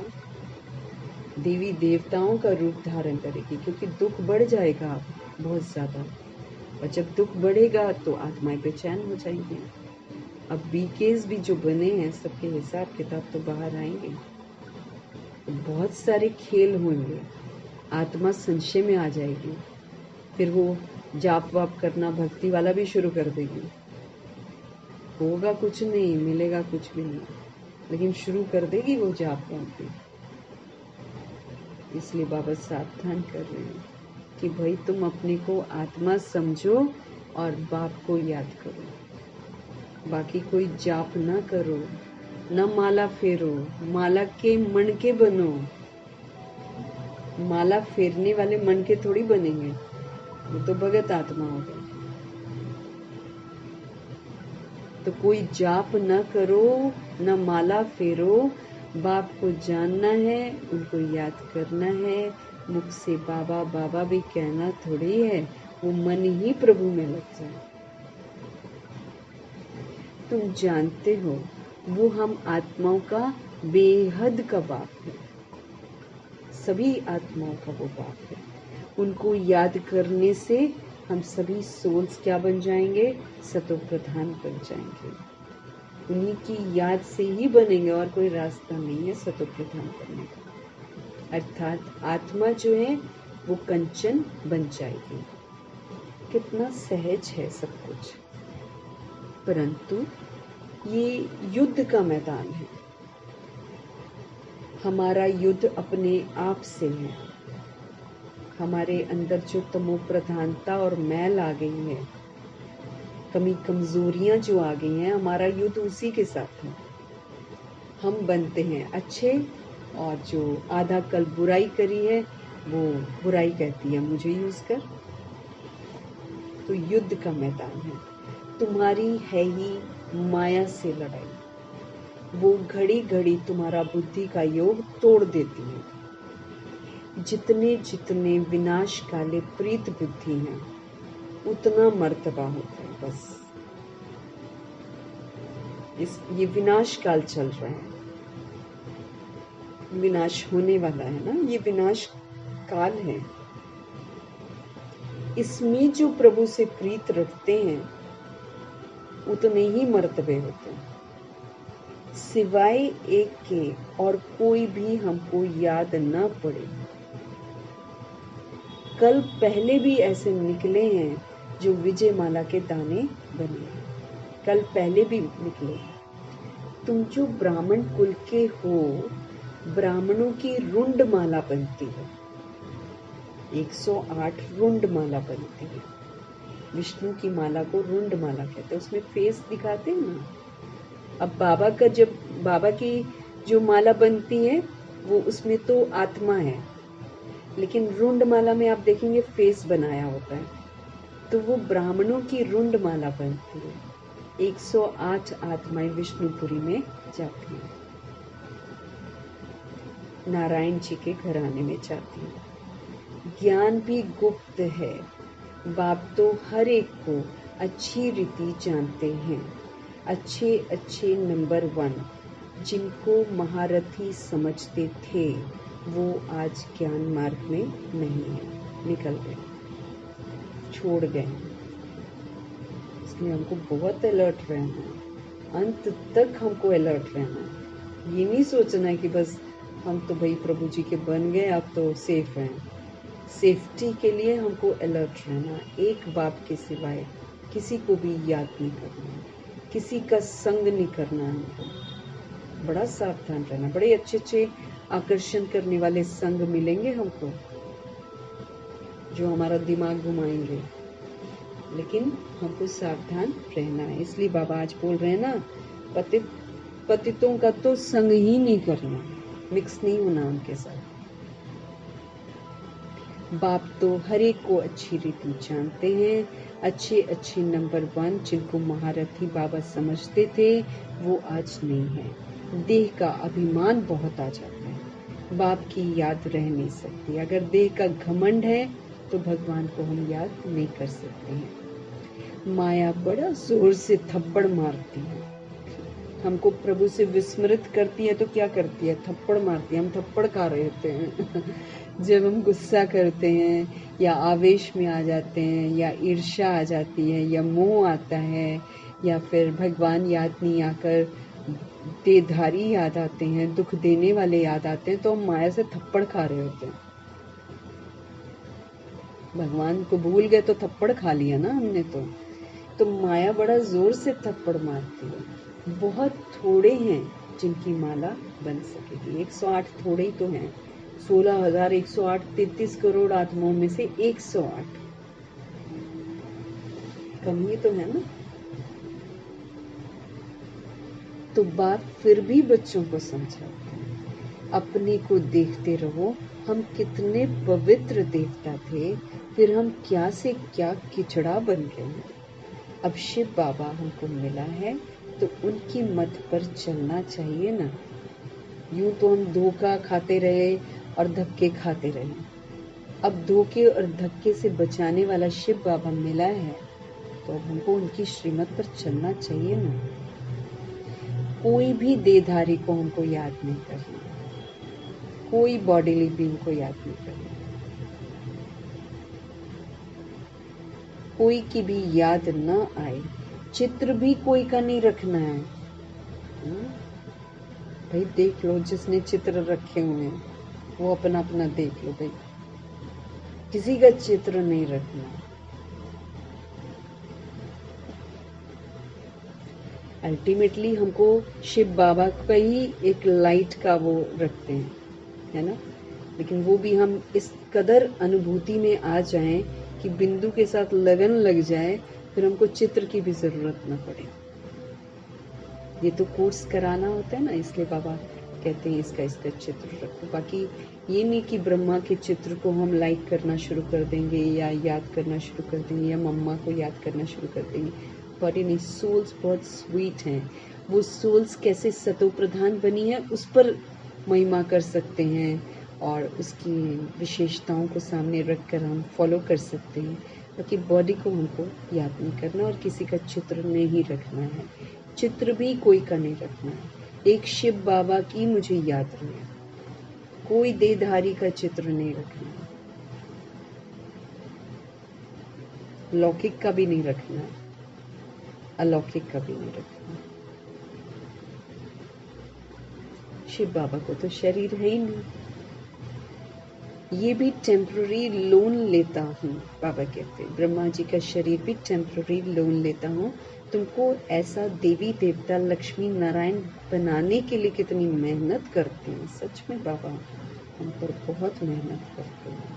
देवी देवताओं का रूप धारण करेगी, क्योंकि दुख बढ़ जाएगा बहुत ज़्यादा, और जब दुख बढ़ेगा तो आत्माएं बेचैन हो जाएंगी। अब बीकेस भी जो बने हैं सबके हिसाब किताब तो बाहर आएंगे, तो बहुत सारे खेल होंगे, आत्मा संशय में आ जाएगी, फिर वो जाप वाप करना भक्ति वाला भी शुरू कर देगी। होगा कुछ नहीं, मिलेगा कुछ भी नहीं, लेकिन शुरू कर देगी वो जाप वाप भी। इसलिए बाबा सावधान कर रहे हैं कि भाई तुम अपने को आत्मा समझो और बाप को याद करो, बाकी कोई जाप ना करो, न माला फेरो, माला के मणके बनो। माला फेरने वाले मणके थोड़ी बनेंगे, वो तो भगत आत्मा होगा। तो कोई जाप न करो, न माला फेरो, बाप को जानना है, उनको याद करना है। मुख से बाबा बाबा भी कहना थोड़ी है, वो मन ही प्रभु में लग जाए। तुम जानते हो वो हम आत्माओं का बेहद का बाप है, सभी आत्माओं का वो बाप है। उनको याद करने से हम सभी सोल्स क्या बन जाएंगे, सतो प्रधान बन जाएंगे। उन्हीं की याद से ही बनेंगे, और कोई रास्ता नहीं है सतो प्रधान बनने का। अर्थात आत्मा जो है वो कंचन बन जाएगी। कितना सहज है सब कुछ, परंतु ये युद्ध का मैदान है। हमारा युद्ध अपने आप से है। हमारे अंदर जो तमो प्रधानता और मैल आ गई है, कमी कमजोरियां जो आ गई हैं, हमारा युद्ध उसी के साथ है। हम बनते हैं अच्छे, और जो आधा कल बुराई करी है वो बुराई कहती है मुझे यूज कर। तो युद्ध का मैदान है। तुम्हारी है ही माया से लड़ाई, वो घड़ी घड़ी तुम्हारा बुद्धि का योग तोड़ देती है। जितने जितने विनाश काले प्रीत बुद्धि हैं, उतना मर्तबा होता है। बस ये विनाश काल चल रहा है, विनाश होने वाला है ना, ये विनाश काल है। इसमें जो प्रभु से प्रीत रखते हैं उतने ही मर्तबे होते हैं। सिवाय एक के और कोई भी हमको याद न पड़े। कल पहले भी ऐसे निकले हैं जो विजय माला के दाने बने, कल पहले भी निकले। तुम जो ब्राह्मण कुल के हो, ब्राह्मणों की रुंड माला बनती है, 108 रुंड माला बनती है। विष्णु की माला को रुंड माला कहते हैं, उसमें फेस दिखाते हैं ना। अब बाबा की जो माला बनती है वो उसमें तो आत्मा है, लेकिन रुंड माला में आप देखेंगे फेस बनाया होता है, तो वो ब्राह्मणों की रुंड माला बनती है। 108 आत्माएं विष्णुपुरी में जाती हैं, नारायण जी के घराने में जाती हैं। ज्ञान भी गुप्त है, बाप तो हर एक को अच्छी रीति जानते हैं। अच्छे अच्छे नंबर 1 जिनको महारथी समझते थे, वो आज ज्ञान मार्ग में नहीं है, निकल गए, छोड़ गए। इसलिए हमको बहुत अलर्ट रहना है, अंत तक हमको अलर्ट रहना है। ये नहीं सोचना है कि बस हम तो भाई प्रभु जी के बन गए, अब तो सेफ हैं। सेफ्टी के लिए हमको अलर्ट रहना, एक बाप के सिवाय किसी को भी याद नहीं करना, किसी का संग नहीं करना हमको, बड़ा सावधान रहना। बड़े अच्छे अच्छे आकर्षण करने वाले संग मिलेंगे हमको जो हमारा दिमाग घुमाएंगे, लेकिन हमको सावधान रहना है। इसलिए बाबा आज बोल रहे हैं ना, पतितों का तो संग ही नहीं करना, मिक्स नहीं होना उनके साथ। बाप तो हर एक को अच्छी रीति जानते हैं। अच्छे नंबर 1 जिनको महारथी बाबा समझते थे वो आज नहीं है। देह का अभिमान बहुत आ जाता है, बाप की याद रह नहीं सकती। अगर देह का घमंड है तो भगवान को हम याद नहीं कर सकते हैं। माया बड़ा जोर से थप्पड़ मारती है, हमको प्रभु से विस्मृत करती है तो क्या करती है, थप्पड़ मारती है। हम थप्पड़ खा रहे होते हैं जब हम गुस्सा करते हैं या आवेश में आ जाते हैं या ईर्ष्या आ जाती है या मोह आता है या फिर भगवान याद नहीं आकर देधारी याद आते हैं, दुख देने वाले याद आते हैं, तो हम माया से थप्पड़ खा रहे होते हैं। भगवान को भूल गए तो थप्पड़ खा लिया ना हमने। तो माया बड़ा जोर से थप्पड़ मारती है। बहुत थोड़े हैं जिनकी माला बन सकेगी। 108 थोड़े ही तो हैं। 16,108 33 करोड़ आत्माओं में से 108 कम ही तो है ना। तो बाप फिर भी बच्चों को समझाते हैं, अपने को देखते रहो, हम कितने पवित्र देवता थे, फिर हम क्या से क्या किचड़ा बन गए हैं। अब शिव बाबा हमको मिला है तो उनकी मत पर चलना चाहिए ना। यूं तो हम धोखा खाते रहे और धक्के खाते रहे। अब धोखे और धक्के से बचाने वाला शिव बाबा मिला है तो अब हमको उनकी श्रीमत पर चलना चाहिए ना। कोई भी देहधारी को हमको याद नहीं करना, कोई बॉडीली बीइंग को याद नहीं करना, कोई की भी याद न आए। चित्र भी कोई का नहीं रखना है। भाई देख लो, जिसने चित्र रखे हुए हैं वो अपना अपना देख लो भाई, किसी का चित्र नहीं रखना। अल्टीमेटली हमको शिव बाबा का ही एक लाइट का वो रखते हैं, है ना। लेकिन वो भी हम इस कदर अनुभूति में आ जाएं कि बिंदु के साथ लगन लग जाए, फिर हमको चित्र की भी जरूरत न पड़े। ये तो कोर्स कराना होता है ना, इसलिए बाबा कहते हैं इसका चित्र रखो। बाकी ये नहीं कि ब्रह्मा के चित्र को हम लाइक करना शुरू कर देंगे या याद करना शुरू कर देंगे या मम्मा को याद करना शुरू कर देंगे। बॉडी नहीं, सोल्स बहुत स्वीट हैं। वो सोल्स कैसे सतो प्रधान बनी है उस पर महिमा कर सकते हैं और उसकी विशेषताओं को सामने रख कर हम फॉलो कर सकते हैं। बाकी बॉडी को हमको याद नहीं करना और किसी का चित्र नहीं रखना है। चित्र भी कोई का नहीं रखना है। एक शिव बाबा की मुझे याद रहे, कोई देहधारी का चित्र नहीं रखना है। लौकिक का भी नहीं रखना है, अलौकिक का भी नहीं रखना। शिव बाबा को तो शरीर है ही नहीं। ये भी टेम्पररी लोन लेता हूँ, बाबा कहते हैं ब्रह्मा जी का शरीर भी टेम्पररी लोन लेता हूँ। तुमको ऐसा देवी देवता लक्ष्मी नारायण बनाने के लिए कितनी मेहनत करते हैं। सच में बाबा हम पर बहुत मेहनत करते हैं।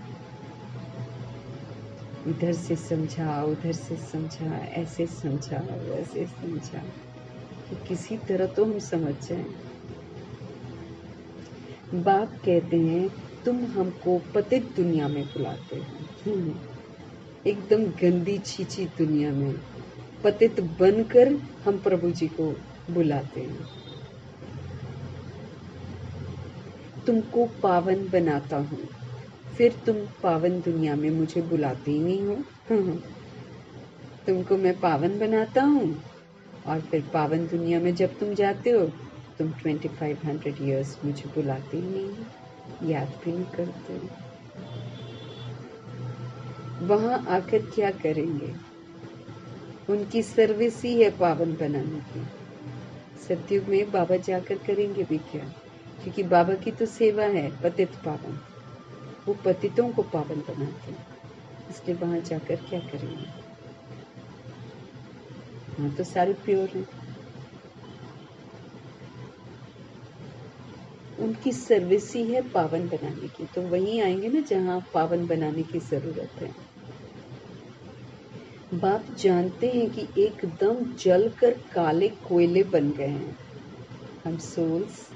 इधर से समझा, उधर से समझा, ऐसे समझा, वैसे समझा कि किसी तरह तो हम समझ जाएं। बाप कहते हैं तुम हमको पतित दुनिया में बुलाते हो, एकदम गंदी छीछी दुनिया में पतित बनकर हम प्रभु जी को बुलाते हैं। तुमको पावन बनाता हूँ, फिर तुम पावन दुनिया में मुझे बुलाते ही नहीं हो। तुमको मैं पावन बनाता हूँ और फिर पावन दुनिया में जब तुम जाते हो तुम 2500 ईयर्स मुझे बुलाते ही नहीं हो, याद भी नहीं करते। वहां आकर क्या करेंगे? उनकी सर्विस ही है पावन बनाने की। सतयुग में बाबा जाकर करेंगे भी क्या? क्योंकि बाबा की तो सेवा है पतित पावन, वो पतितों को पावन बनाते हैं, इसलिए वहां जाकर क्या करेंगे? वहां तो सारे प्योर हैं। उनकी सर्विस ही है पावन बनाने की, तो वहीं आएंगे ना जहां पावन बनाने की जरूरत है। बाप जानते हैं कि एकदम जलकर काले कोयले बन गए हैं हम सोल्स।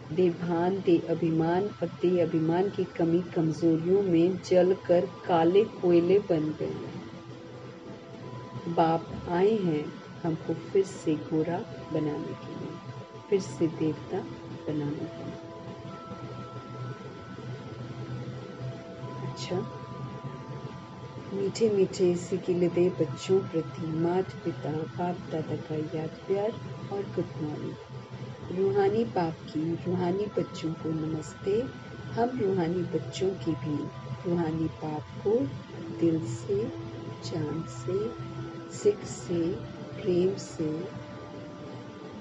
देभान, दे अभिमान और दे अभिमान की कमी कमजोरियों में जलकर काले कोयले बन गए हैं। बाप आए हैं हमको फिर से गोरा बनाने के लिए, फिर से देवता बनाने के लिए। अच्छा, मीठे मीठे सिकिलदे बच्चों प्रति माता पिता बाप दादा का याद प्यार और गुड मॉर्निंग। रूहानी बाप की रूहानी बच्चों को नमस्ते। हम रूहानी बच्चों की भी रूहानी बाप को दिल से, जान से, सिख से, प्रेम से,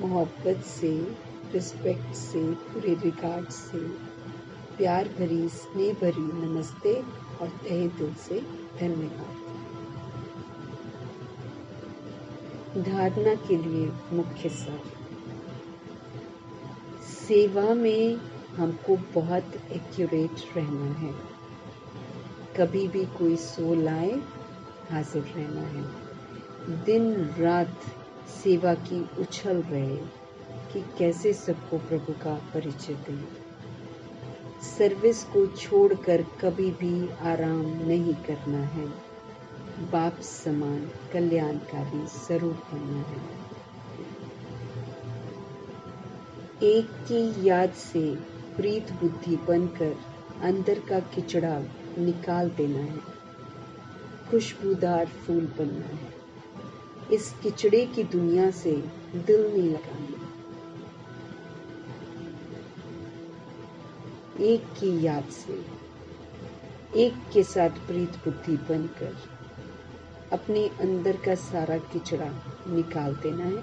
मोहब्बत से, रिस्पेक्ट से, पूरे रिगार्ड से, प्यार भरी स्नेह भरी नमस्ते और तहे दिल से धन्यवाद। धारणा के लिए मुख्य सार। सेवा में हमको बहुत एक्यूरेट रहना है। कभी भी कोई सोल आए, हाजिर रहना है। दिन रात सेवा की उछल रहे कि कैसे सबको प्रभु का परिचय दें। सर्विस को छोड़कर कभी भी आराम नहीं करना है। बाप समान कल्याणकारी जरूर बनना है। एक की याद से प्रीत बुद्धि बनकर अंदर का किचड़ा निकाल देना है। खुशबूदार फूल बनना है। इस किचड़े की दुनिया से दिल नहीं लगाना। एक की याद से, एक के साथ प्रीत बुद्धि बनकर अपने अंदर का सारा किचड़ा निकाल देना है।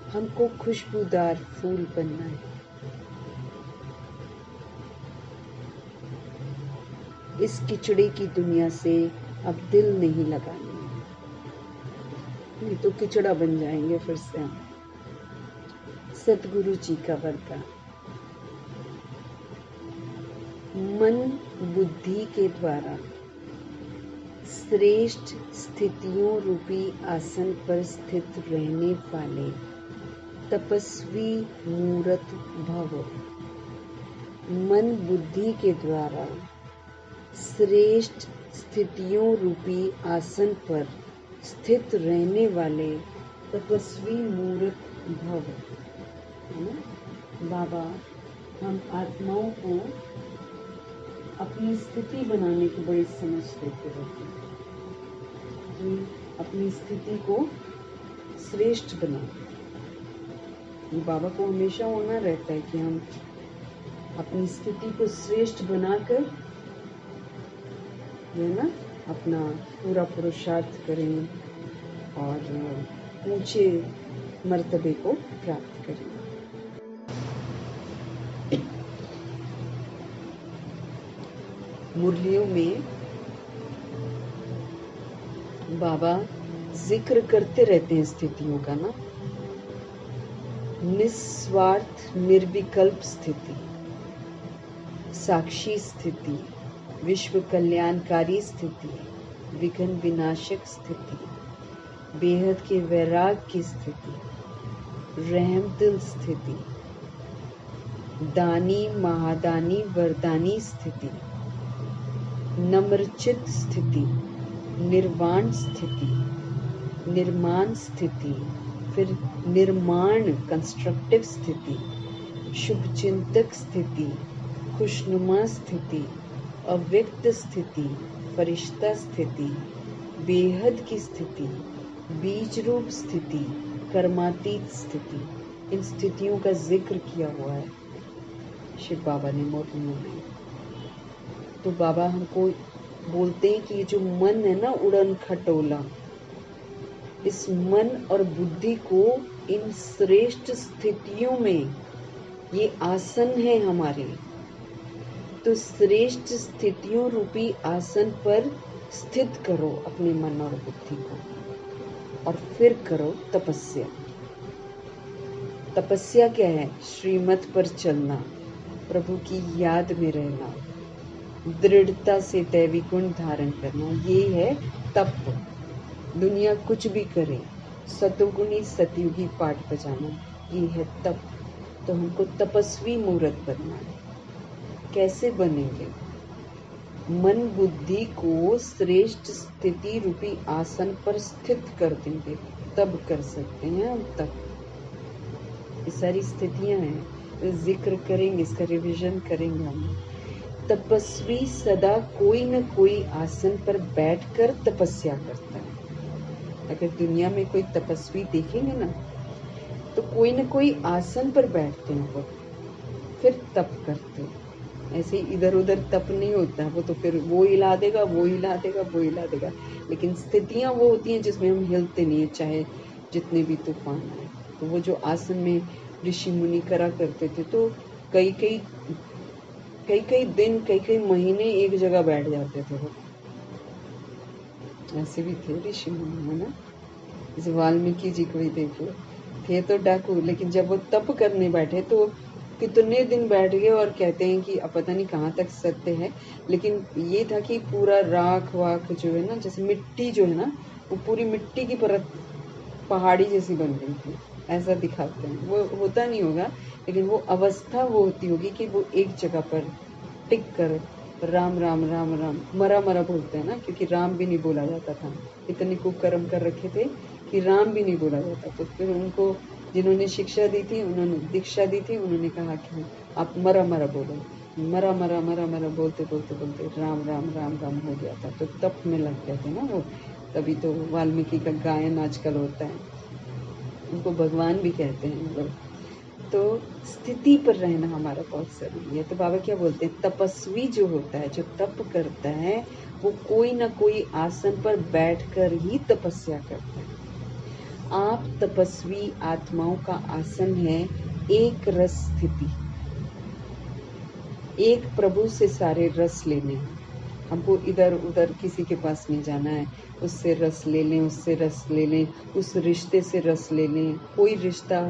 हमको खुशबूदार फूल बनना है। इस किचड़े की दुनिया से अब दिल नहीं लगाना है, नहीं तो किचड़ा बन जाएंगे फिर से हम। सतगुरु जी का वरदान। मन बुद्धि के द्वारा श्रेष्ठ स्थितियों रूपी आसन पर स्थित रहने वाले तपस्वी मूर्त भव। मन बुद्धि के द्वारा श्रेष्ठ स्थितियों रूपी आसन पर स्थित रहने वाले तपस्वी मूर्त भव। बाबा हम आत्माओं को अपनी स्थिति बनाने की बड़ी समझ देते रहते हैं कि अपनी स्थिति को श्रेष्ठ बनाओ। बाबा को हमेशा होना रहता है कि हम अपनी स्थिति को श्रेष्ठ बनाकर जो ना अपना पूरा पुरुषार्थ करें और ऊंचे मर्तबे को प्राप्त करें। मुरलियों में बाबा जिक्र करते रहते हैं स्थितियों का ना। निस्वार्थ निर्विकल्प स्थिति, साक्षी स्थिति, विश्व कल्याणकारी स्थिति, विघ्न विनाशक स्थिति, बेहद के वैराग की स्थिति, रहमदिल स्थिति, दानी महादानी वरदानी स्थिति, नम्रचित स्थिति, निर्वाण स्थिति, निर्माण स्थिति, फिर निर्माण कंस्ट्रक्टिव स्थिति, शुभचिंतक स्थिति, खुशनुमा स्थिति, अव्यक्त स्थिति, फरिश्ता स्थिति, बेहद की स्थिति, बीज रूप स्थिति, कर्मातीत स्थिति। इन स्थितियों का जिक्र किया हुआ है शिव बाबा ने मुरलियों में। तो बाबा हमको बोलते हैं कि ये जो मन है ना उड़न खटोला, इस मन और बुद्धि को इन श्रेष्ठ स्थितियों में, ये आसन है हमारे, तो श्रेष्ठ स्थितियों रूपी आसन पर स्थित करो अपने मन और बुद्धि को, और फिर करो तपस्या। तपस्या क्या है? श्रीमत पर चलना, प्रभु की याद में रहना, दृढ़ता से दैवी गुण धारण करना, ये है तप। दुनिया कुछ भी करे, सतोगुणी सतयुगी पाठ बजाना, ये है तप। तो हमको तपस्वी मूर्त बनना है। कैसे बनेंगे? मन बुद्धि को श्रेष्ठ स्थिति रूपी आसन पर स्थित कर देंगे, तब कर सकते हैं हम तप। ये सारी स्थितियां हैं, जिक्र करेंगे, इसका रिवीजन करेंगे हम। तपस्वी सदा कोई न कोई आसन पर बैठकर तपस्या करता है। अगर दुनिया में कोई तपस्वी देखेंगे ना, तो कोई न कोई आसन पर बैठते हैं वो, फिर तप करते हैं। ऐसे इधर उधर तप नहीं होता, वो तो फिर वो हिला देगा, वो हिला देगा, वो हिला देगा। लेकिन स्थितियां वो होती हैं जिसमें हम हिलते नहीं है, चाहे जितने भी तूफान आए। तो वो जो आसन में ऋषि मुनि करा करते थे, तो कई कई दिन, कई महीने एक जगह बैठ जाते थे वो। ऐसे भी थे ऋषि मुनि, है ना। जैसे वाल्मीकि जी को ही देख लो, थे तो डाकू, लेकिन जब वो तप करने बैठे तो कितने दिन बैठ गए। और कहते हैं कि अब पता नहीं कहाँ तक सत्य है, लेकिन ये था कि पूरा राख वाख जो है ना, जैसे मिट्टी जो है ना, वो पूरी मिट्टी की परत पहाड़ी जैसी बन गई थी, ऐसा दिखाते हैं। वो होता नहीं होगा, लेकिन वो अवस्था वो होती होगी कि वो एक जगह पर टिक कर राम राम राम राम, मरा मरा बोलते हैं ना, क्योंकि राम भी नहीं बोला जाता था। इतने कुकर्म कर रखे थे कि राम भी नहीं बोला जाता। तो फिर उनको जिन्होंने शिक्षा दी थी, उन्होंने दीक्षा दी थी, उन्होंने कहा कि आप मरा मरा बोलो। मरा मरा मरा मरा बोलते बोलते बोलते राम राम राम राम हो गया था। तो तप में लग गए थे ना वो। तभी तो वाल्मीकि का गायन आजकल होता है, उनको भगवान भी कहते हैं लोग। तो स्थिति पर रहना हमारा बहुत जरूरी है। तो बाबा क्या बोलते हैं? तपस्वी जो होता है, जो तप करता है, वो कोई ना कोई आसन पर बैठकर ही तपस्या करता है। आप तपस्वी आत्माओं का आसन है एक रस स्थिति। एक प्रभु से सारे रस लेने हैं। हमको इधर उधर किसी के पास नहीं जाना है, उससे रस ले लें, उससे रस ले लें, उस रिश्ते से रस ले लें। कोई रिश्ता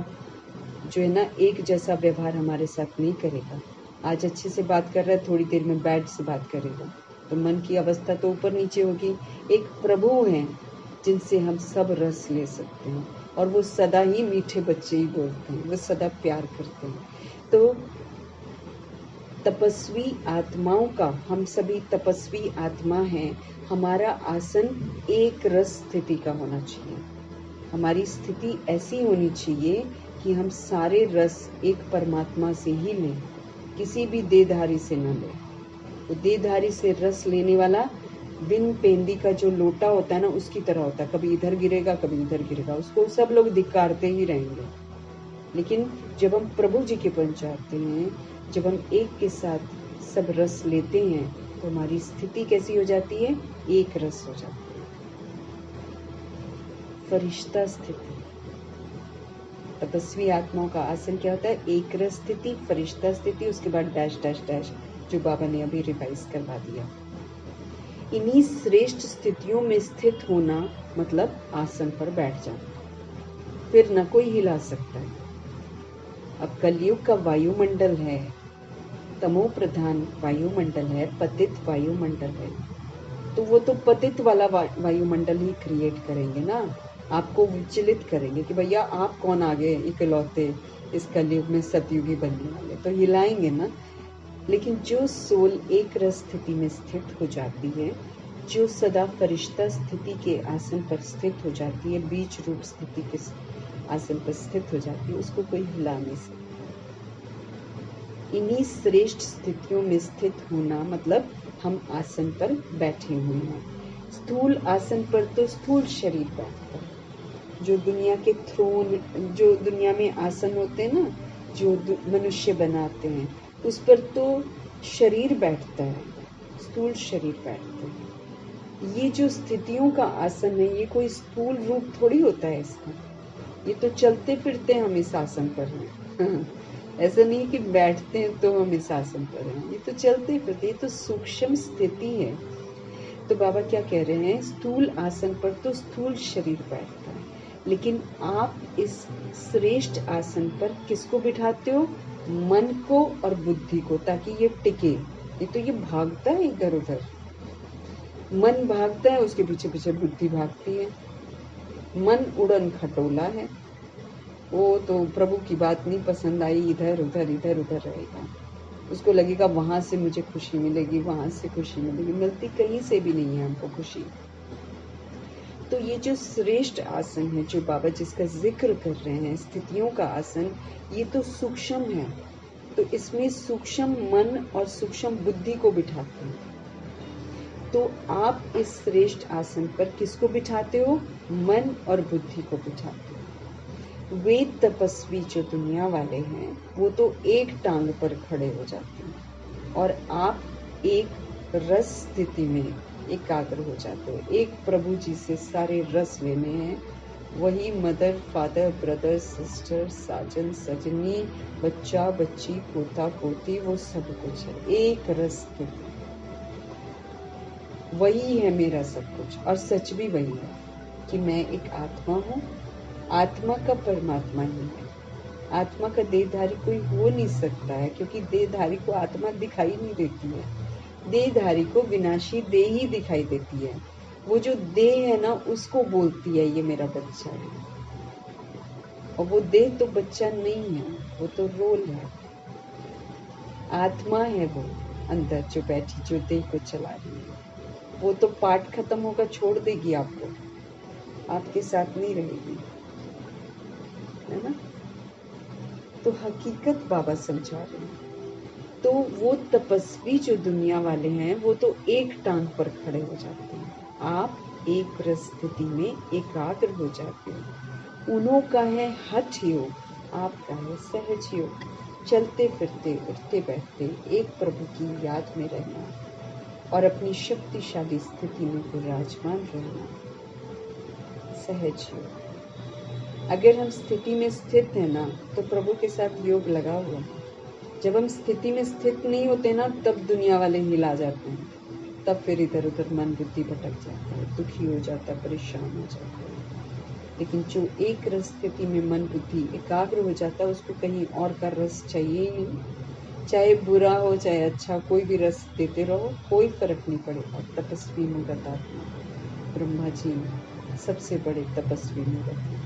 जो है ना, एक जैसा व्यवहार हमारे साथ नहीं करेगा। आज अच्छे से बात कर रहा है, थोड़ी देर में बैड से बात करेगा। तो मन की अवस्था तो ऊपर नीचे होगी। एक प्रभु हैं जिनसे हम सब रस ले सकते हैं, और वो सदा ही मीठे बच्चे ही बोलते हैं, वो सदा प्यार करते हैं। तो तपस्वी आत्माओं का, हम सभी तपस्वी आत्मा हैं। हमारा आसन एक रस स्थिति का होना चाहिए। हमारी स्थिति ऐसी होनी चाहिए कि हम सारे रस एक परमात्मा से ही लें, किसी भी देहधारी से न लें। वो देहधारी से रस लेने वाला बिन पेंदी का जो लोटा होता है ना, उसकी तरह होता है। कभी इधर गिरेगा, कभी इधर गिरेगा, उसको सब लोग धिक्कारते ही रहेंगे। लेकिन जब हम प्रभु जी के पास जाते हैं, जब हम एक के साथ सब रस लेते हैं, तो हमारी स्थिति कैसी हो जाती है? एक रस हो जाती है, फरिश्ता स्थिति। तपस्वी आत्माओं का आसन क्या होता है? एक रस स्थिति, फरिश्ता स्थिति, उसके बाद डैश डैश डैश, जो बाबा ने अभी रिवाइज करवा दिया। इन्हीं श्रेष्ठ स्थितियों में स्थित होना मतलब आसन पर बैठ जाना, फिर न कोई हिला सकता है। अब कलयुग का वायुमंडल है, तमो प्रधान वायुमंडल है, पतित वायुमंडल है। तो वो तो पतित वाला वायुमंडल ही क्रिएट करेंगे ना, आपको विचलित करेंगे कि भैया आप कौन आ गए इकलौते इस कलयुग में सतयुगी बनने वाले, तो हिलाएंगे ना। लेकिन जो सोल एक रस स्थिति में स्थित हो जाती है, जो सदा फरिश्ता स्थिति के आसन पर स्थित हो जाती है, बीच रूप स्थिति के आसन पर स्थित हो जाती है, उसको कोई हिला नहीं सकता। इन्हीं श्रेष्ठ स्थितियों में स्थित होना मतलब हम आसन पर बैठे हुए हैं। स्थूल आसन पर तो स्थूल शरीर बैठता है। जो दुनिया के थ्रोन, जो दुनिया में आसन होते हैं ना, जो मनुष्य बनाते हैं, उस पर तो शरीर बैठता है, स्थूल शरीर बैठता है। ये जो स्थितियों का आसन है, ये कोई स्थूल रूप थोड़ी होता है इसका। ये तो चलते फिरते हम इस आसन पर हैं। ऐसा नहीं कि बैठते हैं तो हम इस आसन पर हैं, ये तो चलते फिरते, ये तो सूक्ष्म स्थिति है। तो बाबा क्या कह रहे हैं, स्थूल आसन पर तो स्थूल शरीर बैठता है, लेकिन आप इस श्रेष्ठ आसन पर किसको बिठाते हो, मन को और बुद्धि को, ताकि ये टिके। ये तो ये भागता है इधर उधर, मन भागता है, उसके पीछे पीछे बुद्धि भागती है। मन उड़न खटोला है, वो तो प्रभु की बात नहीं पसंद आई, इधर उधर रहेगा। उसको लगेगा वहां से मुझे खुशी मिलेगी, वहां से खुशी मिलेगी, मिलती कहीं से भी नहीं है हमको खुशी। तो ये जो श्रेष्ठ आसन है, जो बाबा जिसका जिक्र कर रहे हैं, स्थितियों का आसन, ये तो सूक्ष्म है। तो इसमें सूक्ष्म मन और सूक्ष्म बुद्धि को बिठाते हैं। तो आप इस श्रेष्ठ आसन पर किसको बिठाते हो, मन और बुद्धि को बिठाते हो। वे तपस्वी जो दुनिया वाले हैं, वो तो एक टांग पर खड़े हो जाते हैं, और आप एक रस स्थिति में एकाग्र हो जाते हो। एक प्रभु जी से सारे रस लेने हैं, वही मदर फादर ब्रदर सिस्टर साजन सजनी बच्चा बच्ची पोता पोती, वो सब कुछ है, एक रस स्थिति, वही है मेरा सब कुछ। और सच भी वही है कि मैं एक आत्मा हूँ, आत्मा का परमात्मा ही है। आत्मा का देहधारी कोई हो नहीं सकता है, क्योंकि देहधारी को आत्मा दिखाई नहीं देती है, देहधारी को विनाशी देह ही दिखाई देती है। वो जो देह है ना, उसको बोलती है ये मेरा बच्चा है, और वो देह तो बच्चा नहीं है, वो तो रोल है। आत्मा है वो अंदर जो बैठी, जो देह को चला रही है। वो तो पाठ खत्म होगा छोड़ देगी आपको, आपके साथ नहीं रहेगी, है ना। तो हकीकत बाबा समझा रहे हैं। तो वो तपस्वी जो दुनिया वाले हैं, वो तो एक टांग पर खड़े हो जाते हैं, आप एक रस स्थिति में एकाग्र हो जाते हो। उन्हों का है हठ योग, आपका है सहज योग। चलते फिरते उठते बैठते एक प्रभु की याद में रहना और अपनी शक्तिशाली स्थिति में विराजमान रहना, सहज योग। अगर हम स्थिति में स्थित हैं ना, तो प्रभु के साथ योग लगा हुआ है। जब हम स्थिति में स्थित नहीं होते ना, तब दुनिया वाले हिला जाते हैं, तब फिर इधर उधर मन बुद्धि भटक जाता है, दुखी हो जाता है, परेशान हो जाता है। लेकिन जो एक रस स्थिति में मन बुद्धि एकाग्र हो जाता है, उसको कहीं और का रस चाहिए ही नहीं। चाहे बुरा हो चाहे अच्छा, कोई भी रस देते रहो, कोई फर्क नहीं पड़ेगा। तपस्वी मूरत आत्मा, ब्रह्मा जी सबसे बड़े तपस्वी मूरत हैं।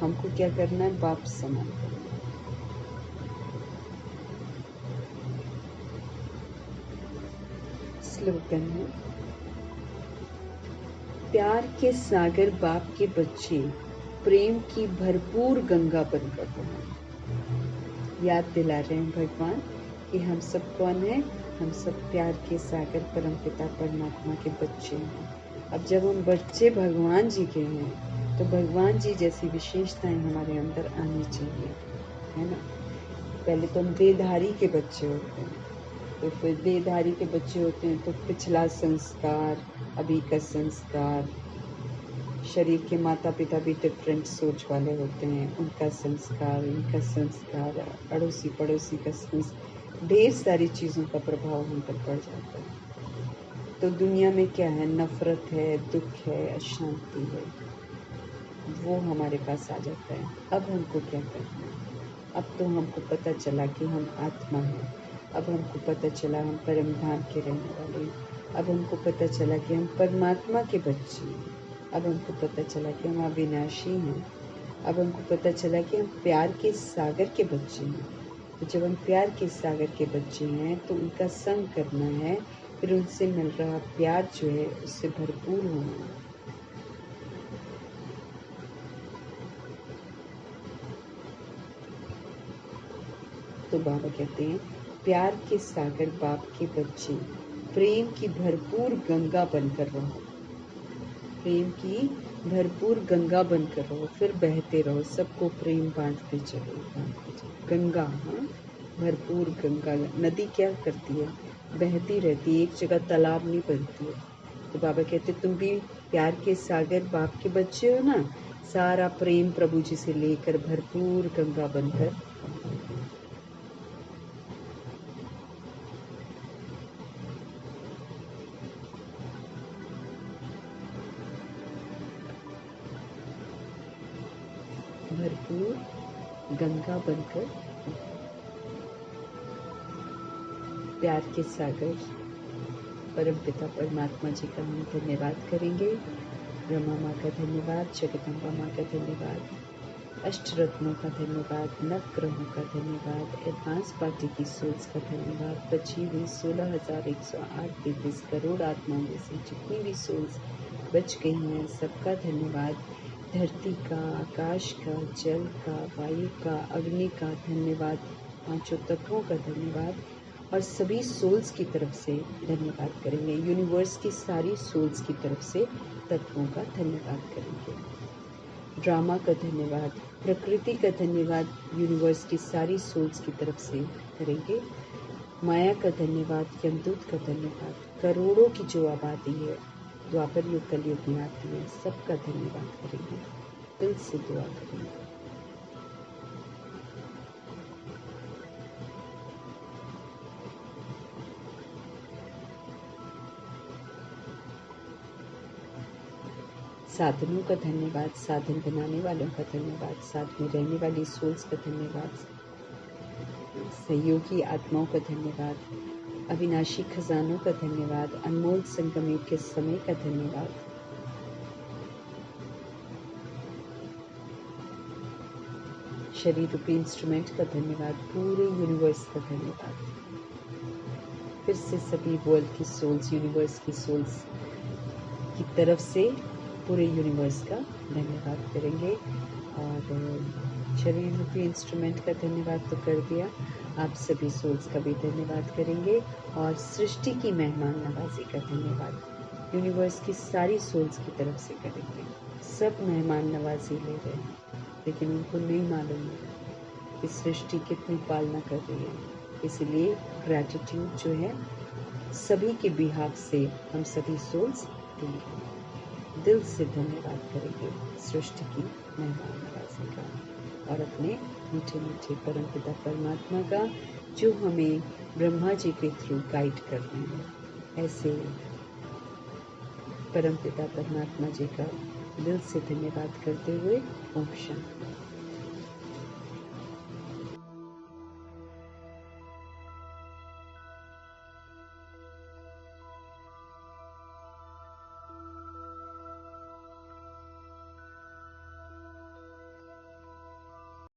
हमको क्या करना है, बाप समान करना। स्लोगन है, प्यार के सागर बाप के बच्चे, प्रेम की भरपूर गंगा बनकर बहो। याद दिला रहे हैं भगवान कि हम सब कौन हैं, हम सब प्यार के सागर परमपिता परमात्मा के बच्चे हैं। अब जब हम बच्चे भगवान जी के हैं, तो भगवान जी जैसी विशेषताएं हमारे अंदर आनी चाहिए, है ना। पहले तो हम देहधारी के बच्चे होते हैं, तो फिर देहधारी के बच्चे होते हैं तो पिछला संस्कार, अभी का संस्कार, शरीर के माता पिता भी डिफरेंट सोच वाले होते हैं, उनका संस्कार, इनका संस्कार, अड़ोसी पड़ोसी का संस्कार, ढेर सारी चीज़ों का प्रभाव हम पर पड़ जाता है। तो दुनिया में क्या है, नफरत है, दुख है, अशांति है, वो हमारे पास आ जाता है। अब हमको क्या करना है, अब तो हमको पता चला कि हम आत्मा हैं, अब हमको पता चला हम परम धाम के रहने वाले हैं, अब हमको पता चला कि हम परमात्मा के बच्चे हैं, अब हमको पता चला कि हम अविनाशी हैं, अब हमको पता चला कि हम प्यार के सागर के बच्चे हैं। तो जब हम प्यार के सागर के बच्चे हैं, तो उनका संग करना है, फिर उनसे मिल रहा प्यार जो है उससे भरपूर होना है। तो बाबा कहते हैं, प्यार के सागर बाप के बच्चे, प्रेम की भरपूर गंगा बनकर रहो, प्रेम की भरपूर गंगा बनकर रहो, फिर बहते रहो, सबको प्रेम बांटते चलो, गंगा, हाँ, भरपूर गंगा। नदी क्या करती है, बहती रहती है, एक जगह तालाब नहीं बनती है। तो बाबा कहते तुम भी प्यार के सागर बाप के बच्चे हो ना, सारा प्रेम प्रभु जी से लेकर भरपूर गंगा बनकर भरपूर गंगा बनकर प्यार के सागर परमपिता परमात्मा जी का हम धन्यवाद करेंगे। ब्रह्मा माँ का धन्यवाद, जगदम्बा माँ का धन्यवाद, अष्ट रत्नों का धन्यवाद, नव ग्रहों का धन्यवाद, एडवांस पार्टी की सोल्स का धन्यवाद, बची हुई 16,108 करोड़ आत्माओं में से जितनी भी सोल्स बच गई हैं सबका धन्यवाद। धरती का, आकाश का, जल का, वायु का, अग्नि का धन्यवाद, पांचों तत्वों का धन्यवाद और सभी सोल्स की तरफ से धन्यवाद करेंगे। यूनिवर्स की सारी सोल्स की तरफ से तत्वों का धन्यवाद करेंगे। ड्रामा का धन्यवाद, प्रकृति का धन्यवाद यूनिवर्स की सारी सोल्स की तरफ से करेंगे। माया का धन्यवाद, यमदूत का धन्यवाद, करोड़ों की जो आबादी है द्वापर युग कलयुग में आती है सबका धन्यवाद करेंगे, दिल से दुआ करेंगे। साधनों का धन्यवाद, साधन बनाने वालों का धन्यवाद, साथ में रहने वाली सोल्स का धन्यवाद, सहयोगी आत्माओं का धन्यवाद, अविनाशी खजानों का धन्यवाद, अनमोल संगम युग के समय का धन्यवाद, शरीर रूपी इंस्ट्रूमेंट का धन्यवाद, पूरे यूनिवर्स का धन्यवाद। फिर से सभी वर्ल्ड की सोल्स, यूनिवर्स की सोल्स की तरफ से पूरे यूनिवर्स का धन्यवाद करेंगे। और शरीर रूपी इंस्ट्रूमेंट का धन्यवाद तो कर दिया, आप सभी सोल्स का भी धन्यवाद करेंगे और सृष्टि की मेहमान नवाजी का धन्यवाद यूनिवर्स की सारी सोल्स की तरफ से करेंगे। सब मेहमान नवाजी ले रहे हैं लेकिन उनको नहीं मालूम है कि सृष्टि कितनी पालना कर रही है, इसलिए ग्रैटिट्यूड जो है सभी के बिहाफ से हम सभी सोल्स देंगे, दिल से धन्यवाद करेंगे सृष्टि की मेहमान नवाजी का और अपने मीठे मीठे परमपिता परमात्मा का जो हमें ब्रह्मा जी के थ्रू गाइड कर रहे हैं। ऐसे परमपिता परमात्मा जी का दिल से धन्यवाद करते हुए ओम शांति।